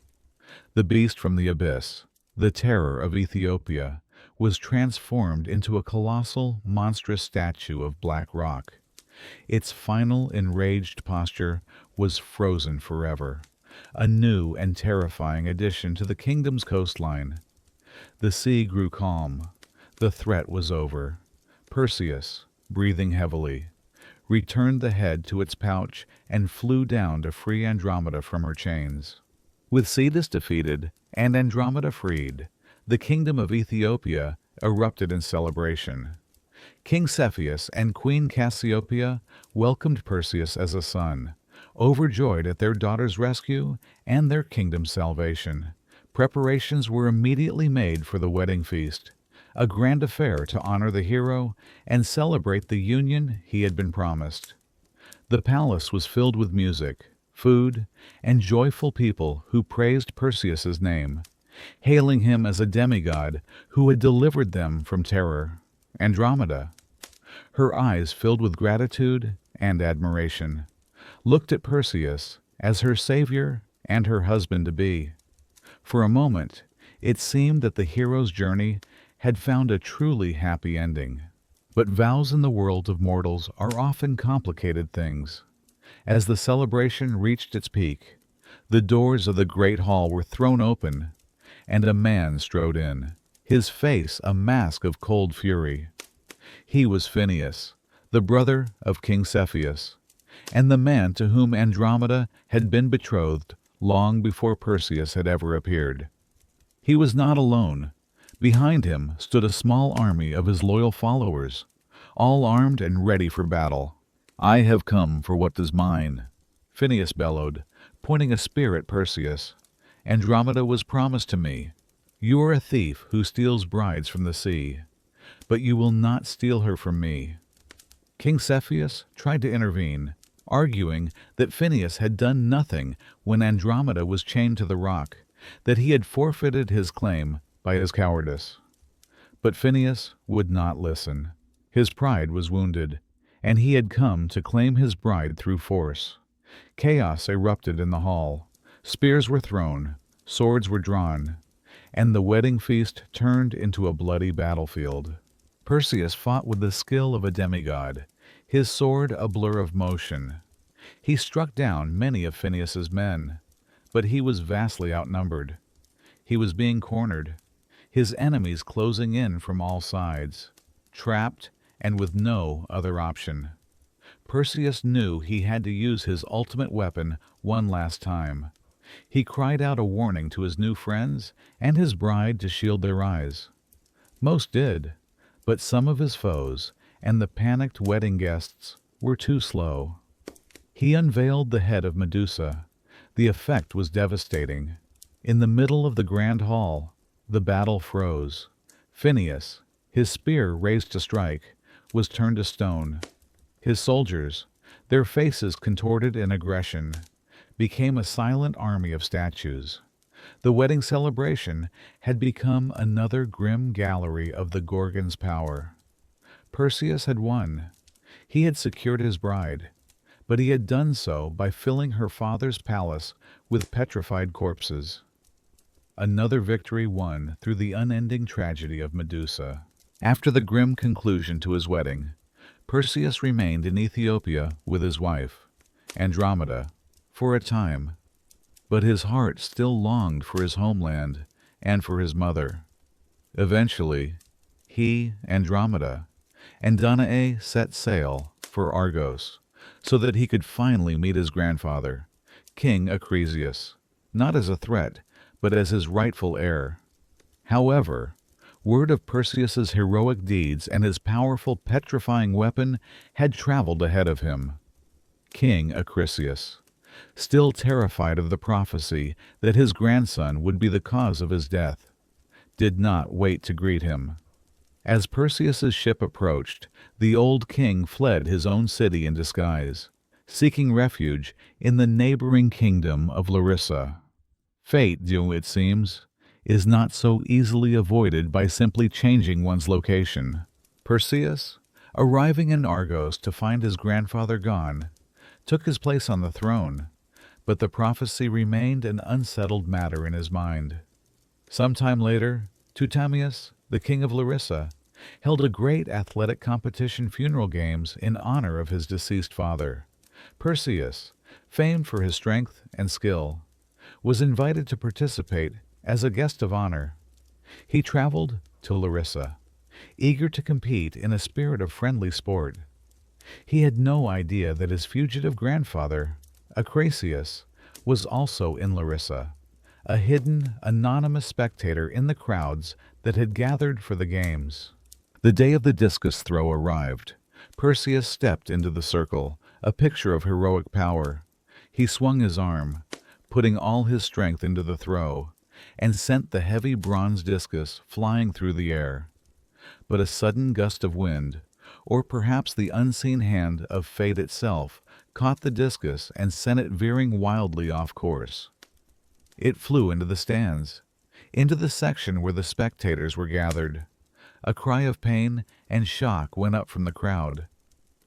The beast from the abyss, the terror of Ethiopia, was transformed into a colossal, monstrous statue of black rock. Its final enraged posture was frozen forever, a new and terrifying addition to the kingdom's coastline. The sea grew calm. The threat was over. Perseus, breathing heavily, returned the head to its pouch and flew down to free Andromeda from her chains. With Cetus defeated and Andromeda freed, the kingdom of Ethiopia erupted in celebration. King Cepheus and Queen Cassiopeia welcomed Perseus as a son, overjoyed at their daughter's rescue and their kingdom's salvation. Preparations were immediately made for the wedding feast, a grand affair to honor the hero and celebrate the union he had been promised. The palace was filled with music, food, and joyful people who praised Perseus's name, hailing him as a demigod who had delivered them from terror. Andromeda, her eyes filled with gratitude and admiration, looked at Perseus as her savior and her husband-to-be. For a moment, it seemed that the hero's journey had found a truly happy ending. But vows in the world of mortals are often complicated things. As the celebration reached its peak, the doors of the great hall were thrown open, and a man strode in, his face a mask of cold fury. He was Phineus, the brother of King Cepheus, and the man to whom Andromeda had been betrothed long before Perseus had ever appeared. He was not alone. Behind him stood a small army of his loyal followers, all armed and ready for battle. "I have come for what is mine," Phineus bellowed, pointing a spear at Perseus. "Andromeda was promised to me. You are a thief who steals brides from the sea, but you will not steal her from me." King Cepheus tried to intervene, arguing that Phineus had done nothing when Andromeda was chained to the rock, that he had forfeited his claim by his cowardice. But Phineus would not listen. His pride was wounded, and he had come to claim his bride through force. Chaos erupted in the hall. Spears were thrown, swords were drawn, and the wedding feast turned into a bloody battlefield. Perseus fought with the skill of a demigod, his sword a blur of motion. He struck down many of Phineus's men, but he was vastly outnumbered. He was being cornered, his enemies closing in from all sides, trapped and with no other option. Perseus knew he had to use his ultimate weapon one last time. He cried out a warning to his new friends and his bride to shield their eyes. Most did, but some of his foes and the panicked wedding guests were too slow. He unveiled the head of Medusa. The effect was devastating. In the middle of the grand hall, the battle froze. Phineus, his spear raised to strike, was turned to stone. His soldiers, their faces contorted in aggression, became a silent army of statues. The wedding celebration had become another grim gallery of the Gorgon's power. Perseus had won. He had secured his bride, but he had done so by filling her father's palace with petrified corpses. Another victory won through the unending tragedy of Medusa. After the grim conclusion to his wedding, Perseus remained in Ethiopia with his wife, Andromeda, for a time, but his heart still longed for his homeland and for his mother. Eventually, he, Andromeda, and Danae set sail for Argos, so that he could finally meet his grandfather, King Acrisius, not as a threat, but as his rightful heir. However, word of Perseus's heroic deeds and his powerful petrifying weapon had traveled ahead of him. King Acrisius, still terrified of the prophecy that his grandson would be the cause of his death, did not wait to greet him. As Perseus's ship approached, the old king fled his own city in disguise, seeking refuge in the neighboring kingdom of Larissa. Fate, it seems, is not so easily avoided by simply changing one's location. Perseus, arriving in Argos to find his grandfather gone, took his place on the throne, but the prophecy remained an unsettled matter in his mind. Sometime later, Teutamius, the king of Larissa, held a great athletic competition funeral games in honor of his deceased father. Perseus, famed for his strength and skill, was invited to participate as a guest of honor. He traveled to Larissa, eager to compete in a spirit of friendly sport. He had no idea that his fugitive grandfather, Acraeus, was also in Larissa, a hidden, anonymous spectator in the crowds that had gathered for the games. The day of the discus throw arrived. Perseus stepped into the circle, a picture of heroic power. He swung his arm, putting all his strength into the throw, and sent the heavy bronze discus flying through the air. But a sudden gust of wind, or perhaps the unseen hand of fate itself, caught the discus and sent it veering wildly off course. It flew into the stands, into the section where the spectators were gathered. A cry of pain and shock went up from the crowd.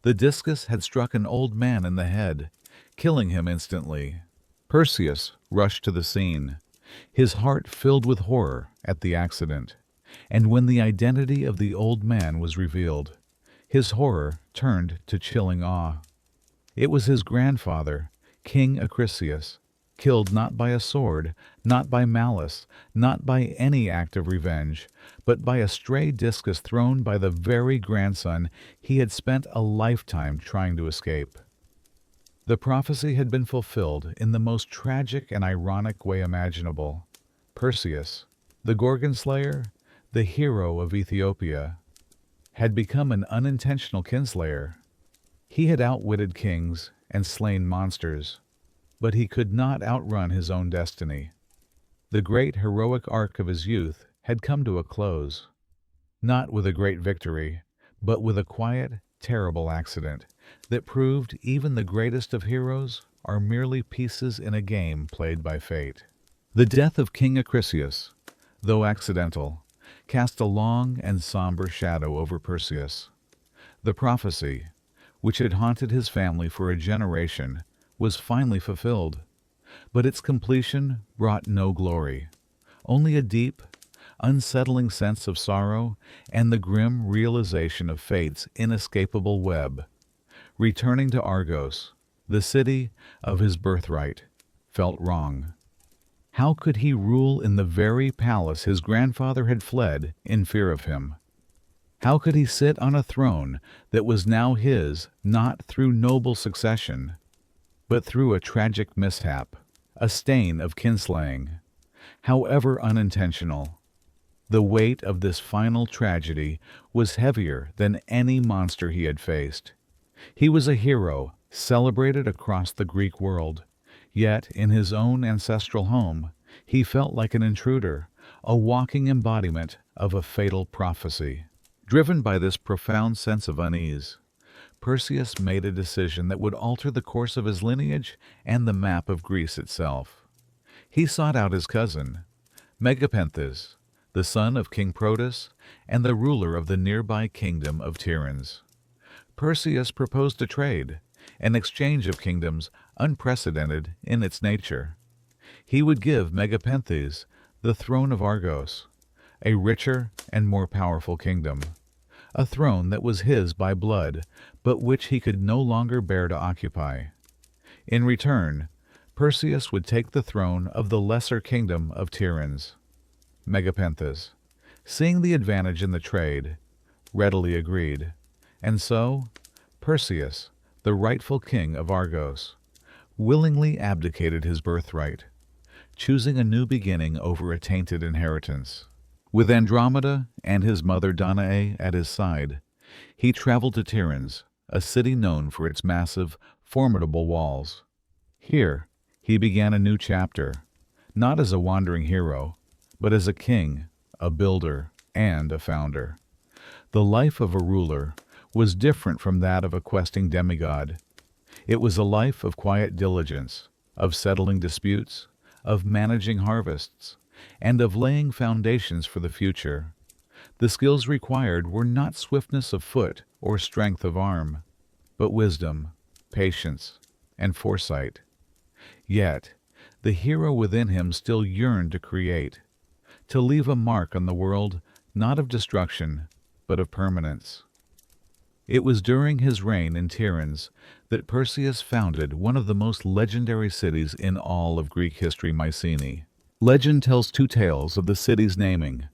The discus had struck an old man in the head, killing him instantly. Perseus rushed to the scene, his heart filled with horror at the accident. And when the identity of the old man was revealed, his horror turned to chilling awe. It was his grandfather, King Acraeus, killed not by a sword, not by malice, not by any act of revenge, but by a stray discus thrown by the very grandson he had spent a lifetime trying to escape. The prophecy had been fulfilled in the most tragic and ironic way imaginable. Perseus, the Gorgon slayer, the hero of Ethiopia, had become an unintentional kinslayer. He had outwitted kings and slain monsters, but he could not outrun his own destiny. The great heroic arc of his youth had come to a close, not with a great victory, but with a quiet, terrible accident that proved even the greatest of heroes are merely pieces in a game played by fate. The death of King Acraeus, though accidental, cast a long and somber shadow over Perseus. The prophecy, which had haunted his family for a generation, was finally fulfilled, but its completion brought no glory, only a deep, unsettling sense of sorrow and the grim realization of fate's inescapable web. Returning to Argos, the city of his birthright, felt wrong. How could he rule in the very palace his grandfather had fled in fear of him? How could he sit on a throne that was now his not through noble succession, but through a tragic mishap, a stain of kinslaying, however unintentional? The weight of this final tragedy was heavier than any monster he had faced. He was a hero, celebrated across the Greek world, yet in his own ancestral home, he felt like an intruder, a walking embodiment of a fatal prophecy. Driven by this profound sense of unease, Perseus made a decision that would alter the course of his lineage and the map of Greece itself. He sought out his cousin, Megapenthes, the son of King Protus and the ruler of the nearby kingdom of Tiryns. Perseus proposed a trade, an exchange of kingdoms unprecedented in its nature. He would give Megapenthes the throne of Argos, a richer and more powerful kingdom, a throne that was his by blood, but which he could no longer bear to occupy. In return, Perseus would take the throne of the lesser kingdom of Tiryns. Megapenthes, seeing the advantage in the trade, readily agreed, and so Perseus, the rightful king of Argos, willingly abdicated his birthright, choosing a new beginning over a tainted inheritance. With Andromeda and his mother Danae at his side, he traveled to Tiryns, a city known for its massive, formidable walls. Here, he began a new chapter, not as a wandering hero, but as a king, a builder, and a founder. The life of a ruler was different from that of a questing demigod. It was a life of quiet diligence, of settling disputes, of managing harvests, and of laying foundations for the future. The skills required were not swiftness of foot or strength of arm, but wisdom, patience, and foresight. Yet, the hero within him still yearned to create, to leave a mark on the world not of destruction, but of permanence. It was during his reign in Tiryns that Perseus founded one of the most legendary cities in all of Greek history, Mycenae. Legend tells two tales of the city's naming.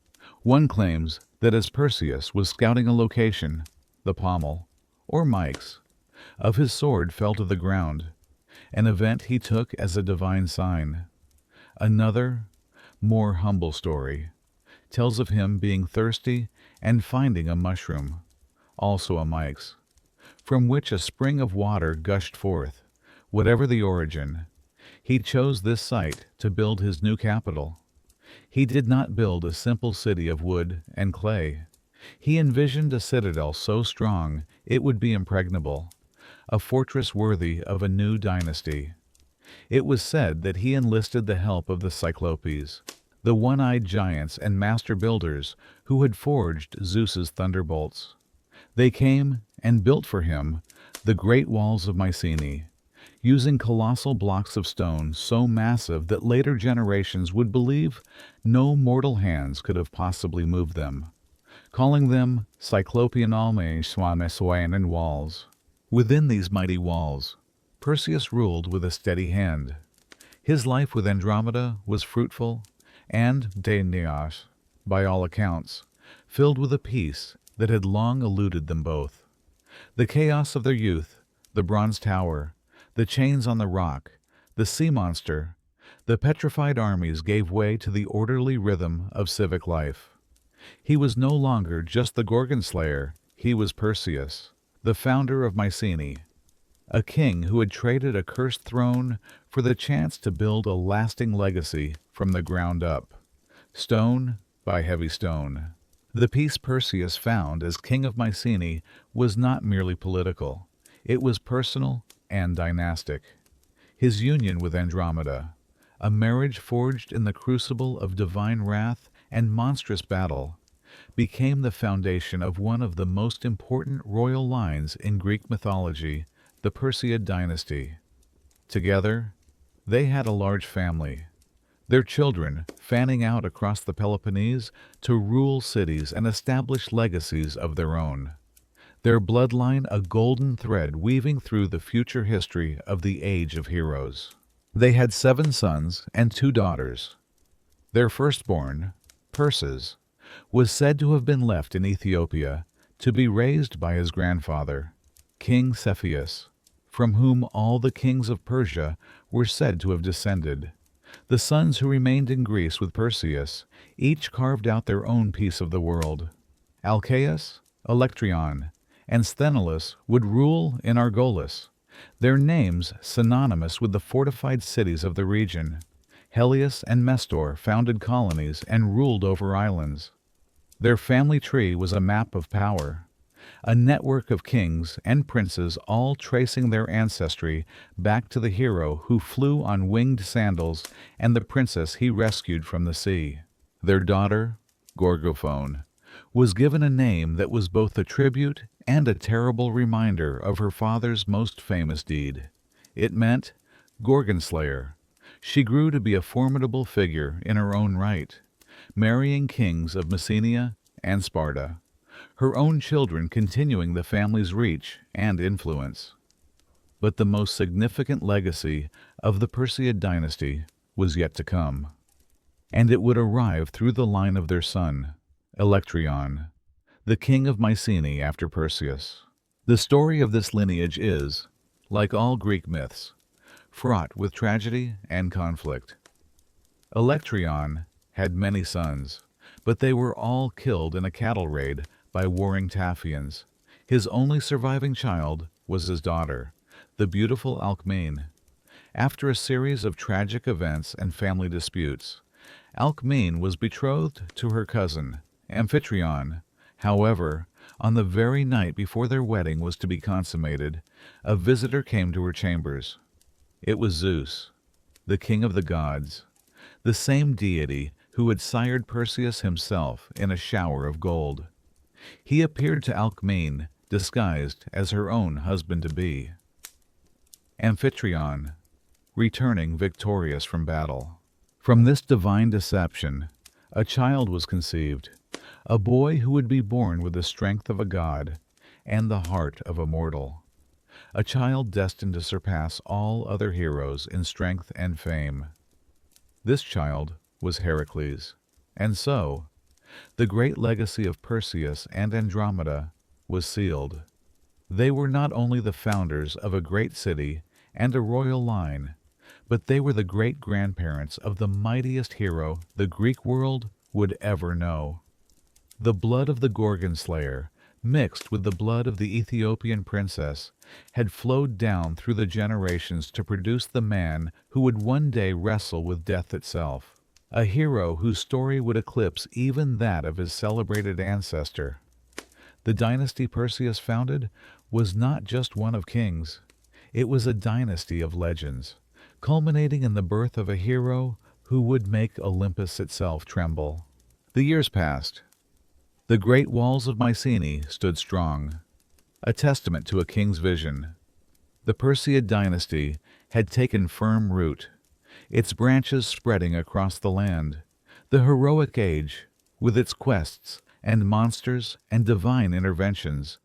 One claims that as Perseus was scouting a location, the pommel, or Mike's, of his sword fell to the ground, an event he took as a divine sign. Another, more humble story, tells of him being thirsty and finding a mushroom, also a Mike's, from which a spring of water gushed forth. Whatever the origin, he chose this site to build his new capital. He did not build a simple city of wood and clay. He envisioned a citadel so strong it would be impregnable, a fortress worthy of a new dynasty. It was said that he enlisted the help of the Cyclopes, the one-eyed giants and master builders who had forged Zeus's thunderbolts. They came and built for him the great walls of Mycenae, using colossal blocks of stone so massive that later generations would believe no mortal hands could have possibly moved them, calling them Cyclopean Almeiswamesoanan walls. Within these mighty walls, Perseus ruled with a steady hand. His life with Andromeda was fruitful and, Deineos, by all accounts, filled with a peace that had long eluded them both. The chaos of their youth, the bronze tower, the chains on the rock, the sea monster, the petrified armies gave way to the orderly rhythm of civic life. He was no longer just the Gorgon slayer, he was Perseus, the founder of Mycenae, a king who had traded a cursed throne for the chance to build a lasting legacy from the ground up, stone by heavy stone. The peace Perseus found as king of Mycenae was not merely political, it was personal and dynastic. His union with Andromeda, a marriage forged in the crucible of divine wrath and monstrous battle, became the foundation of one of the most important royal lines in Greek mythology, the Perseid dynasty. Together, they had a large family, their children fanning out across the Peloponnese to rule cities and establish legacies of their own. Their bloodline a golden thread weaving through the future history of the Age of Heroes. They had 7 sons and 2 daughters. Their firstborn, Perses, was said to have been left in Ethiopia to be raised by his grandfather, King Cepheus, from whom all the kings of Persia were said to have descended. The sons who remained in Greece with Perseus each carved out their own piece of the world. Alcaeus, Electryon, and Sthenelus would rule in Argolis, their names synonymous with the fortified cities of the region. Helios and Mestor founded colonies and ruled over islands. Their family tree was a map of power, a network of kings and princes all tracing their ancestry back to the hero who flew on winged sandals and the princess he rescued from the sea. Their daughter, Gorgophone, was given a name that was both a tribute and a terrible reminder of her father's most famous deed. It meant Gorgon Slayer. She grew to be a formidable figure in her own right, marrying kings of Messenia and Sparta, her own children continuing the family's reach and influence. But the most significant legacy of the Perseid dynasty was yet to come, and it would arrive through the line of their son, Electryon, the king of Mycenae after Perseus. The story of this lineage is, like all Greek myths, fraught with tragedy and conflict. Electryon had many sons, but they were all killed in a cattle raid by warring Taphians. His only surviving child was his daughter, the beautiful Alcmene. After a series of tragic events and family disputes, Alcmene was betrothed to her cousin, Amphitryon. However, on the very night before their wedding was to be consummated, a visitor came to her chambers. It was Zeus, the king of the gods, the same deity who had sired Perseus himself in a shower of gold. He appeared to Alcmene, disguised as her own husband-to-be. Amphitryon, returning victorious from battle. From this divine deception, a child was conceived, a boy who would be born with the strength of a god and the heart of a mortal, a child destined to surpass all other heroes in strength and fame. This child was Heracles, and so the great legacy of Perseus and Andromeda was sealed. They were not only the founders of a great city and a royal line, but they were the great-grandparents of the mightiest hero the Greek world would ever know. The blood of the Gorgon slayer, mixed with the blood of the Ethiopian princess, had flowed down through the generations to produce the man who would one day wrestle with death itself, a hero whose story would eclipse even that of his celebrated ancestor. The dynasty Perseus founded was not just one of kings. It was a dynasty of legends, culminating in the birth of a hero who would make Olympus itself tremble. The years passed. The great walls of Mycenae stood strong, a testament to a king's vision. The Perseid dynasty had taken firm root, its branches spreading across the land. The heroic age, with its quests and monsters and divine interventions,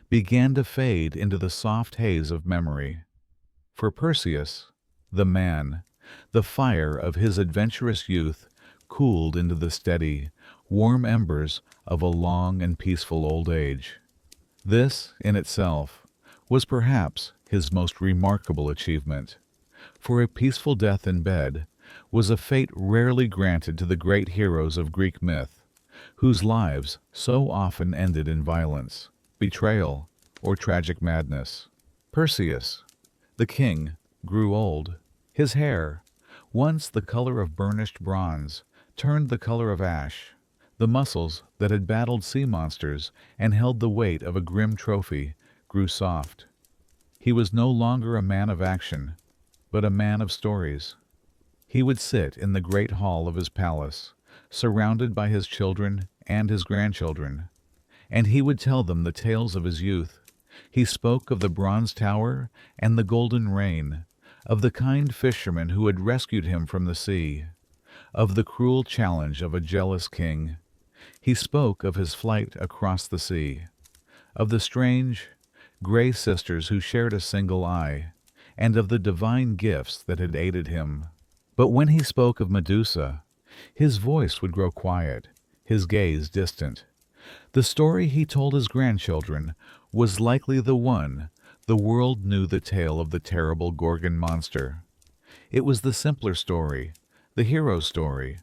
began to fade into the soft haze of memory. For Perseus, the man, the fire of his adventurous youth cooled into the steady, warm embers of a long and peaceful old age. This, in itself, was perhaps his most remarkable achievement, for a peaceful death in bed was a fate rarely granted to the great heroes of Greek myth, whose lives so often ended in violence, betrayal, or tragic madness. Perseus, the king, grew old. His hair, once the color of burnished bronze, turned the color of ash. The muscles that had battled sea monsters and held the weight of a grim trophy grew soft. He was no longer a man of action, but a man of stories. He would sit in the great hall of his palace, surrounded by his children and his grandchildren, and he would tell them the tales of his youth. He spoke of the bronze tower and the golden rain, of the kind fisherman who had rescued him from the sea, of the cruel challenge of a jealous king. He spoke of his flight across the sea, of the strange, gray sisters who shared a single eye, and of the divine gifts that had aided him. But when he spoke of Medusa, his voice would grow quiet, his gaze distant. The story he told his grandchildren was likely the one the world knew, the tale of the terrible Gorgon monster. It was the simpler story, the hero's story.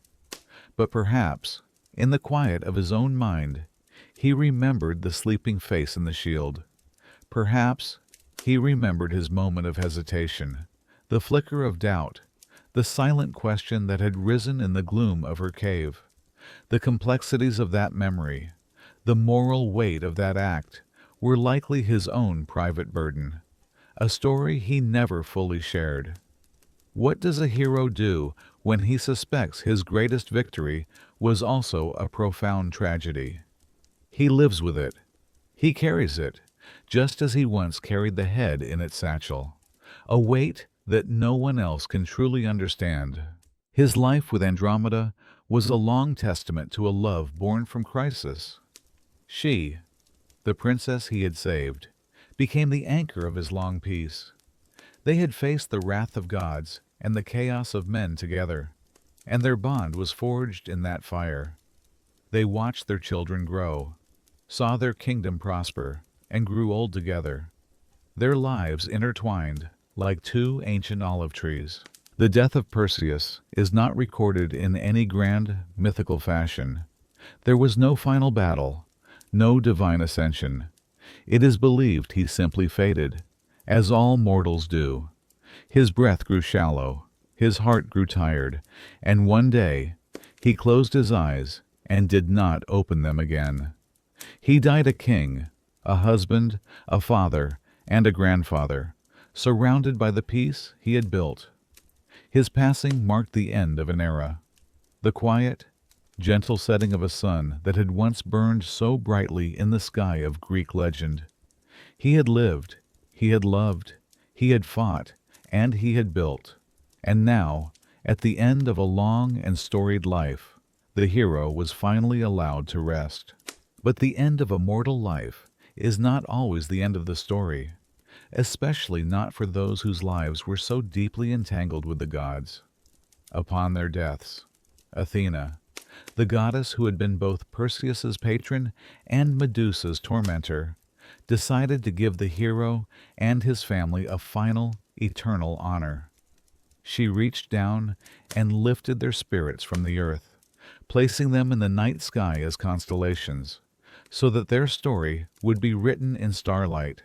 But perhaps, in the quiet of his own mind, he remembered the sleeping face in the shield. Perhaps he remembered his moment of hesitation, the flicker of doubt, the silent question that had risen in the gloom of her cave. The complexities of that memory, the moral weight of that act, were likely his own private burden, a story he never fully shared. What does a hero do when he suspects his greatest victory was also a profound tragedy? He lives with it. He carries it, just as he once carried the head in its satchel, a weight that no one else can truly understand. His life with Andromeda was a long testament to a love born from crisis. She, the princess he had saved, became the anchor of his long peace. They had faced the wrath of gods and the chaos of men together, and their bond was forged in that fire. They watched their children grow, saw their kingdom prosper, and grew old together, their lives intertwined like two ancient olive trees. The death of Perseus is not recorded in any grand, mythical fashion. There was no final battle, no divine ascension. It is believed he simply faded, as all mortals do. His breath grew shallow, his heart grew tired, and one day he closed his eyes and did not open them again. He died a king, a husband, a father, and a grandfather, surrounded by the peace he had built. His passing marked the end of an era, the quiet, gentle setting of a sun that had once burned so brightly in the sky of Greek legend. He had lived, he had loved, he had fought, and he had built. And now, at the end of a long and storied life, the hero was finally allowed to rest. But the end of a mortal life is not always the end of the story, especially not for those whose lives were so deeply entangled with the gods. Upon their deaths, Athena, the goddess who had been both Perseus's patron and Medusa's tormentor, decided to give the hero and his family a final, eternal honor. She reached down and lifted their spirits from the earth, placing them in the night sky as constellations, so that their story would be written in starlight,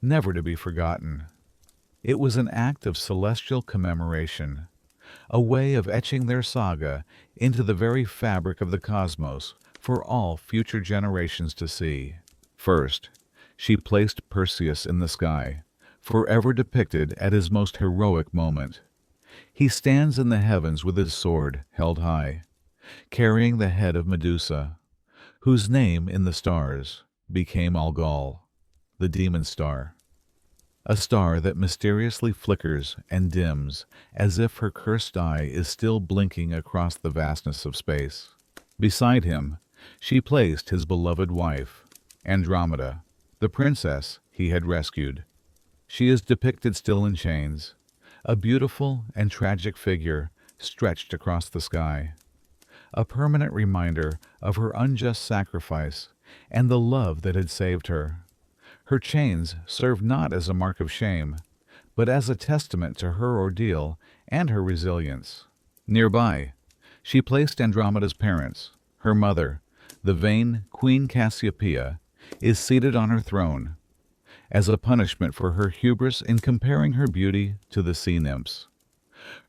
never to be forgotten. It was an act of celestial commemoration, a way of etching their saga into the very fabric of the cosmos for all future generations to see. First, she placed Perseus in the sky, forever depicted at his most heroic moment. He stands in the heavens with his sword held high, carrying the head of Medusa, whose name in the stars became Algol, the demon star, a star that mysteriously flickers and dims as if her cursed eye is still blinking across the vastness of space. Beside him, she placed his beloved wife, Andromeda, the princess he had rescued. She is depicted still in chains, a beautiful and tragic figure stretched across the sky, a permanent reminder of her unjust sacrifice and the love that had saved her. Her chains served not as a mark of shame, but as a testament to her ordeal and her resilience. Nearby, she placed Andromeda's parents. Her mother, the vain Queen Cassiopeia, is seated on her throne, as a punishment for her hubris in comparing her beauty to the sea nymphs.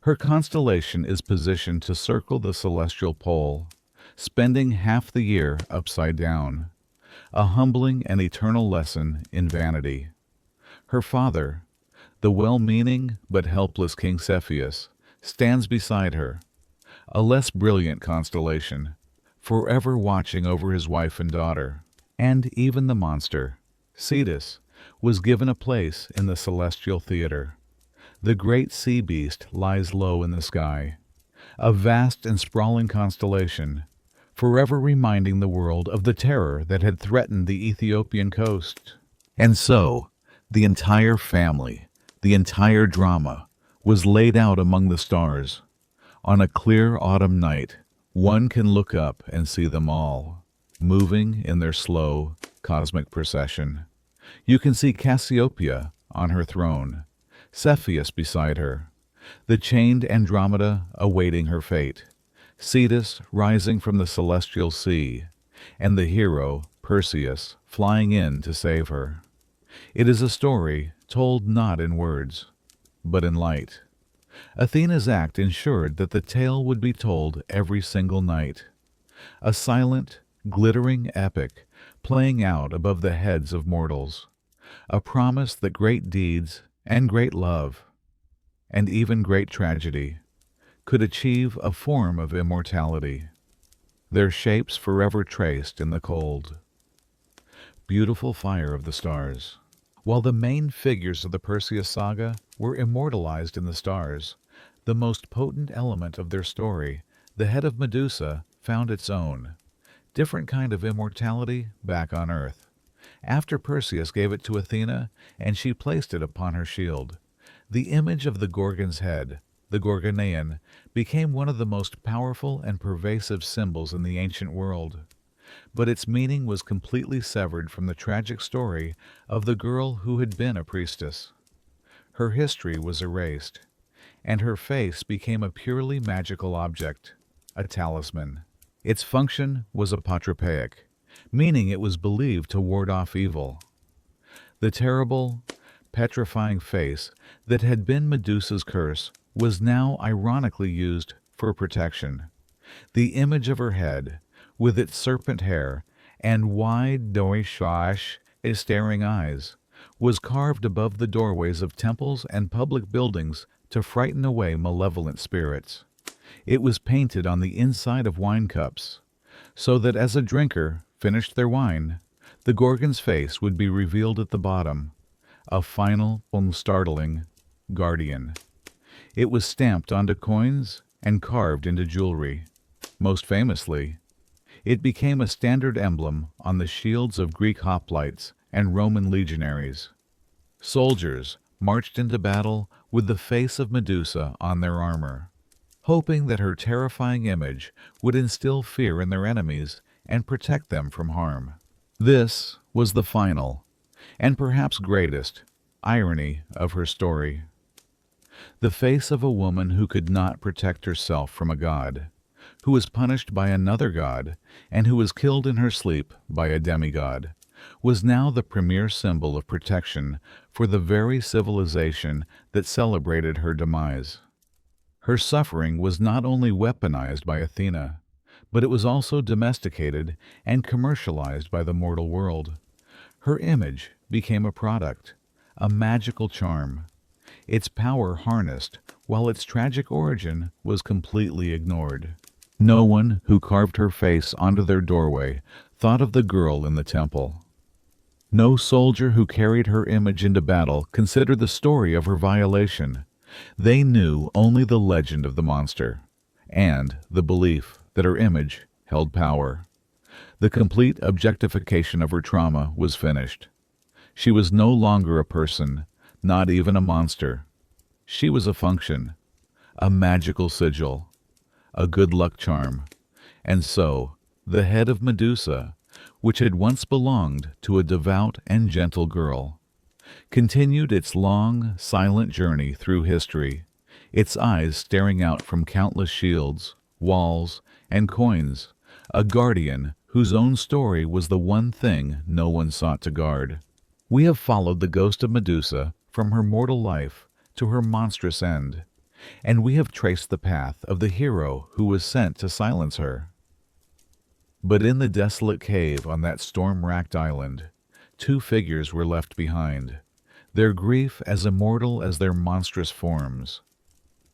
Her constellation is positioned to circle the celestial pole, spending half the year upside down, a humbling and eternal lesson in vanity. Her father, the well-meaning but helpless King Cepheus, stands beside her, a less brilliant constellation, forever watching over his wife and daughter. And even the monster, Cetus, was given a place in the celestial theater. The great sea beast lies low in the sky, a vast and sprawling constellation, forever reminding the world of the terror that had threatened the Ethiopian coast. And so, the entire family, the entire drama, was laid out among the stars. On a clear autumn night, one can look up and see them all, moving in their slow, cosmic procession. You can see Cassiopeia on her throne, Cepheus beside her, the chained Andromeda awaiting her fate, Cetus rising from the celestial sea, and the hero, Perseus, flying in to save her. It is a story told not in words, but in light. Athena's act ensured that the tale would be told every single night, a silent, glittering epic playing out above the heads of mortals, a promise that great deeds and great love, and even great tragedy, could achieve a form of immortality, their shapes forever traced in the cold, beautiful fire of the stars. While the main figures of the Perseus saga were immortalized in the stars, the most potent element of their story, the head of Medusa, found its own, different kind of immortality back on Earth. After Perseus gave it to Athena, and she placed it upon her shield, the image of the Gorgon's head, the Gorgonean, became one of the most powerful and pervasive symbols in the ancient world. But its meaning was completely severed from the tragic story of the girl who had been a priestess. Her history was erased, and her face became a purely magical object, a talisman. Its function was apotropaic, meaning it was believed to ward off evil. The terrible, petrifying face that had been Medusa's curse was now ironically used for protection. The image of her head, with its serpent hair and wide, staring eyes, was carved above the doorways of temples and public buildings to frighten away malevolent spirits. It was painted on the inside of wine cups, so that as a drinker finished their wine, the Gorgon's face would be revealed at the bottom, a final and startling guardian. It was stamped onto coins and carved into jewelry, Most famously, it became a standard emblem on the shields of Greek hoplites and Roman legionaries. Soldiers marched into battle with the face of Medusa on their armor, hoping that her terrifying image would instill fear in their enemies and protect them from harm. This was the final, and perhaps greatest, irony of her story. The face of a woman who could not protect herself from a god, who was punished by another god, and who was killed in her sleep by a demigod, was now the premier symbol of protection for the very civilization that celebrated her demise. Her suffering was not only weaponized by Athena, but it was also domesticated and commercialized by the mortal world. Her image became a product, a magical charm, its power harnessed while its tragic origin was completely ignored. No one who carved her face onto their doorway thought of the girl in the temple. No soldier who carried her image into battle considered the story of her violation. They knew only the legend of the monster and the belief that her image held power. The complete objectification of her trauma was finished. She was no longer a person, not even a monster. She was a function, a magical sigil, a good luck charm. And so, the head of Medusa, which had once belonged to a devout and gentle girl, continued its long, silent journey through history, its eyes staring out from countless shields, walls, and coins, a guardian whose own story was the one thing no one sought to guard. We have followed the ghost of Medusa from her mortal life to her monstrous end, and we have traced the path of the hero who was sent to silence her. But in the desolate cave on that storm-racked island, two figures were left behind, their grief as immortal as their monstrous forms.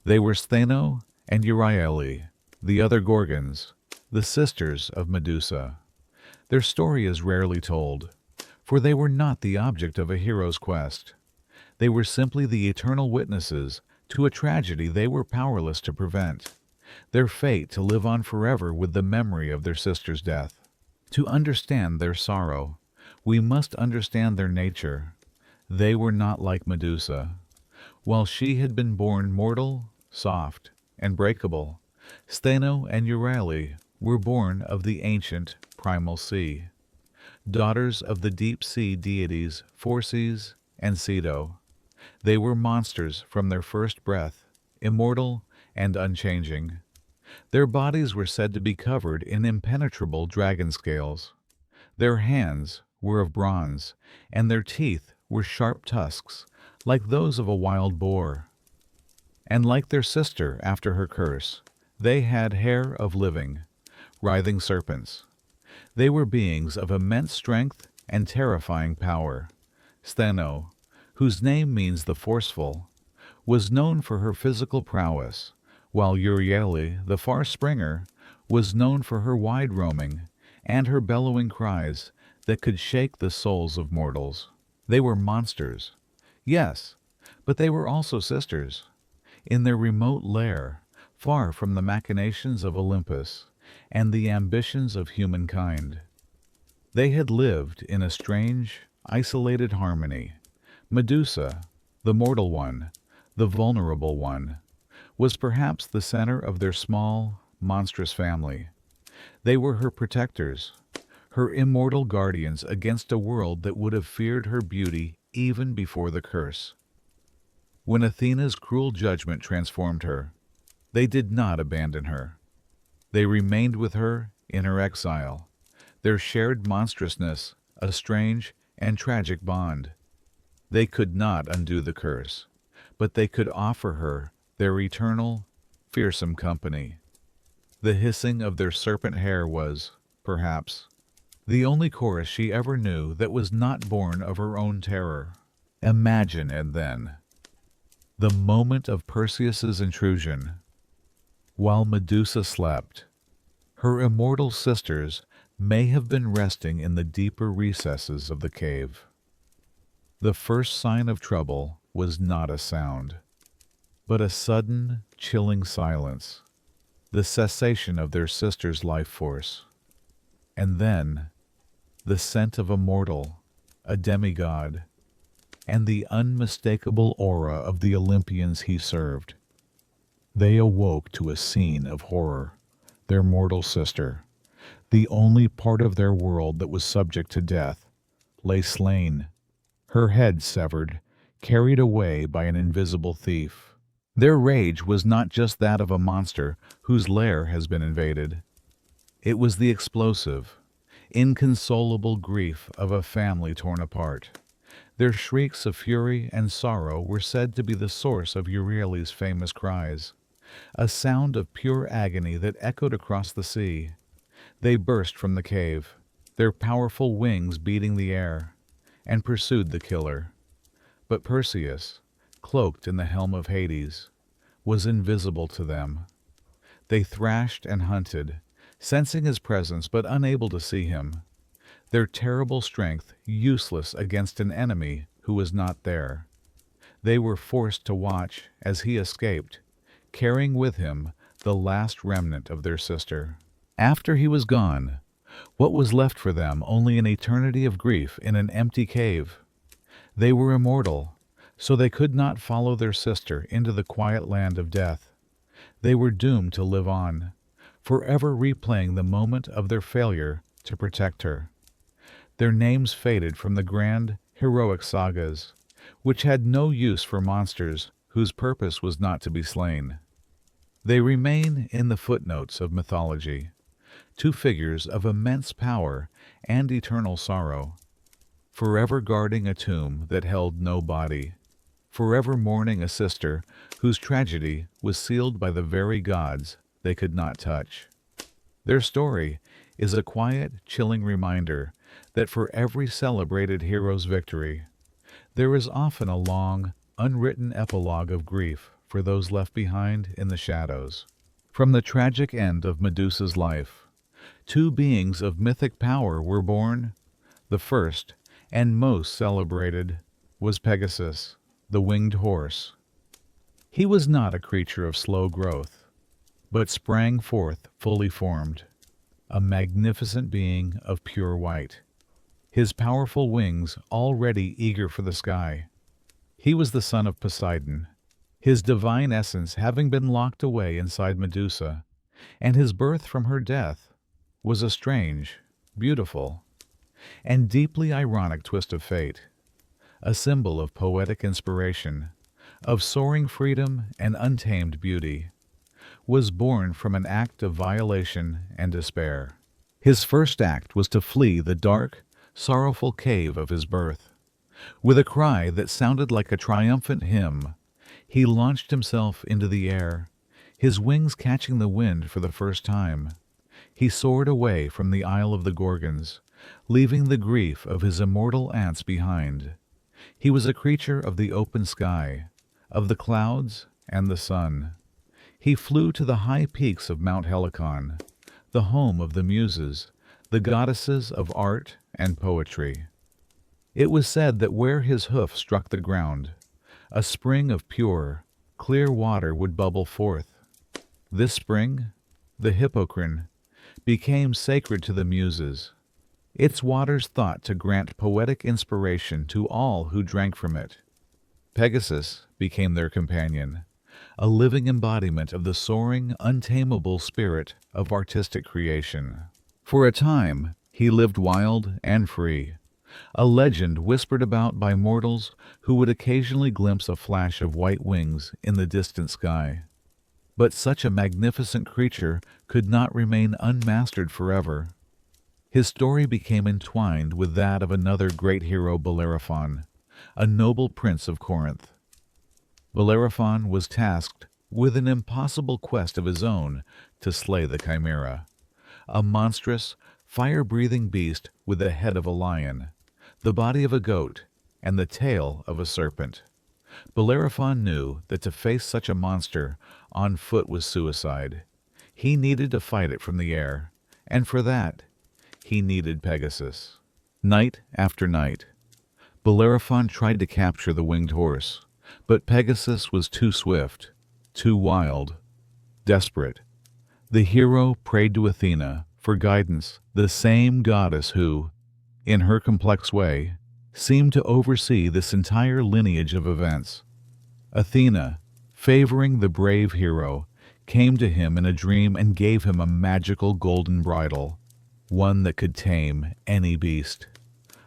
They were Stheno and Euryale, the other Gorgons, the sisters of Medusa. Their story is rarely told, for they were not the object of a hero's quest. They were simply the eternal witnesses to a tragedy they were powerless to prevent, their fate to live on forever with the memory of their sister's death. To understand their sorrow, we must understand their nature. They were not like Medusa. While she had been born mortal, soft, and breakable, Stheno and Euryale were born of the ancient primal sea, daughters of the deep-sea deities Phorcys and Ceto. They were monsters from their first breath, immortal and unchanging. Their bodies were said to be covered in impenetrable dragon scales. Their hands were of bronze, and their teeth were sharp tusks, like those of a wild boar. And like their sister after her curse, they had hair of living, writhing serpents. They were beings of immense strength and terrifying power. Stheno, whose name means the forceful, was known for her physical prowess, while Euryale, the far springer, was known for her wide roaming and her bellowing cries that could shake the souls of mortals. They were monsters, yes, but they were also sisters. In their remote lair, far from the machinations of Olympus and the ambitions of humankind, they had lived in a strange, isolated harmony. Medusa, the mortal one, the vulnerable one, was perhaps the center of their small, monstrous family. They were her protectors, her immortal guardians against a world that would have feared her beauty even before the curse. When Athena's cruel judgment transformed her, they did not abandon her. They remained with her in her exile, their shared monstrousness a strange and tragic bond. They could not undo the curse, but they could offer her their eternal, fearsome company. The hissing of their serpent hair was, perhaps, the only chorus she ever knew that was not born of her own terror. Imagine, and then, the moment of Perseus's intrusion. While Medusa slept, her immortal sisters may have been resting in the deeper recesses of the cave. The first sign of trouble was not a sound, but a sudden, chilling silence. the cessation of their sister's life force. And then, the scent of a mortal, a demigod, and the unmistakable aura of the Olympians he served. They awoke to a scene of horror. Their mortal sister, the only part of their world that was subject to death, lay slain, her head severed, carried away by an invisible thief. Their rage was not just that of a monster whose lair has been invaded. It was the explosive, inconsolable grief of a family torn apart. Their shrieks of fury and sorrow were said to be the source of Euryale's famous cries, a sound of pure agony that echoed across the sea. They burst from the cave, their powerful wings beating the air, and pursued the killer. But Perseus, cloaked in the helm of Hades, was invisible to them. They thrashed and hunted, sensing his presence but unable to see him, their terrible strength useless against an enemy who was not there. They were forced to watch as he escaped, carrying with him the last remnant of their sister. After he was gone, what was left for them only an eternity of grief in an empty cave? They were immortal, so they could not follow their sister into the quiet land of death. They were doomed to live on, forever replaying the moment of their failure to protect her. Their names faded from the grand, heroic sagas, which had no use for monsters whose purpose was not to be slain. They remain in the footnotes of mythology, two figures of immense power and eternal sorrow, forever guarding a tomb that held no body, forever mourning a sister whose tragedy was sealed by the very gods they could not touch. Their story is a quiet, chilling reminder that for every celebrated hero's victory, there is often a long, unwritten epilogue of grief for those left behind in the shadows. From the tragic end of Medusa's life, two beings of mythic power were born. The first, and most celebrated, was Pegasus, the winged horse. He was not a creature of slow growth, but sprang forth fully formed, a magnificent being of pure white, his powerful wings already eager for the sky. He was the son of Poseidon, his divine essence having been locked away inside Medusa, and his birth from her death was a strange, beautiful, and deeply ironic twist of fate, a symbol of poetic inspiration, of soaring freedom and untamed beauty, was born from an act of violation and despair. His first act was to flee the dark, sorrowful cave of his birth. With a cry that sounded like a triumphant hymn, he launched himself into the air, his wings catching the wind for the first time. He soared away from the Isle of the Gorgons, leaving the grief of his immortal aunts behind. He was a creature of the open sky, of the clouds and the sun. He flew to the high peaks of Mount Helicon, the home of the Muses, the goddesses of art and poetry. It was said that where his hoof struck the ground, a spring of pure, clear water would bubble forth. This spring, the Hippocrene, became sacred to the Muses, its waters thought to grant poetic inspiration to all who drank from it. Pegasus became their companion, a living embodiment of the soaring, untamable spirit of artistic creation. For a time, he lived wild and free, a legend whispered about by mortals who would occasionally glimpse a flash of white wings in the distant sky. But such a magnificent creature could not remain unmastered forever. His story became entwined with that of another great hero, Bellerophon, a noble prince of Corinth. Bellerophon was tasked with an impossible quest of his own to slay the Chimera, a monstrous, fire-breathing beast with the head of a lion, the body of a goat, and the tail of a serpent. Bellerophon knew that to face such a monster on foot was suicide. He needed to fight it from the air, and for that, he needed Pegasus. Night after night, Bellerophon tried to capture the winged horse, but Pegasus was too swift, too wild, desperate. The hero prayed to Athena for guidance, the same goddess who, in her complex way, seemed to oversee this entire lineage of events. Athena, favoring the brave hero, came to him in a dream and gave him a magical golden bridle, one that could tame any beast.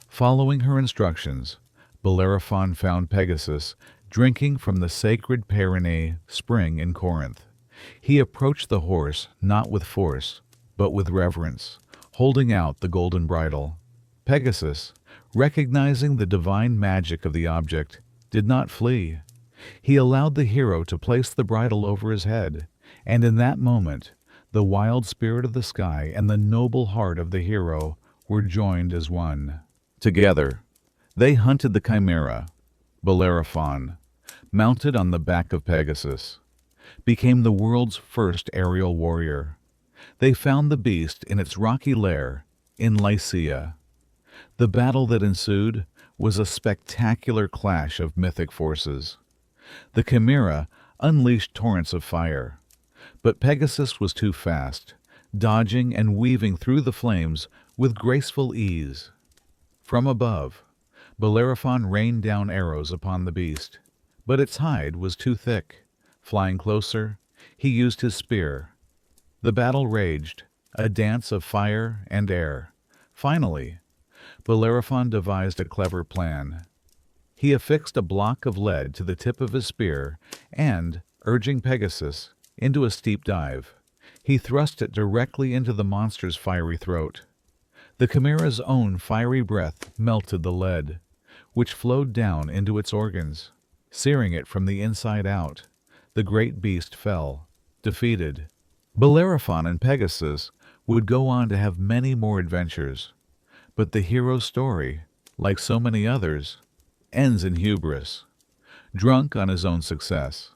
Following her instructions, Bellerophon found Pegasus drinking from the sacred Pyrenae spring in Corinth. He approached the horse not with force, but with reverence, holding out the golden bridle. Pegasus, recognizing the divine magic of the object, did not flee. He allowed the hero to place the bridle over his head, and in that moment, the wild spirit of the sky and the noble heart of the hero were joined as one. Together, they hunted the chimera. Bellerophon, mounted on the back of Pegasus, became the world's first aerial warrior. They found the beast in its rocky lair in Lycia. The battle that ensued was a spectacular clash of mythic forces. The chimera unleashed torrents of fire, but Pegasus was too fast, dodging and weaving through the flames with graceful ease. From above, Bellerophon rained down arrows upon the beast, but its hide was too thick. Flying closer, he used his spear. The battle raged, a dance of fire and air. Finally, Bellerophon devised a clever plan. He affixed a block of lead to the tip of his spear and, urging Pegasus into a steep dive, he thrust it directly into the monster's fiery throat. The chimera's own fiery breath melted the lead, which flowed down into its organs, searing it from the inside out. The great beast fell, defeated. Bellerophon and Pegasus would go on to have many more adventures, but the hero's story, like so many others, ends in hubris. Drunk on his own success,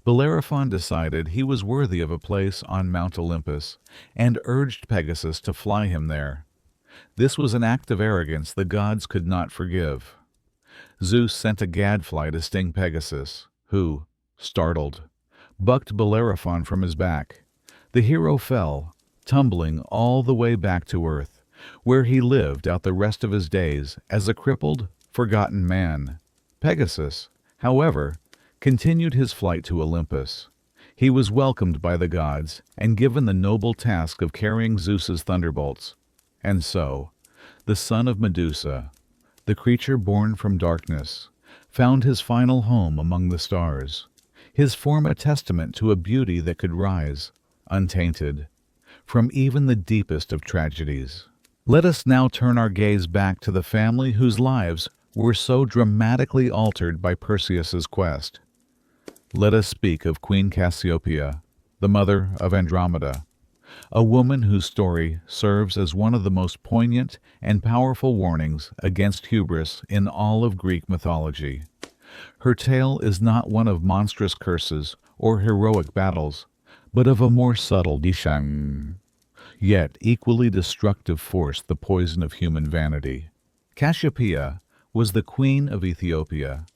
Bellerophon decided he was worthy of a place on Mount Olympus and urged Pegasus to fly him there. This was an act of arrogance the gods could not forgive. Zeus sent a gadfly to sting Pegasus, who, startled, bucked Bellerophon from his back. The hero fell, tumbling all the way back to earth, where he lived out the rest of his days as a crippled, forgotten man. Pegasus, however, continued his flight to Olympus. He was welcomed by the gods and given the noble task of carrying Zeus's thunderbolts. And so, the son of Medusa, the creature born from darkness, found his final home among the stars, his form a testament to a beauty that could rise, untainted, from even the deepest of tragedies. Let us now turn our gaze back to the family whose lives were so dramatically altered by Perseus's quest. Let us speak of Queen Cassiopeia, the mother of Andromeda, a woman whose story serves as one of the most poignant and powerful warnings against hubris in all of Greek mythology. Her tale is not one of monstrous curses or heroic battles, but of a more subtle dishang, yet equally destructive force, the poison of human vanity. Cassiopeia was the queen of Ethiopia,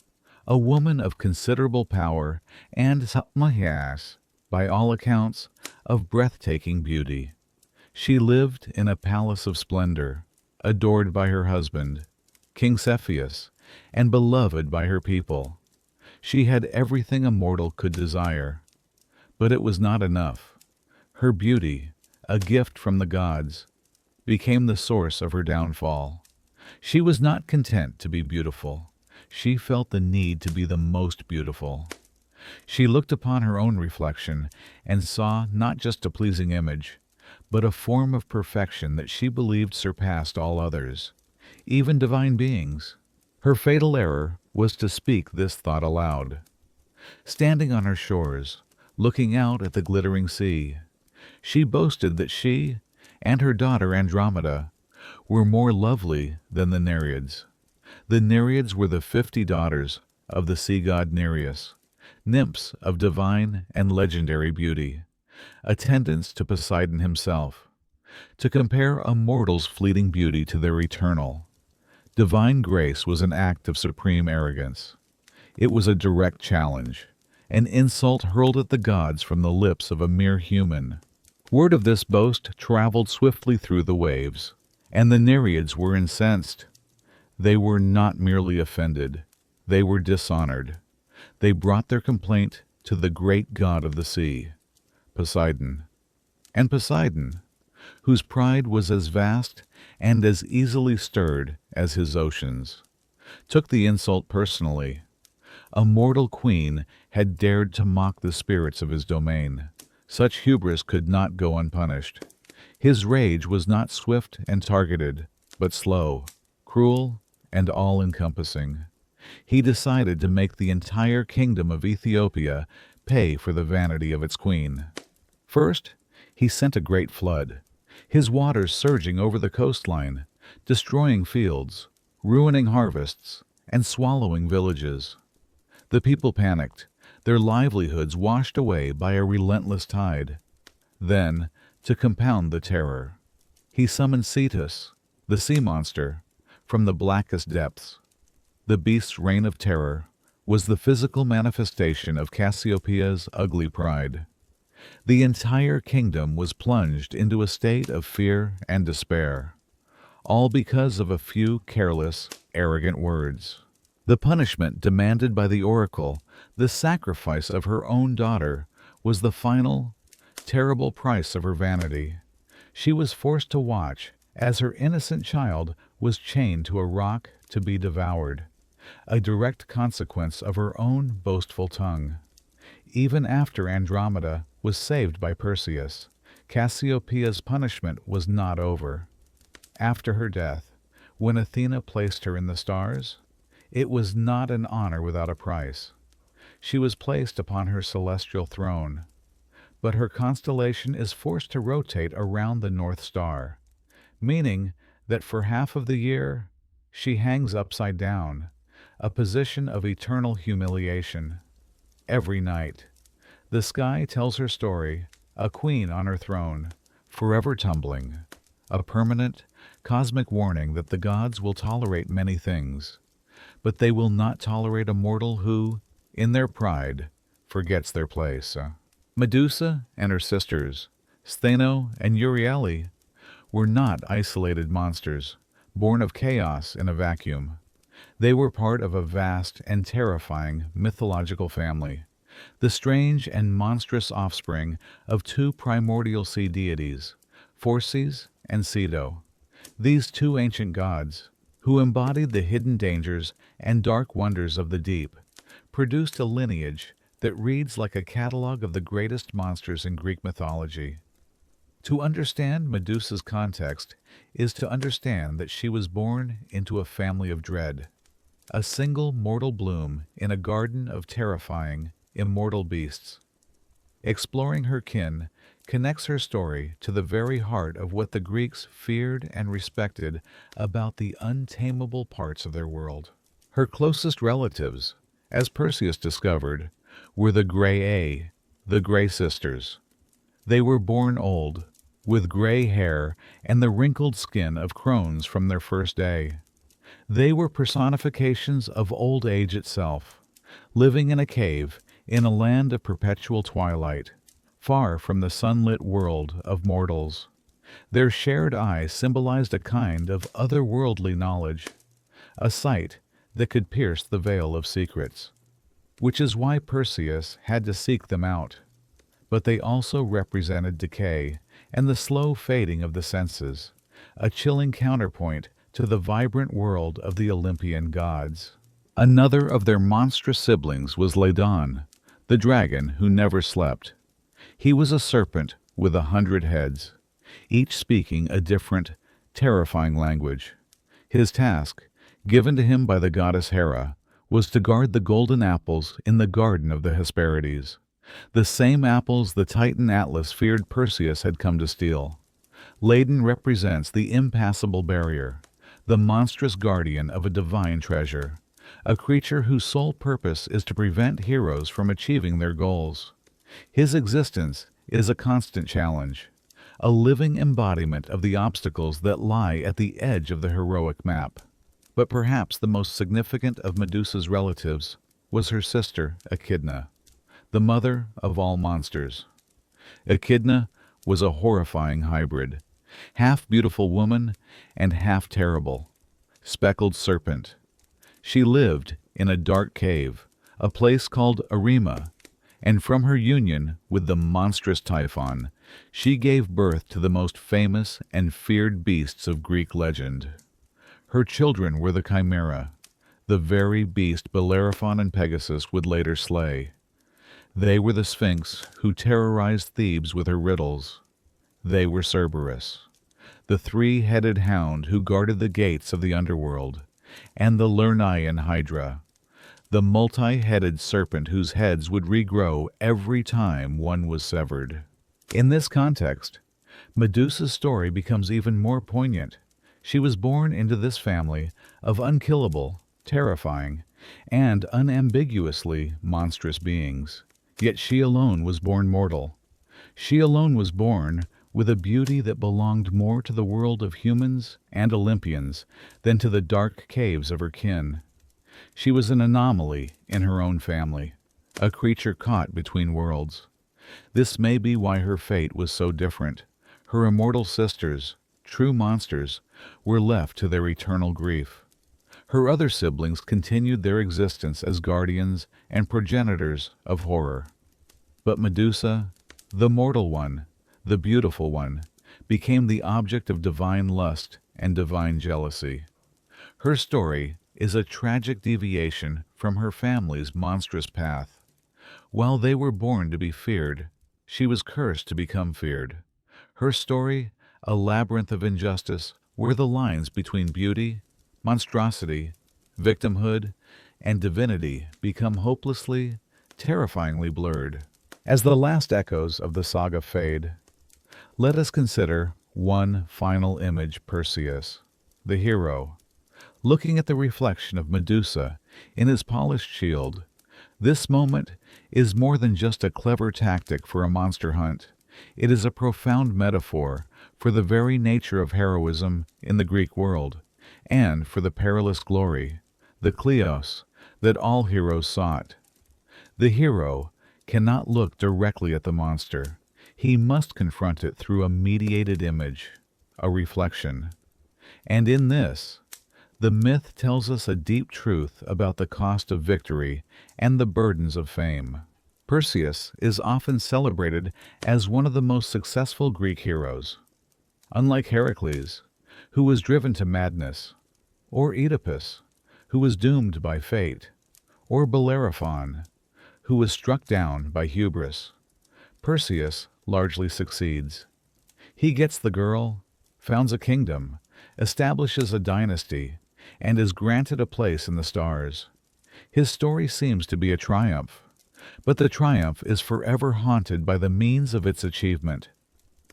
a woman of considerable power and, by all accounts, of breathtaking beauty. She lived in a palace of splendor, adored by her husband, King Cepheus, and beloved by her people. She had everything a mortal could desire. But it was not enough. Her beauty, a gift from the gods, became the source of her downfall. She was not content to be beautiful. She felt the need to be the most beautiful. She looked upon her own reflection and saw not just a pleasing image, but a form of perfection that she believed surpassed all others, even divine beings. Her fatal error was to speak this thought aloud. Standing on her shores, looking out at the glittering sea, she boasted that she and her daughter Andromeda were more lovely than the Nereids. The Nereids were the 50 daughters of the sea god Nereus, nymphs of divine and legendary beauty, attendants to Poseidon himself. To compare a mortal's fleeting beauty to their eternal, divine grace was an act of supreme arrogance. It was a direct challenge, an insult hurled at the gods from the lips of a mere human. Word of this boast traveled swiftly through the waves, and the Nereids were incensed. They were not merely offended, they were dishonored. They brought their complaint to the great god of the sea, Poseidon. And Poseidon, whose pride was as vast and as easily stirred as his oceans, took the insult personally. A mortal queen had dared to mock the spirits of his domain. Such hubris could not go unpunished. His rage was not swift and targeted, but slow, cruel, and all-encompassing. He decided to make the entire kingdom of Ethiopia pay for the vanity of its queen. First, he sent a great flood, his waters surging over the coastline, destroying fields, ruining harvests, and swallowing villages. The people panicked, their livelihoods washed away by a relentless tide. Then, to compound the terror, he summoned Cetus, the sea monster, from the blackest depths. The beast's reign of terror was the physical manifestation of Cassiopeia's ugly pride. The entire kingdom was plunged into a state of fear and despair, all because of a few careless, arrogant words. The punishment demanded by the oracle, the sacrifice of her own daughter, was the final, terrible price of her vanity. She was forced to watch as her innocent child was chained to a rock to be devoured, a direct consequence of her own boastful tongue. Even after Andromeda was saved by Perseus, Cassiopeia's punishment was not over. After her death, when Athena placed her in the stars, it was not an honor without a price. She was placed upon her celestial throne, but her constellation is forced to rotate around the North Star, meaning that for half of the year she hangs upside down, a position of eternal humiliation. Every night, the sky tells her story, a queen on her throne, forever tumbling, a permanent, cosmic warning that the gods will tolerate many things, but they will not tolerate a mortal who, in their pride, forgets their place. Medusa and her sisters, Stheno and Euryale, were not isolated monsters, born of chaos in a vacuum. They were part of a vast and terrifying mythological family, the strange and monstrous offspring of two primordial sea deities, Phorcys and Ceto. These two ancient gods, who embodied the hidden dangers and dark wonders of the deep, produced a lineage that reads like a catalog of the greatest monsters in Greek mythology. To understand Medusa's context is to understand that she was born into a family of dread, a single mortal bloom in a garden of terrifying, immortal beasts. Exploring her kin connects her story to the very heart of what the Greeks feared and respected about the untamable parts of their world. Her closest relatives, as Perseus discovered, were the Graeae, the Grey Sisters. They were born old, with gray hair and the wrinkled skin of crones from their first day. They were personifications of old age itself, living in a cave in a land of perpetual twilight, far from the sunlit world of mortals. Their shared eye symbolized a kind of otherworldly knowledge, a sight that could pierce the veil of secrets, which is why Perseus had to seek them out. But they also represented decay and the slow fading of the senses, a chilling counterpoint to the vibrant world of the Olympian gods. Another of their monstrous siblings was Ladon, the dragon who never slept. He was a serpent with 100 heads, each speaking a different, terrifying language. His task, given to him by the goddess Hera, was to guard the golden apples in the garden of the Hesperides, the same apples the Titan Atlas feared Perseus had come to steal. Ladon represents the impassable barrier, the monstrous guardian of a divine treasure, a creature whose sole purpose is to prevent heroes from achieving their goals. His existence is a constant challenge, a living embodiment of the obstacles that lie at the edge of the heroic map. But perhaps the most significant of Medusa's relatives was her sister, Echidna, the mother of all monsters. Echidna was a horrifying hybrid, half beautiful woman and half terrible, speckled serpent. She lived in a dark cave, a place called Arima, and from her union with the monstrous Typhon, she gave birth to the most famous and feared beasts of Greek legend. Her children were the Chimera, the very beast Bellerophon and Pegasus would later slay. They were the Sphinx who terrorized Thebes with her riddles. They were Cerberus, the three-headed hound who guarded the gates of the underworld, and the Lernaean Hydra, the multi-headed serpent whose heads would regrow every time one was severed. In this context, Medusa's story becomes even more poignant. She was born into this family of unkillable, terrifying, and unambiguously monstrous beings. Yet she alone was born mortal. She alone was born with a beauty that belonged more to the world of humans and Olympians than to the dark caves of her kin. She was an anomaly in her own family, a creature caught between worlds. This may be why her fate was so different. Her immortal sisters, true monsters, were left to their eternal grief. Her other siblings continued their existence as guardians and progenitors of horror. But Medusa, the mortal one, the beautiful one, became the object of divine lust and divine jealousy. Her story is a tragic deviation from her family's monstrous path. While they were born to be feared, she was cursed to become feared. Her story, a labyrinth of injustice, where the lines between beauty, monstrosity, victimhood, and divinity become hopelessly, terrifyingly blurred. As the last echoes of the saga fade, let us consider one final image: Perseus, the hero, looking at the reflection of Medusa in his polished shield. This moment is more than just a clever tactic for a monster hunt. It is a profound metaphor for the very nature of heroism in the Greek world, and for the perilous glory, the kleos, that all heroes sought. The hero cannot look directly at the monster. He must confront it through a mediated image, a reflection. And in this, the myth tells us a deep truth about the cost of victory and the burdens of fame. Perseus is often celebrated as one of the most successful Greek heroes. Unlike Heracles, who was driven to madness, or Oedipus, who was doomed by fate, or Bellerophon, who was struck down by hubris, Perseus largely succeeds. He gets the girl, founds a kingdom, establishes a dynasty, and is granted a place in the stars. His story seems to be a triumph, but the triumph is forever haunted by the means of its achievement.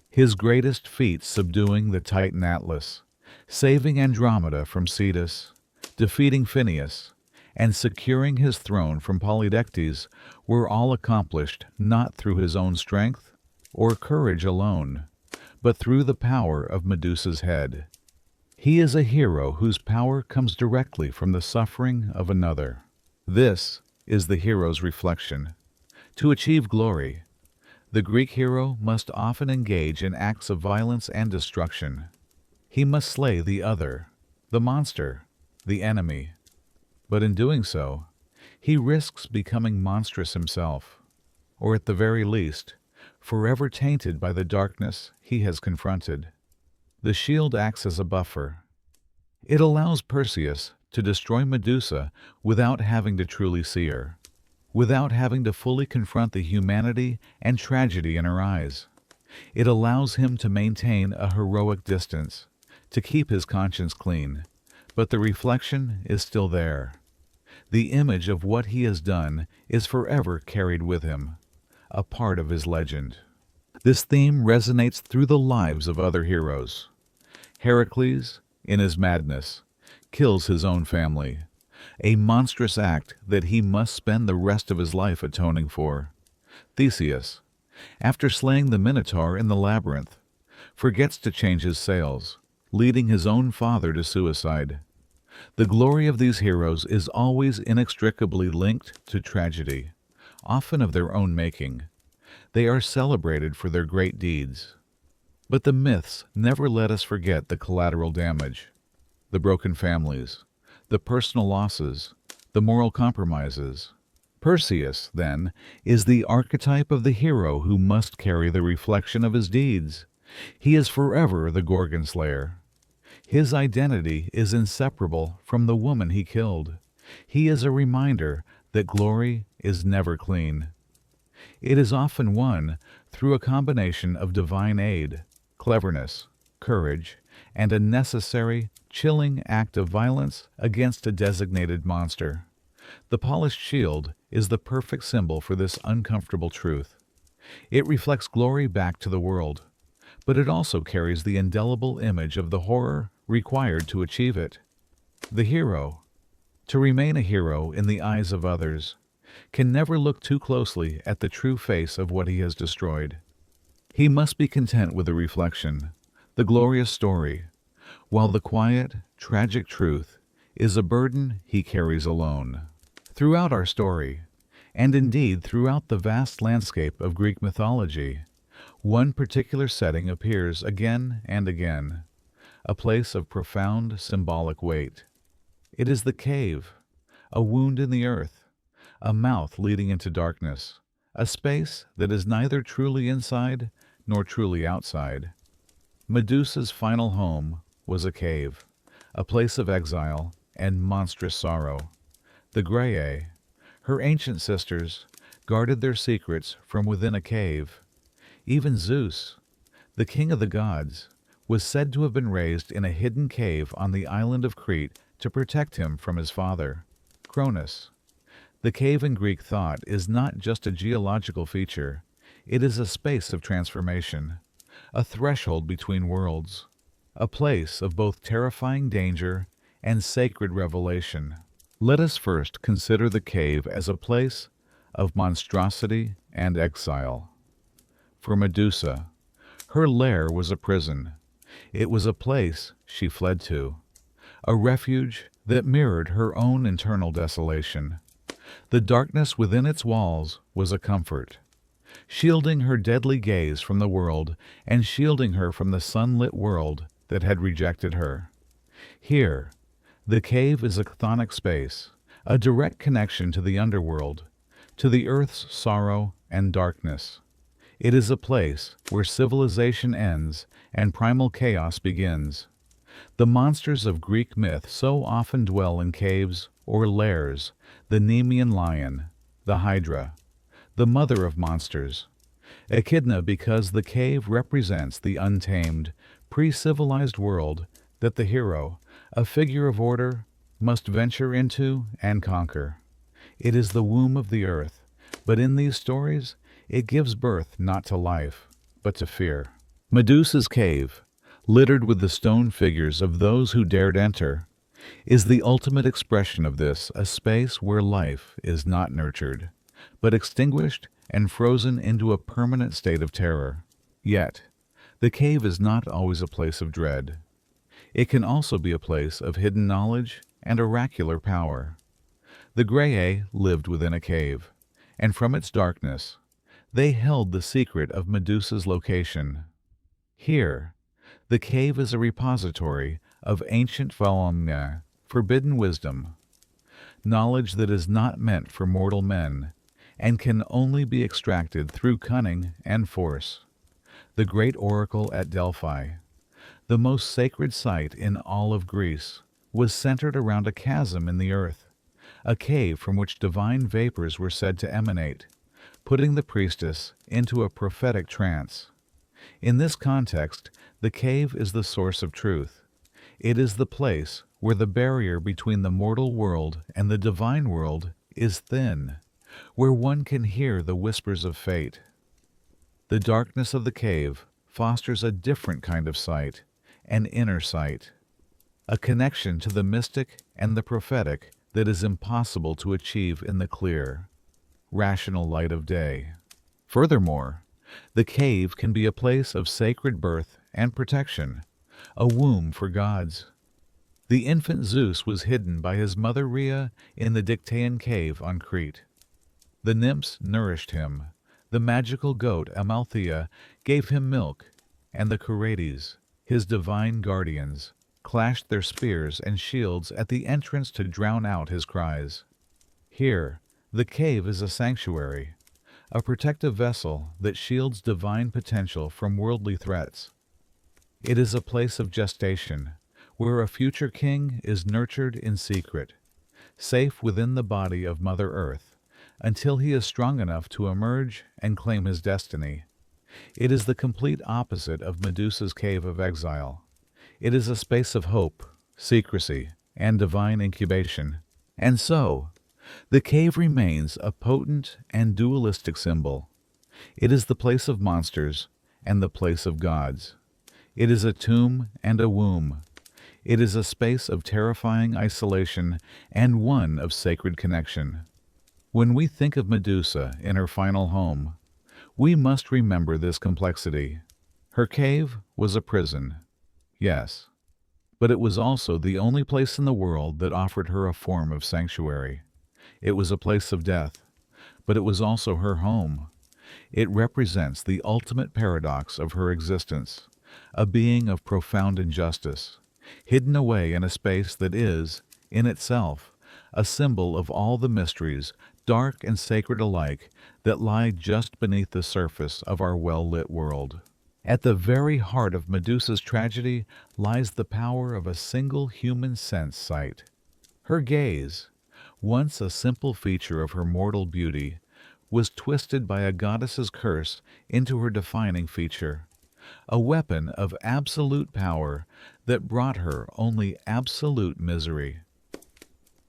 His greatest feats, subduing the Titan Atlas, saving Andromeda from Cetus, defeating Phineus, and securing his throne from Polydectes, were all accomplished not through his own strength or courage alone, but through the power of Medusa's head. He is a hero whose power comes directly from the suffering of another. This is the hero's reflection. To achieve glory, the Greek hero must often engage in acts of violence and destruction. He must slay the other, the monster, the enemy. But in doing so, he risks becoming monstrous himself, or at the very least, forever tainted by the darkness he has confronted. The shield acts as a buffer. It allows Perseus to destroy Medusa without having to truly see her, without having to fully confront the humanity and tragedy in her eyes. It allows him to maintain a heroic distance, to keep his conscience clean, but the reflection is still there. The image of what he has done is forever carried with him, a part of his legend. This theme resonates through the lives of other heroes. Heracles, in his madness, kills his own family, a monstrous act that he must spend the rest of his life atoning for. Theseus, after slaying the Minotaur in the labyrinth, forgets to change his sails, leading his own father to suicide. The glory of these heroes is always inextricably linked to tragedy, often of their own making. They are celebrated for their great deeds, But the myths never let us forget the collateral damage, the broken families, the personal losses, the moral compromises. Perseus, then, is the archetype of the hero who must carry the reflection of his deeds. He is forever the Gorgon slayer. His identity is inseparable from the woman he killed. He is a reminder that glory is never clean. It is often won through a combination of divine aid, cleverness, courage, and a necessary, chilling act of violence against a designated monster. The polished shield is the perfect symbol for this uncomfortable truth. It reflects glory back to the world, but it also carries the indelible image of the horror required to achieve it. The hero, to remain a hero in the eyes of others, can never look too closely at the true face of what he has destroyed. He must be content with the reflection, the glorious story, while the quiet, tragic truth is a burden he carries alone. Throughout our story, and indeed throughout the vast landscape of Greek mythology, one particular setting appears again and again, a place of profound symbolic weight. It is the cave, a wound in the earth, a mouth leading into darkness, a space that is neither truly inside nor truly outside. Medusa's final home was a cave, a place of exile and monstrous sorrow. The Graeae, her ancient sisters, guarded their secrets from within a cave. Even Zeus, the king of the gods, was said to have been raised in a hidden cave on the island of Crete to protect him from his father, Cronus. The cave in Greek thought is not just a geological feature, it is a space of transformation, a threshold between worlds, a place of both terrifying danger and sacred revelation. Let us first consider the cave as a place of monstrosity and exile. For Medusa, her lair was a prison. It was a place she fled to, a refuge that mirrored her own internal desolation. The darkness within its walls was a comfort, shielding her deadly gaze from the world and shielding her from the sunlit world that had rejected her. Here, the cave is a chthonic space, a direct connection to the underworld, to the earth's sorrow and darkness. It is a place where civilization ends and primal chaos begins. The monsters of Greek myth so often dwell in caves or lairs: the Nemean lion, the Hydra, the mother of monsters. Echidna because the cave represents the untamed, pre-civilized world that the hero, a figure of order, must venture into and conquer. It is the womb of the earth, but in these stories, it gives birth not to life, but to fear. Medusa's cave, littered with the stone figures of those who dared enter, is the ultimate expression of this, a space where life is not nurtured, but extinguished and frozen into a permanent state of terror. Yet, the cave is not always a place of dread. It can also be a place of hidden knowledge and oracular power. The Graeae lived within a cave, and from its darkness, they held the secret of Medusa's location. Here, the cave is a repository of ancient Phaomnia, forbidden wisdom, knowledge that is not meant for mortal men, and can only be extracted through cunning and force. The great oracle at Delphi, the most sacred site in all of Greece, was centered around a chasm in the earth, a cave from which divine vapors were said to emanate, putting the priestess into a prophetic trance. In this context, the cave is the source of truth. It is the place where the barrier between the mortal world and the divine world is thin, where one can hear the whispers of fate. The darkness of the cave fosters a different kind of sight, an inner sight, a connection to the mystic and the prophetic that is impossible to achieve in the clear, rational light of day. Furthermore, the cave can be a place of sacred birth and protection, a womb for gods. The infant Zeus was hidden by his mother Rhea in the Dictaean cave on Crete. The nymphs nourished him. The magical goat Amalthea gave him milk, and the tragedies, his divine guardians, clashed their spears and shields at the entrance to drown out his cries. Here, the cave is a sanctuary, a protective vessel that shields divine potential from worldly threats. It is a place of gestation, where a future king is nurtured in secret, safe within the body of Mother Earth, until he is strong enough to emerge and claim his destiny. It is the complete opposite of Medusa's cave of exile. It is a space of hope, secrecy, and divine incubation. And so, the cave remains a potent and dualistic symbol. It is the place of monsters and the place of gods. It is a tomb and a womb. It is a space of terrifying isolation and one of sacred connection. When we think of Medusa in her final home, we must remember this complexity. Her cave was a prison, yes, but it was also the only place in the world that offered her a form of sanctuary. It was a place of death, but it was also her home. It represents the ultimate paradox of her existence, a being of profound injustice, hidden away in a space that is, in itself, a symbol of all the mysteries, dark and sacred alike, that lie just beneath the surface of our well-lit world. At the very heart of Medusa's tragedy lies the power of a single human sense sight. Her gaze, once a simple feature of her mortal beauty, was twisted by a goddess's curse into her defining feature, a weapon of absolute power that brought her only absolute misery.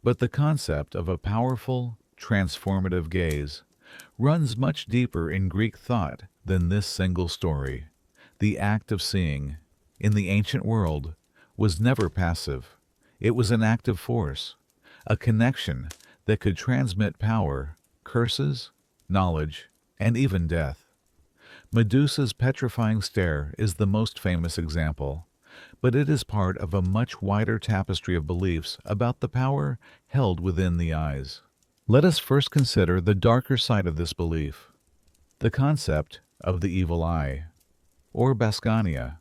But the concept of a powerful, transformative gaze runs much deeper in Greek thought than this single story. The act of seeing, in the ancient world, was never passive. It was an active force, a connection that could transmit power, curses, knowledge, and even death. Medusa's petrifying stare is the most famous example, but it is part of a much wider tapestry of beliefs about the power held within the eyes. Let us first consider the darker side of this belief, the concept of the evil eye, or Bascania.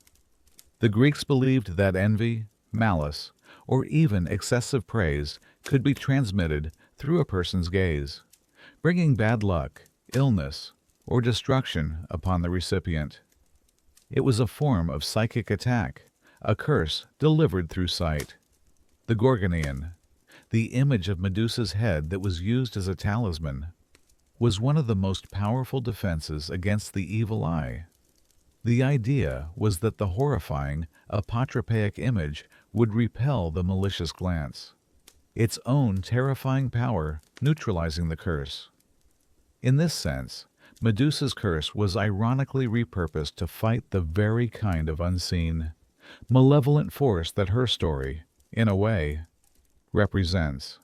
The Greeks believed that envy, malice, or even excessive praise could be transmitted through a person's gaze, bringing bad luck, illness, or destruction upon the recipient. It was a form of psychic attack, a curse delivered through sight. The Gorgonian, the image of Medusa's head that was used as a talisman, was one of the most powerful defenses against the evil eye. The idea was that the horrifying, apotropaic image would repel the malicious glance, its own terrifying power neutralizing the curse. In this sense, Medusa's curse was ironically repurposed to fight the very kind of unseen, malevolent force that her story, in a way, represents.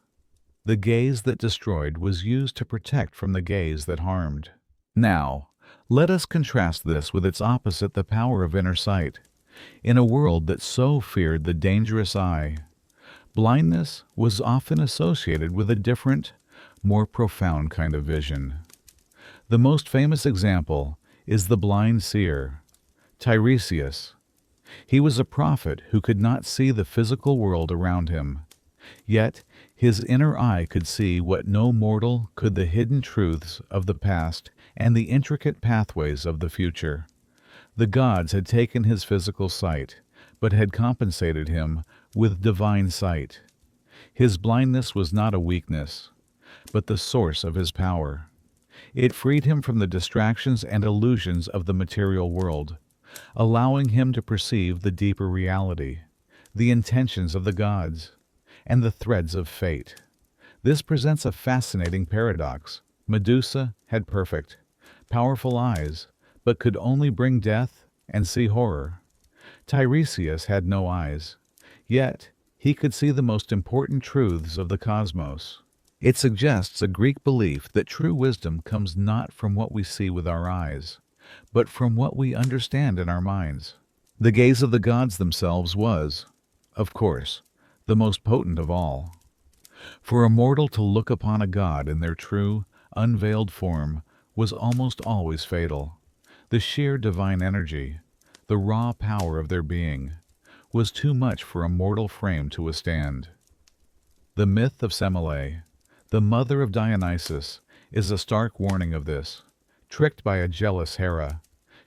The gaze that destroyed was used to protect from the gaze that harmed. Now, let us contrast this with its opposite, the power of inner sight. In a world that so feared the dangerous eye, blindness was often associated with a different, more profound kind of vision. The most famous example is the blind seer, Tiresias. He was a prophet who could not see the physical world around him. Yet his inner eye could see what no mortal could: the hidden truths of the past and the intricate pathways of the future. The gods had taken his physical sight, but had compensated him with divine sight. His blindness was not a weakness, but the source of his power. It freed him from the distractions and illusions of the material world, allowing him to perceive the deeper reality, the intentions of the gods, and the threads of fate. This presents a fascinating paradox. Medusa had perfect, powerful eyes, but could only bring death and see horror. Tiresias had no eyes, yet he could see the most important truths of the cosmos. It suggests a Greek belief that true wisdom comes not from what we see with our eyes, but from what we understand in our minds. The gaze of the gods themselves was, of course, the most potent of all. For a mortal to look upon a god in their true, unveiled form was almost always fatal. The sheer divine energy, the raw power of their being, was too much for a mortal frame to withstand. The myth of Semele, the mother of Dionysus, is a stark warning of this. Tricked by a jealous Hera,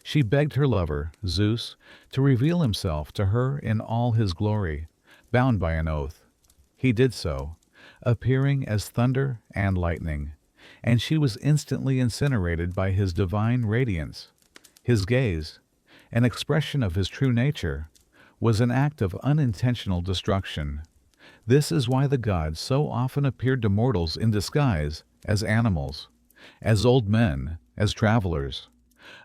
she begged her lover, Zeus, to reveal himself to her in all his glory, bound by an oath. He did so, appearing as thunder and lightning, and she was instantly incinerated by his divine radiance. His gaze, an expression of his true nature, was an act of unintentional destruction. This is why the gods so often appeared to mortals in disguise as animals, as old men, as travelers.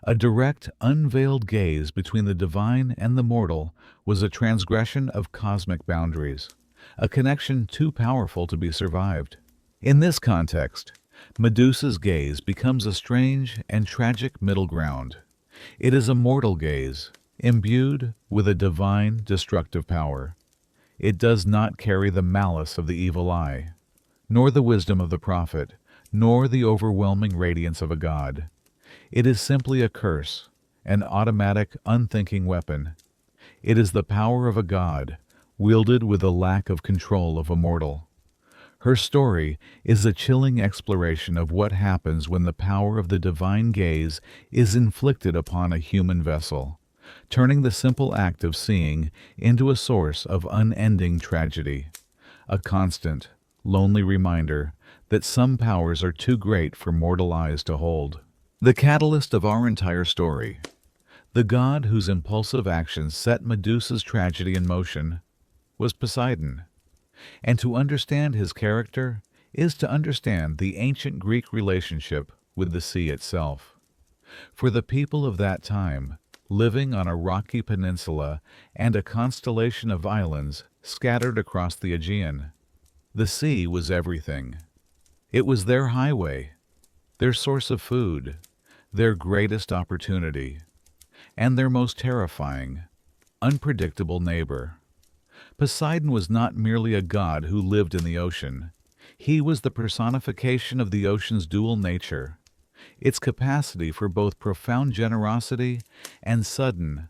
A direct, unveiled gaze between the divine and the mortal was a transgression of cosmic boundaries, a connection too powerful to be survived. In this context, Medusa's gaze becomes a strange and tragic middle ground. It is a mortal gaze, imbued with a divine, destructive power. It does not carry the malice of the evil eye, nor the wisdom of the prophet, nor the overwhelming radiance of a god. It is simply a curse, an automatic, unthinking weapon. It is the power of a god, wielded with the lack of control of a mortal. Her story is a chilling exploration of what happens when the power of the divine gaze is inflicted upon a human vessel, turning the simple act of seeing into a source of unending tragedy, a constant, lonely reminder that some powers are too great for mortal eyes to hold. The catalyst of our entire story, the god whose impulsive actions set Medusa's tragedy in motion, was Poseidon. And to understand his character is to understand the ancient Greek relationship with the sea itself. For the people of that time, living on a rocky peninsula and a constellation of islands scattered across the Aegean, the sea was everything. It was their highway, their source of food, their greatest opportunity, and their most terrifying, unpredictable neighbor. Poseidon was not merely a god who lived in the ocean. He was the personification of the ocean's dual nature, its capacity for both profound generosity and sudden,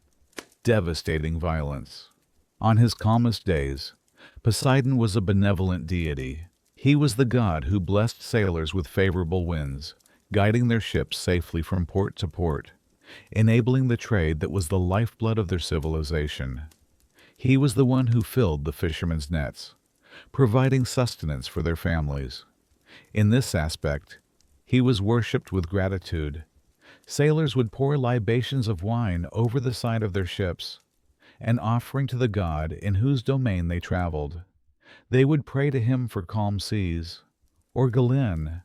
devastating violence. On his calmest days, Poseidon was a benevolent deity. He was the god who blessed sailors with favorable winds, guiding their ships safely from port to port, enabling the trade that was the lifeblood of their civilization. He was the one who filled the fishermen's nets, providing sustenance for their families. In this aspect, he was worshipped with gratitude. Sailors would pour libations of wine over the side of their ships, an offering to the god in whose domain they traveled. They would pray to him for calm seas, or Galen,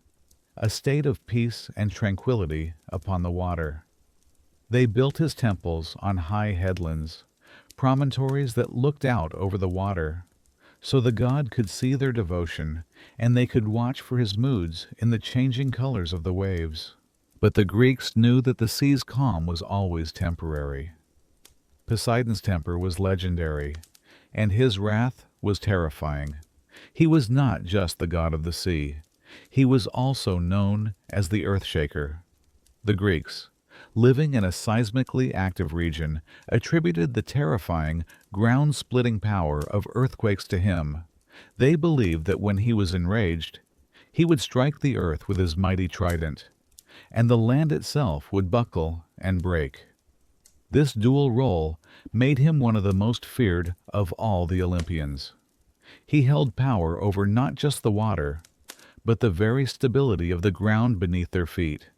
a state of peace and tranquility upon the water. They built his temples on high headlands, promontories that looked out over the water, so the god could see their devotion, and they could watch for his moods in the changing colors of the waves. But the Greeks knew that the sea's calm was always temporary. Poseidon's temper was legendary, and his wrath was terrifying. He was not just the god of the sea. He was also known as the Earthshaker. The Greeks, living in a seismically active region, attributed the terrifying, ground-splitting power of earthquakes to him. They believed that when he was enraged, he would strike the earth with his mighty trident, and the land itself would buckle and break. This dual role made him one of the most feared of all the Olympians. He held power over not just the water, but the very stability of the ground beneath their feet.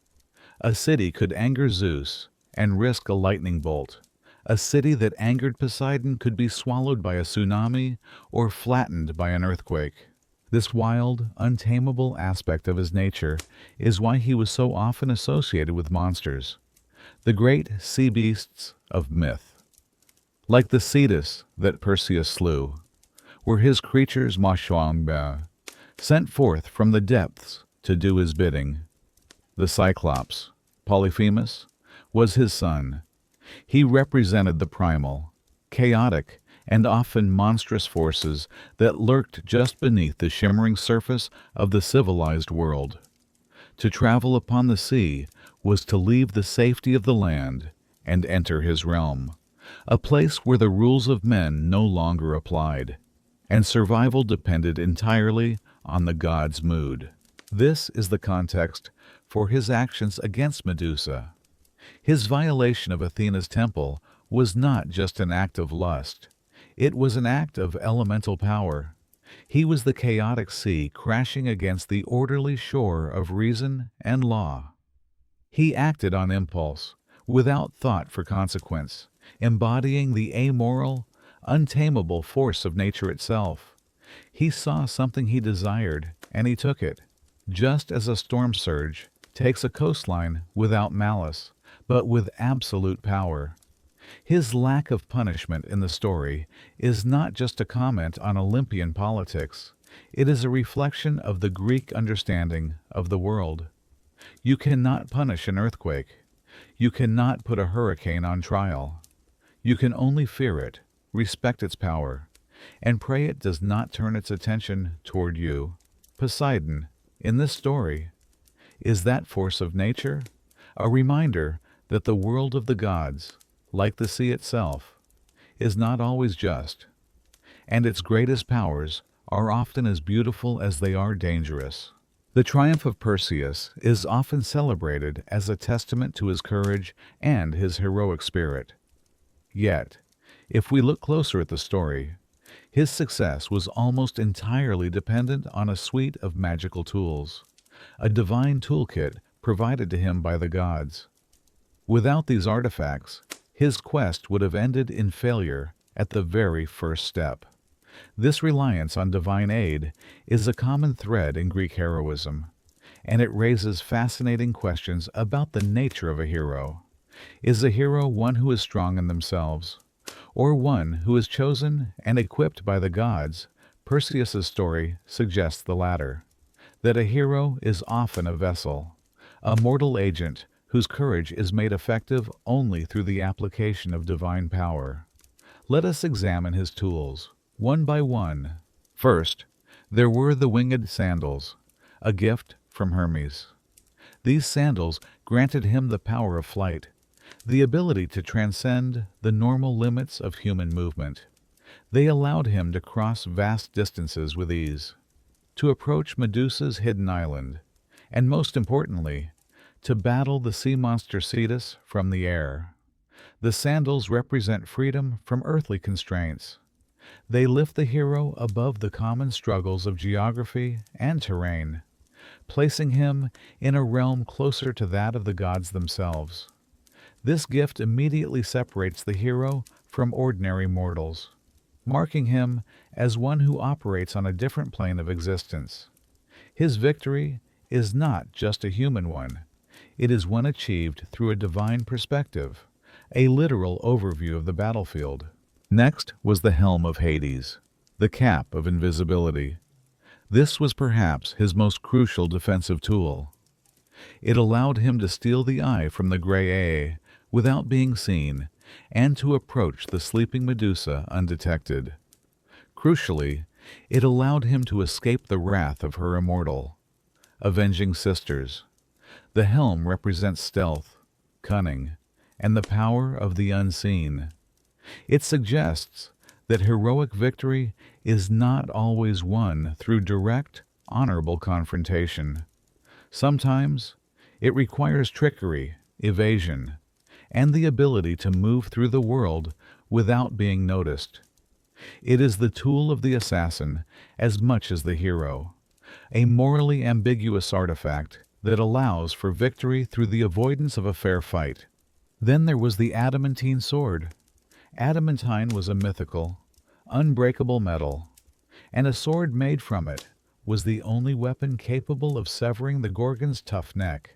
A city could anger Zeus and risk a lightning bolt. A city that angered Poseidon could be swallowed by a tsunami or flattened by an earthquake. This wild, untamable aspect of his nature is why he was so often associated with monsters, the great sea beasts of myth. Like the Cetus that Perseus slew, were his creatures Mashwangba, sent forth from the depths to do his bidding. The Cyclops, Polyphemus, was his son. He represented the primal, chaotic, and often monstrous forces that lurked just beneath the shimmering surface of the civilized world. To travel upon the sea was to leave the safety of the land and enter his realm, a place where the rules of men no longer applied, and survival depended entirely on the god's mood. This is the context for his actions against Medusa. His violation of Athena's temple was not just an act of lust, it was an act of elemental power. He was the chaotic sea crashing against the orderly shore of reason and law. He acted on impulse, without thought for consequence, embodying the amoral, untamable force of nature itself. He saw something he desired, and he took it, just as a storm surge takes a coastline without malice, but with absolute power. His lack of punishment in the story is not just a comment on Olympian politics, it is a reflection of the Greek understanding of the world. You cannot punish an earthquake. You cannot put a hurricane on trial. You can only fear it, respect its power, and pray it does not turn its attention toward you. Poseidon, in this story, is that force of nature, a reminder that the world of the gods, like the sea itself, is not always just, and its greatest powers are often as beautiful as they are dangerous. The triumph of Perseus is often celebrated as a testament to his courage and his heroic spirit. Yet, if we look closer at the story, his success was almost entirely dependent on a suite of magical tools, a divine toolkit provided to him by the gods. Without these artifacts, his quest would have ended in failure at the very first step. This reliance on divine aid is a common thread in Greek heroism, and it raises fascinating questions about the nature of a hero. Is a hero one who is strong in themselves, or one who is chosen and equipped by the gods? Perseus's story suggests the latter, that a hero is often a vessel, a mortal agent whose courage is made effective only through the application of divine power. Let us examine his tools, one by one. First, there were the winged sandals, a gift from Hermes. These sandals granted him the power of flight, the ability to transcend the normal limits of human movement. They allowed him to cross vast distances with ease, to approach Medusa's hidden island, and most importantly, to battle the sea monster Cetus from the air. The sandals represent freedom from earthly constraints. They lift the hero above the common struggles of geography and terrain, placing him in a realm closer to that of the gods themselves. This gift immediately separates the hero from ordinary mortals, marking him as one who operates on a different plane of existence. His victory is not just a human one. It is one achieved through a divine perspective, a literal overview of the battlefield. Next was the helm of Hades, the cap of invisibility. This was perhaps his most crucial defensive tool. It allowed him to steal the eye from the gray eye without being seen, and to approach the sleeping Medusa undetected. Crucially, it allowed him to escape the wrath of her immortal, avenging sisters. The helm represents stealth, cunning, and the power of the unseen. It suggests that heroic victory is not always won through direct, honorable confrontation. Sometimes it requires trickery, evasion, and the ability to move through the world without being noticed. It is the tool of the assassin as much as the hero, a morally ambiguous artifact that allows for victory through the avoidance of a fair fight. Then there was the adamantine sword. Adamantine was a mythical, unbreakable metal, and a sword made from it was the only weapon capable of severing the Gorgon's tough neck.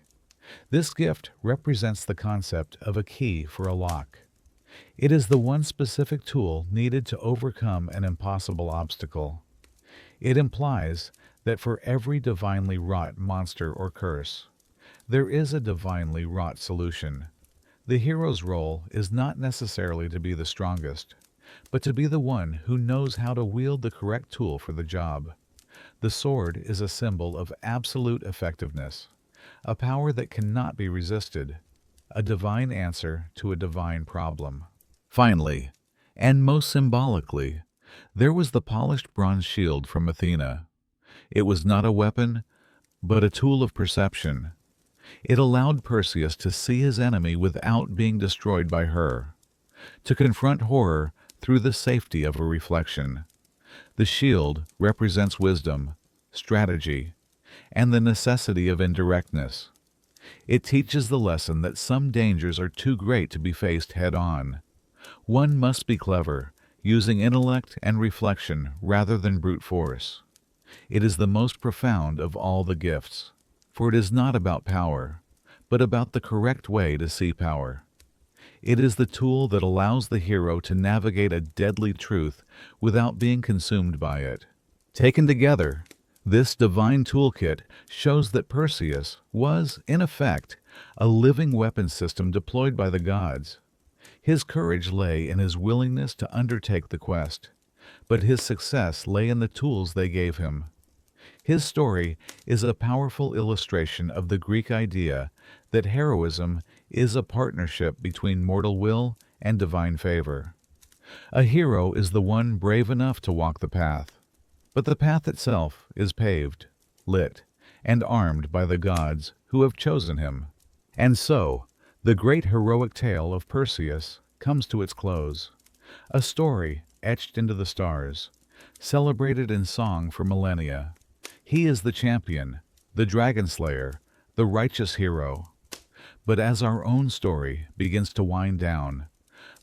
This gift represents the concept of a key for a lock. It is the one specific tool needed to overcome an impossible obstacle. It implies that for every divinely wrought monster or curse, there is a divinely wrought solution. The hero's role is not necessarily to be the strongest, but to be the one who knows how to wield the correct tool for the job. The sword is a symbol of absolute effectiveness, a power that cannot be resisted, a divine answer to a divine problem. Finally, and most symbolically, there was the polished bronze shield from Athena. It was not a weapon, but a tool of perception. It allowed Perseus to see his enemy without being destroyed by her, to confront horror through the safety of a reflection. The shield represents wisdom, strategy, and the necessity of indirectness. It teaches the lesson that some dangers are too great to be faced head-on. One must be clever, using intellect and reflection rather than brute force. It is the most profound of all the gifts, for it is not about power, but about the correct way to see power. It is the tool that allows the hero to navigate a deadly truth without being consumed by it. Taken together, this divine toolkit shows that Perseus was, in effect, a living weapon system deployed by the gods. His courage lay in his willingness to undertake the quest, but his success lay in the tools they gave him. His story is a powerful illustration of the Greek idea that heroism is a partnership between mortal will and divine favor. A hero is the one brave enough to walk the path, but the path itself is paved, lit, and armed by the gods who have chosen him. And so, the great heroic tale of Perseus comes to its close, a story etched into the stars, celebrated in song for millennia. He is the champion, the dragon slayer, the righteous hero. But as our own story begins to wind down,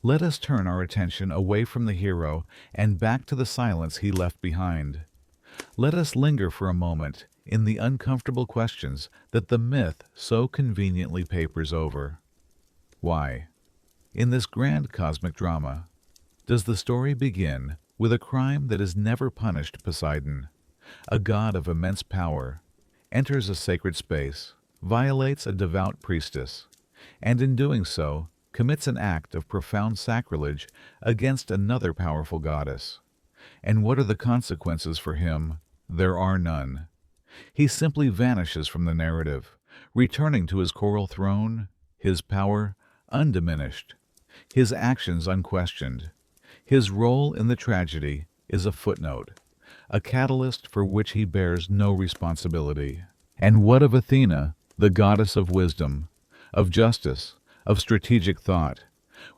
let us turn our attention away from the hero and back to the silence he left behind. Let us linger for a moment in the uncomfortable questions that the myth so conveniently papers over. Why, in this grand cosmic drama, does the story begin with a crime that has never punished Poseidon? A god of immense power enters a sacred space, violates a devout priestess, and in doing so commits an act of profound sacrilege against another powerful goddess. And what are the consequences for him? There are none. He simply vanishes from the narrative, returning to his coral throne, his power undiminished, his actions unquestioned. His role in the tragedy is a footnote, a catalyst for which he bears no responsibility. And what of Athena, the goddess of wisdom, of justice, of strategic thought?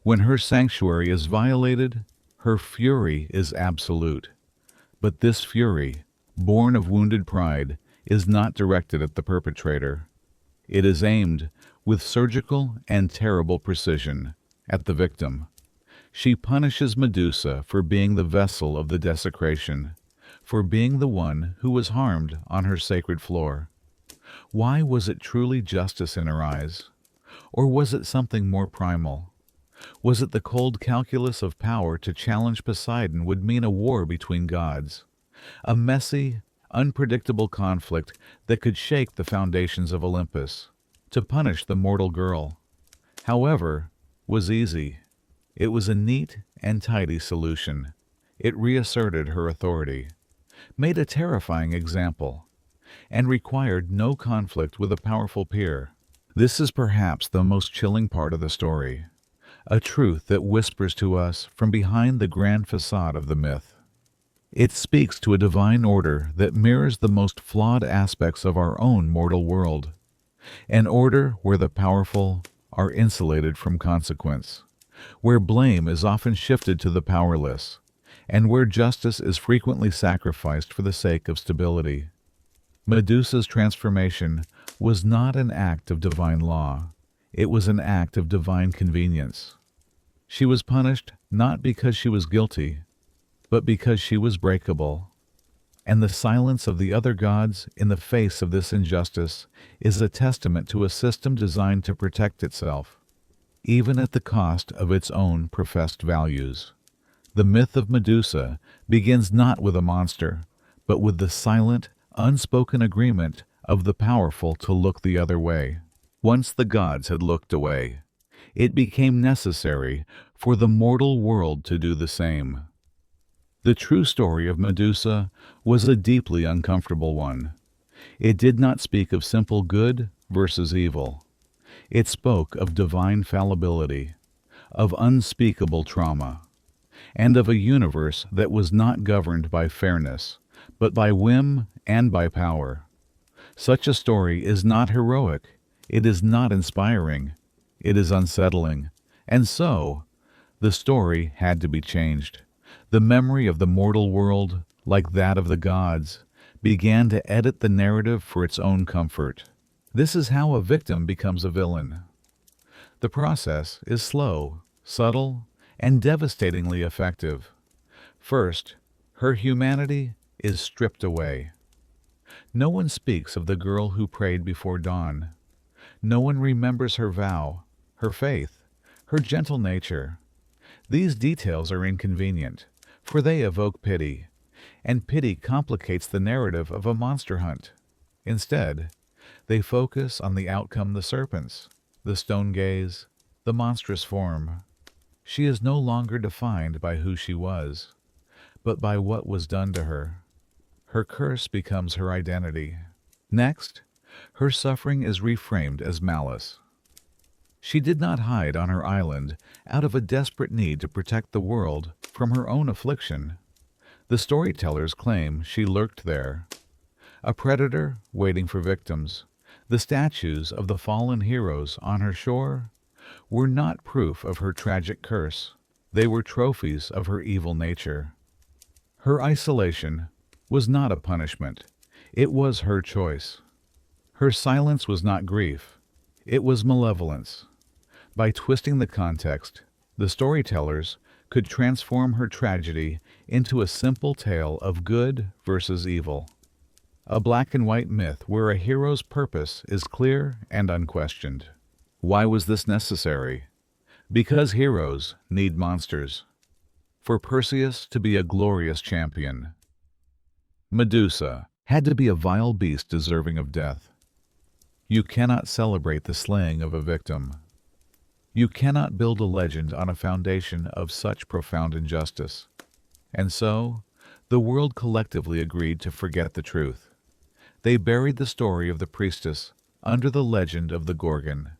When her sanctuary is violated, her fury is absolute. But this fury, born of wounded pride, is not directed at the perpetrator. It is aimed, with surgical and terrible precision, at the victim. She punishes Medusa for being the vessel of the desecration, for being the one who was harmed on her sacred floor. Why was it truly justice in her eyes? Or was it something more primal? Was it the cold calculus of power to challenge Poseidon would mean a war between gods? A messy, unpredictable conflict that could shake the foundations of Olympus. To punish the mortal girl, however, was easy. It was a neat and tidy solution. It reasserted her authority, made a terrifying example, and required no conflict with a powerful peer. This is perhaps the most chilling part of the story, a truth that whispers to us from behind the grand facade of the myth. It speaks to a divine order that mirrors the most flawed aspects of our own mortal world, an order where the powerful are insulated from consequence, where blame is often shifted to the powerless, and where justice is frequently sacrificed for the sake of stability. Medusa's transformation was not an act of divine law. It was an act of divine convenience. She was punished not because she was guilty, but because she was breakable. And the silence of the other gods in the face of this injustice is a testament to a system designed to protect itself, even at the cost of its own professed values. The myth of Medusa begins not with a monster, but with the silent, unspoken agreement of the powerful to look the other way. Once the gods had looked away, it became necessary for the mortal world to do the same. The true story of Medusa was a deeply uncomfortable one. It did not speak of simple good versus evil. It spoke of divine fallibility, of unspeakable trauma, and of a universe that was not governed by fairness, but by whim and by power. Such a story is not heroic, it is not inspiring, it is unsettling, and so the story had to be changed. The memory of the mortal world, like that of the gods, began to edit the narrative for its own comfort. This is how a victim becomes a villain. The process is slow, subtle, and devastatingly effective. First, her humanity is stripped away. No one speaks of the girl who prayed before dawn. No one remembers her vow, her faith, her gentle nature. These details are inconvenient, for they evoke pity, and pity complicates the narrative of a monster hunt. Instead, they focus on the outcome: the serpents, the stone gaze, the monstrous form. She is no longer defined by who she was, but by what was done to her. Her curse becomes her identity. Next, her suffering is reframed as malice. She did not hide on her island out of a desperate need to protect the world from her own affliction. The storytellers claim she lurked there, a predator waiting for victims. The statues of the fallen heroes on her shore were not proof of her tragic curse. They were trophies of her evil nature. Her isolation was not a punishment. It was her choice. Her silence was not grief. It was malevolence. By twisting the context, the storytellers could transform her tragedy into a simple tale of good versus evil. A black and white myth where a hero's purpose is clear and unquestioned. Why was this necessary? Because heroes need monsters. For Perseus to be a glorious champion, Medusa had to be a vile beast deserving of death. You cannot celebrate the slaying of a victim. You cannot build a legend on a foundation of such profound injustice. And so, the world collectively agreed to forget the truth. They buried the story of the priestess under the legend of the Gorgon.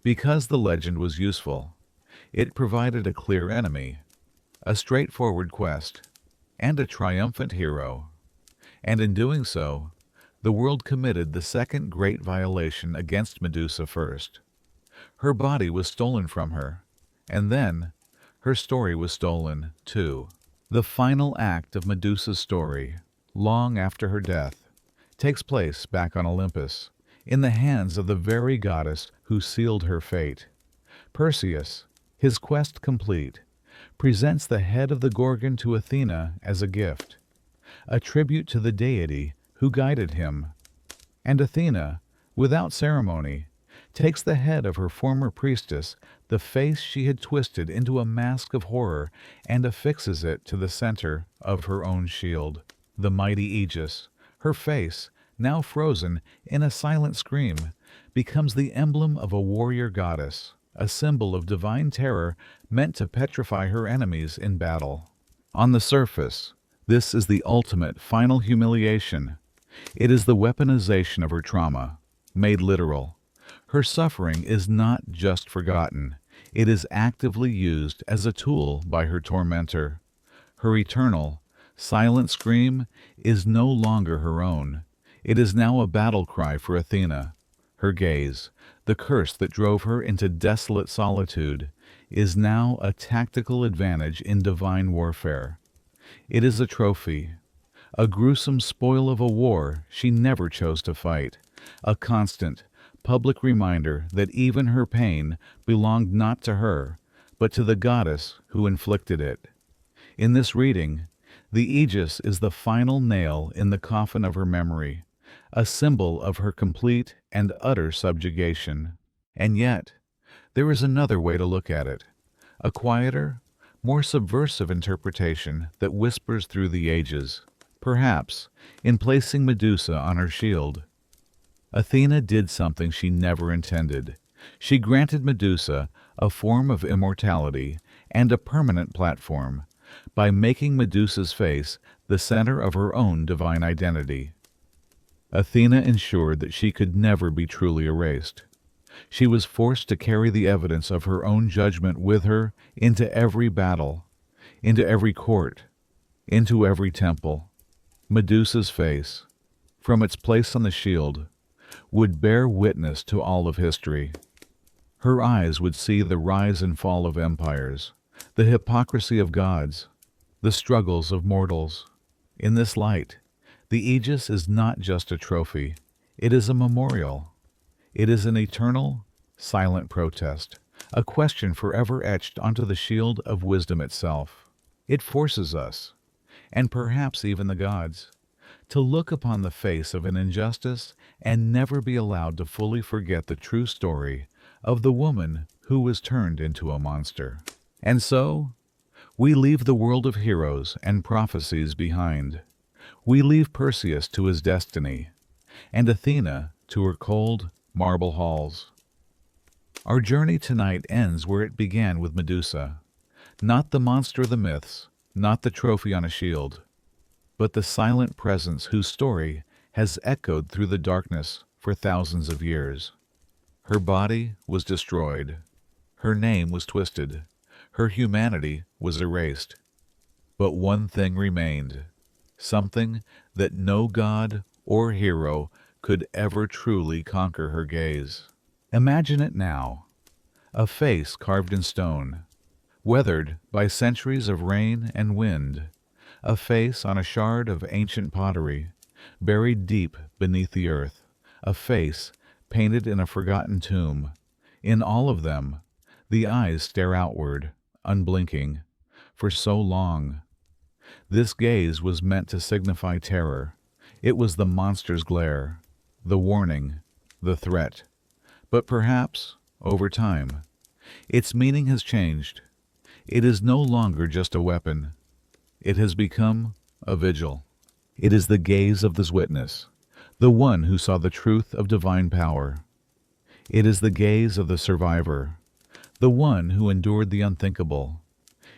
Because the legend was useful, it provided a clear enemy, a straightforward quest, and a triumphant hero. And in doing so, the world committed the second great violation against Medusa first. Her body was stolen from her, and then her story was stolen too. The final act of Medusa's story, long after her death, takes place back on Olympus, in the hands of the very goddess who sealed her fate. Perseus, his quest complete, presents the head of the Gorgon to Athena as a gift, a tribute to the deity who guided him. And Athena, without ceremony, takes the head of her former priestess, the face she had twisted into a mask of horror, and affixes it to the center of her own shield, the mighty Aegis. Her face, now frozen in a silent scream, becomes the emblem of a warrior goddess, a symbol of divine terror meant to petrify her enemies in battle. On the surface, this is the ultimate, final humiliation. It is the weaponization of her trauma, made literal. Her suffering is not just forgotten. It is actively used as a tool by her tormentor. Her eternal, silent scream is no longer her own. It is now a battle cry for Athena. Her gaze, the curse that drove her into desolate solitude, is now a tactical advantage in divine warfare. It is a trophy, a gruesome spoil of a war she never chose to fight, a constant, public reminder that even her pain belonged not to her, but to the goddess who inflicted it. In this reading, the Aegis is the final nail in the coffin of her memory, a symbol of her complete and utter subjugation. And yet, there is another way to look at it, a quieter, more subversive interpretation that whispers through the ages. Perhaps, in placing Medusa on her shield, Athena did something she never intended. She granted Medusa a form of immortality and a permanent platform by making Medusa's face the center of her own divine identity. Athena ensured that she could never be truly erased. She was forced to carry the evidence of her own judgment with her into every battle, into every court, into every temple. Medusa's face, from its place on the shield, would bear witness to all of history. Her eyes would see the rise and fall of empires, the hypocrisy of gods, the struggles of mortals. In this light, the aegis is not just a trophy, it is a memorial. It is an eternal, silent protest, a question forever etched onto the shield of wisdom itself. It forces us, and perhaps even the gods, to look upon the face of an injustice and never be allowed to fully forget the true story of the woman who was turned into a monster. And so, we leave the world of heroes and prophecies behind. We leave Perseus to his destiny, and Athena to her cold marble halls. Our journey tonight ends where it began with Medusa, not the monster of the myths, not the trophy on a shield, but the silent presence whose story has echoed through the darkness for thousands of years. Her body was destroyed. Her name was twisted. Her humanity was erased. But one thing remained, something that no god or hero could ever truly conquer her gaze. Imagine it now, a face carved in stone, weathered by centuries of rain and wind, a face on a shard of ancient pottery, buried deep beneath the earth, a face painted in a forgotten tomb. In all of them, the eyes stare outward, unblinking, for so long. This gaze was meant to signify terror. It was the monster's glare, the warning, the threat. But perhaps, over time, its meaning has changed. It is no longer just a weapon. It has become a vigil. It is the gaze of this witness, the one who saw the truth of divine power. It is the gaze of the survivor, the one who endured the unthinkable.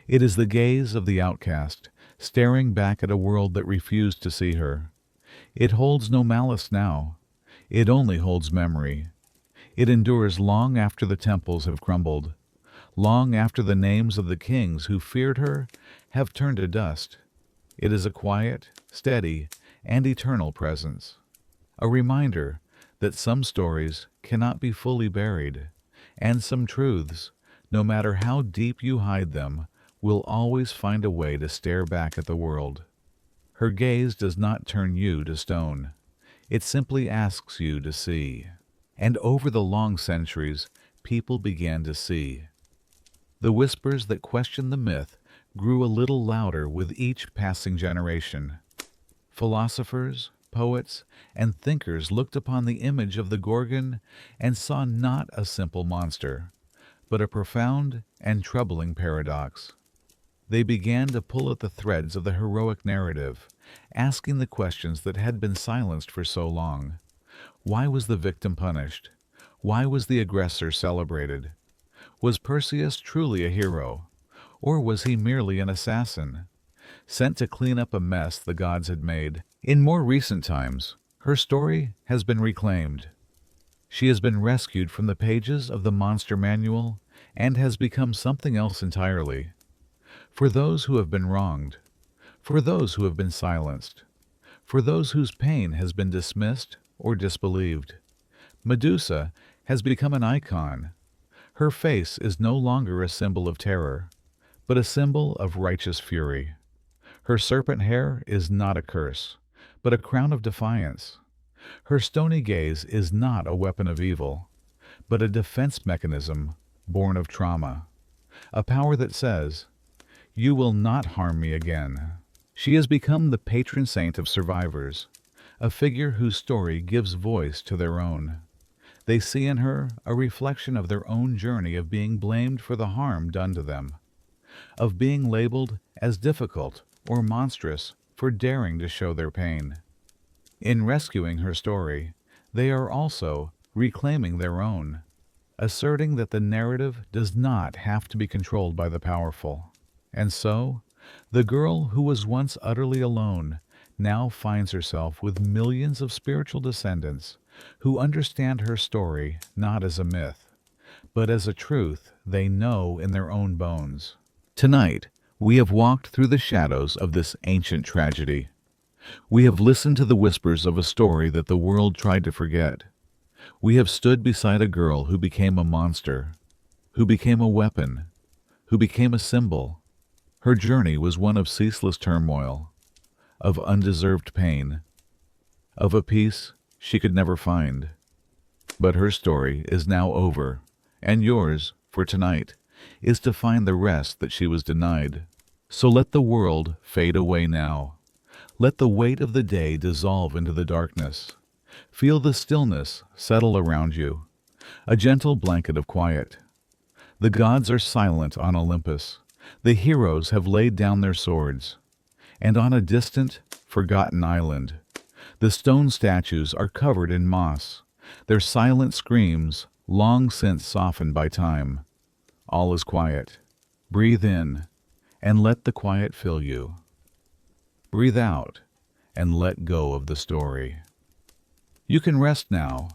It is the gaze of the outcast, staring back at a world that refused to see her. It holds no malice now. It only holds memory. It endures long after the temples have crumbled, long after the names of the kings who feared her have turned to dust. It is a quiet, steady, and eternal presence, a reminder that some stories cannot be fully buried, and some truths, no matter how deep you hide them, will always find a way to stare back at the world. Her gaze does not turn you to stone. It simply asks you to see. And over the long centuries, people began to see. The whispers that questioned the myth grew a little louder with each passing generation. Philosophers, poets, and thinkers looked upon the image of the Gorgon and saw not a simple monster, but a profound and troubling paradox. They began to pull at the threads of the heroic narrative, asking the questions that had been silenced for so long. Why was the victim punished? Why was the aggressor celebrated? Was Perseus truly a hero? Or was he merely an assassin, sent to clean up a mess the gods had made? In more recent times, her story has been reclaimed. She has been rescued from the pages of the monster manual and has become something else entirely. For those who have been wronged, for those who have been silenced, for those whose pain has been dismissed or disbelieved, Medusa has become an icon. Her face is no longer a symbol of terror, but a symbol of righteous fury. Her serpent hair is not a curse, but a crown of defiance. Her stony gaze is not a weapon of evil, but a defense mechanism born of trauma, a power that says, "You will not harm me again." She has become the patron saint of survivors, a figure whose story gives voice to their own. They see in her a reflection of their own journey of being blamed for the harm done to them, of being labeled as difficult or monstrous for daring to show their pain. In rescuing her story, they are also reclaiming their own, asserting that the narrative does not have to be controlled by the powerful. And so, the girl who was once utterly alone now finds herself with millions of spiritual descendants, who understand her story not as a myth, but as a truth they know in their own bones. Tonight, we have walked through the shadows of this ancient tragedy. We have listened to the whispers of a story that the world tried to forget. We have stood beside a girl who became a monster, who became a weapon, who became a symbol. Her journey was one of ceaseless turmoil, of undeserved pain, of a peace she could never find. But her story is now over, and yours, for tonight, is to find the rest that she was denied. So let the world fade away now. Let the weight of the day dissolve into the darkness. Feel the stillness settle around you, a gentle blanket of quiet. The gods are silent on Olympus. The heroes have laid down their swords. And on a distant, forgotten island, the stone statues are covered in moss, their silent screams long since softened by time. All is quiet. Breathe in, and let the quiet fill you. Breathe out, and let go of the story. You can rest now.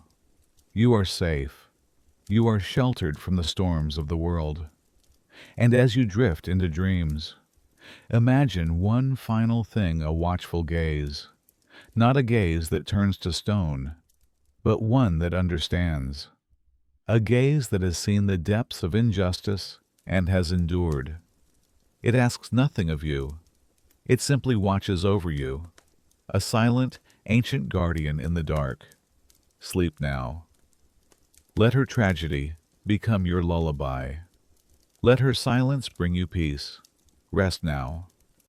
You are safe. You are sheltered from the storms of the world. And as you drift into dreams, imagine one final thing: a watchful gaze. Not a gaze that turns to stone, but one that understands. A gaze that has seen the depths of injustice and has endured. It asks nothing of you. It simply watches over you, a silent, ancient guardian in the dark. Sleep now. Let her tragedy become your lullaby. Let her silence bring you peace. Rest now.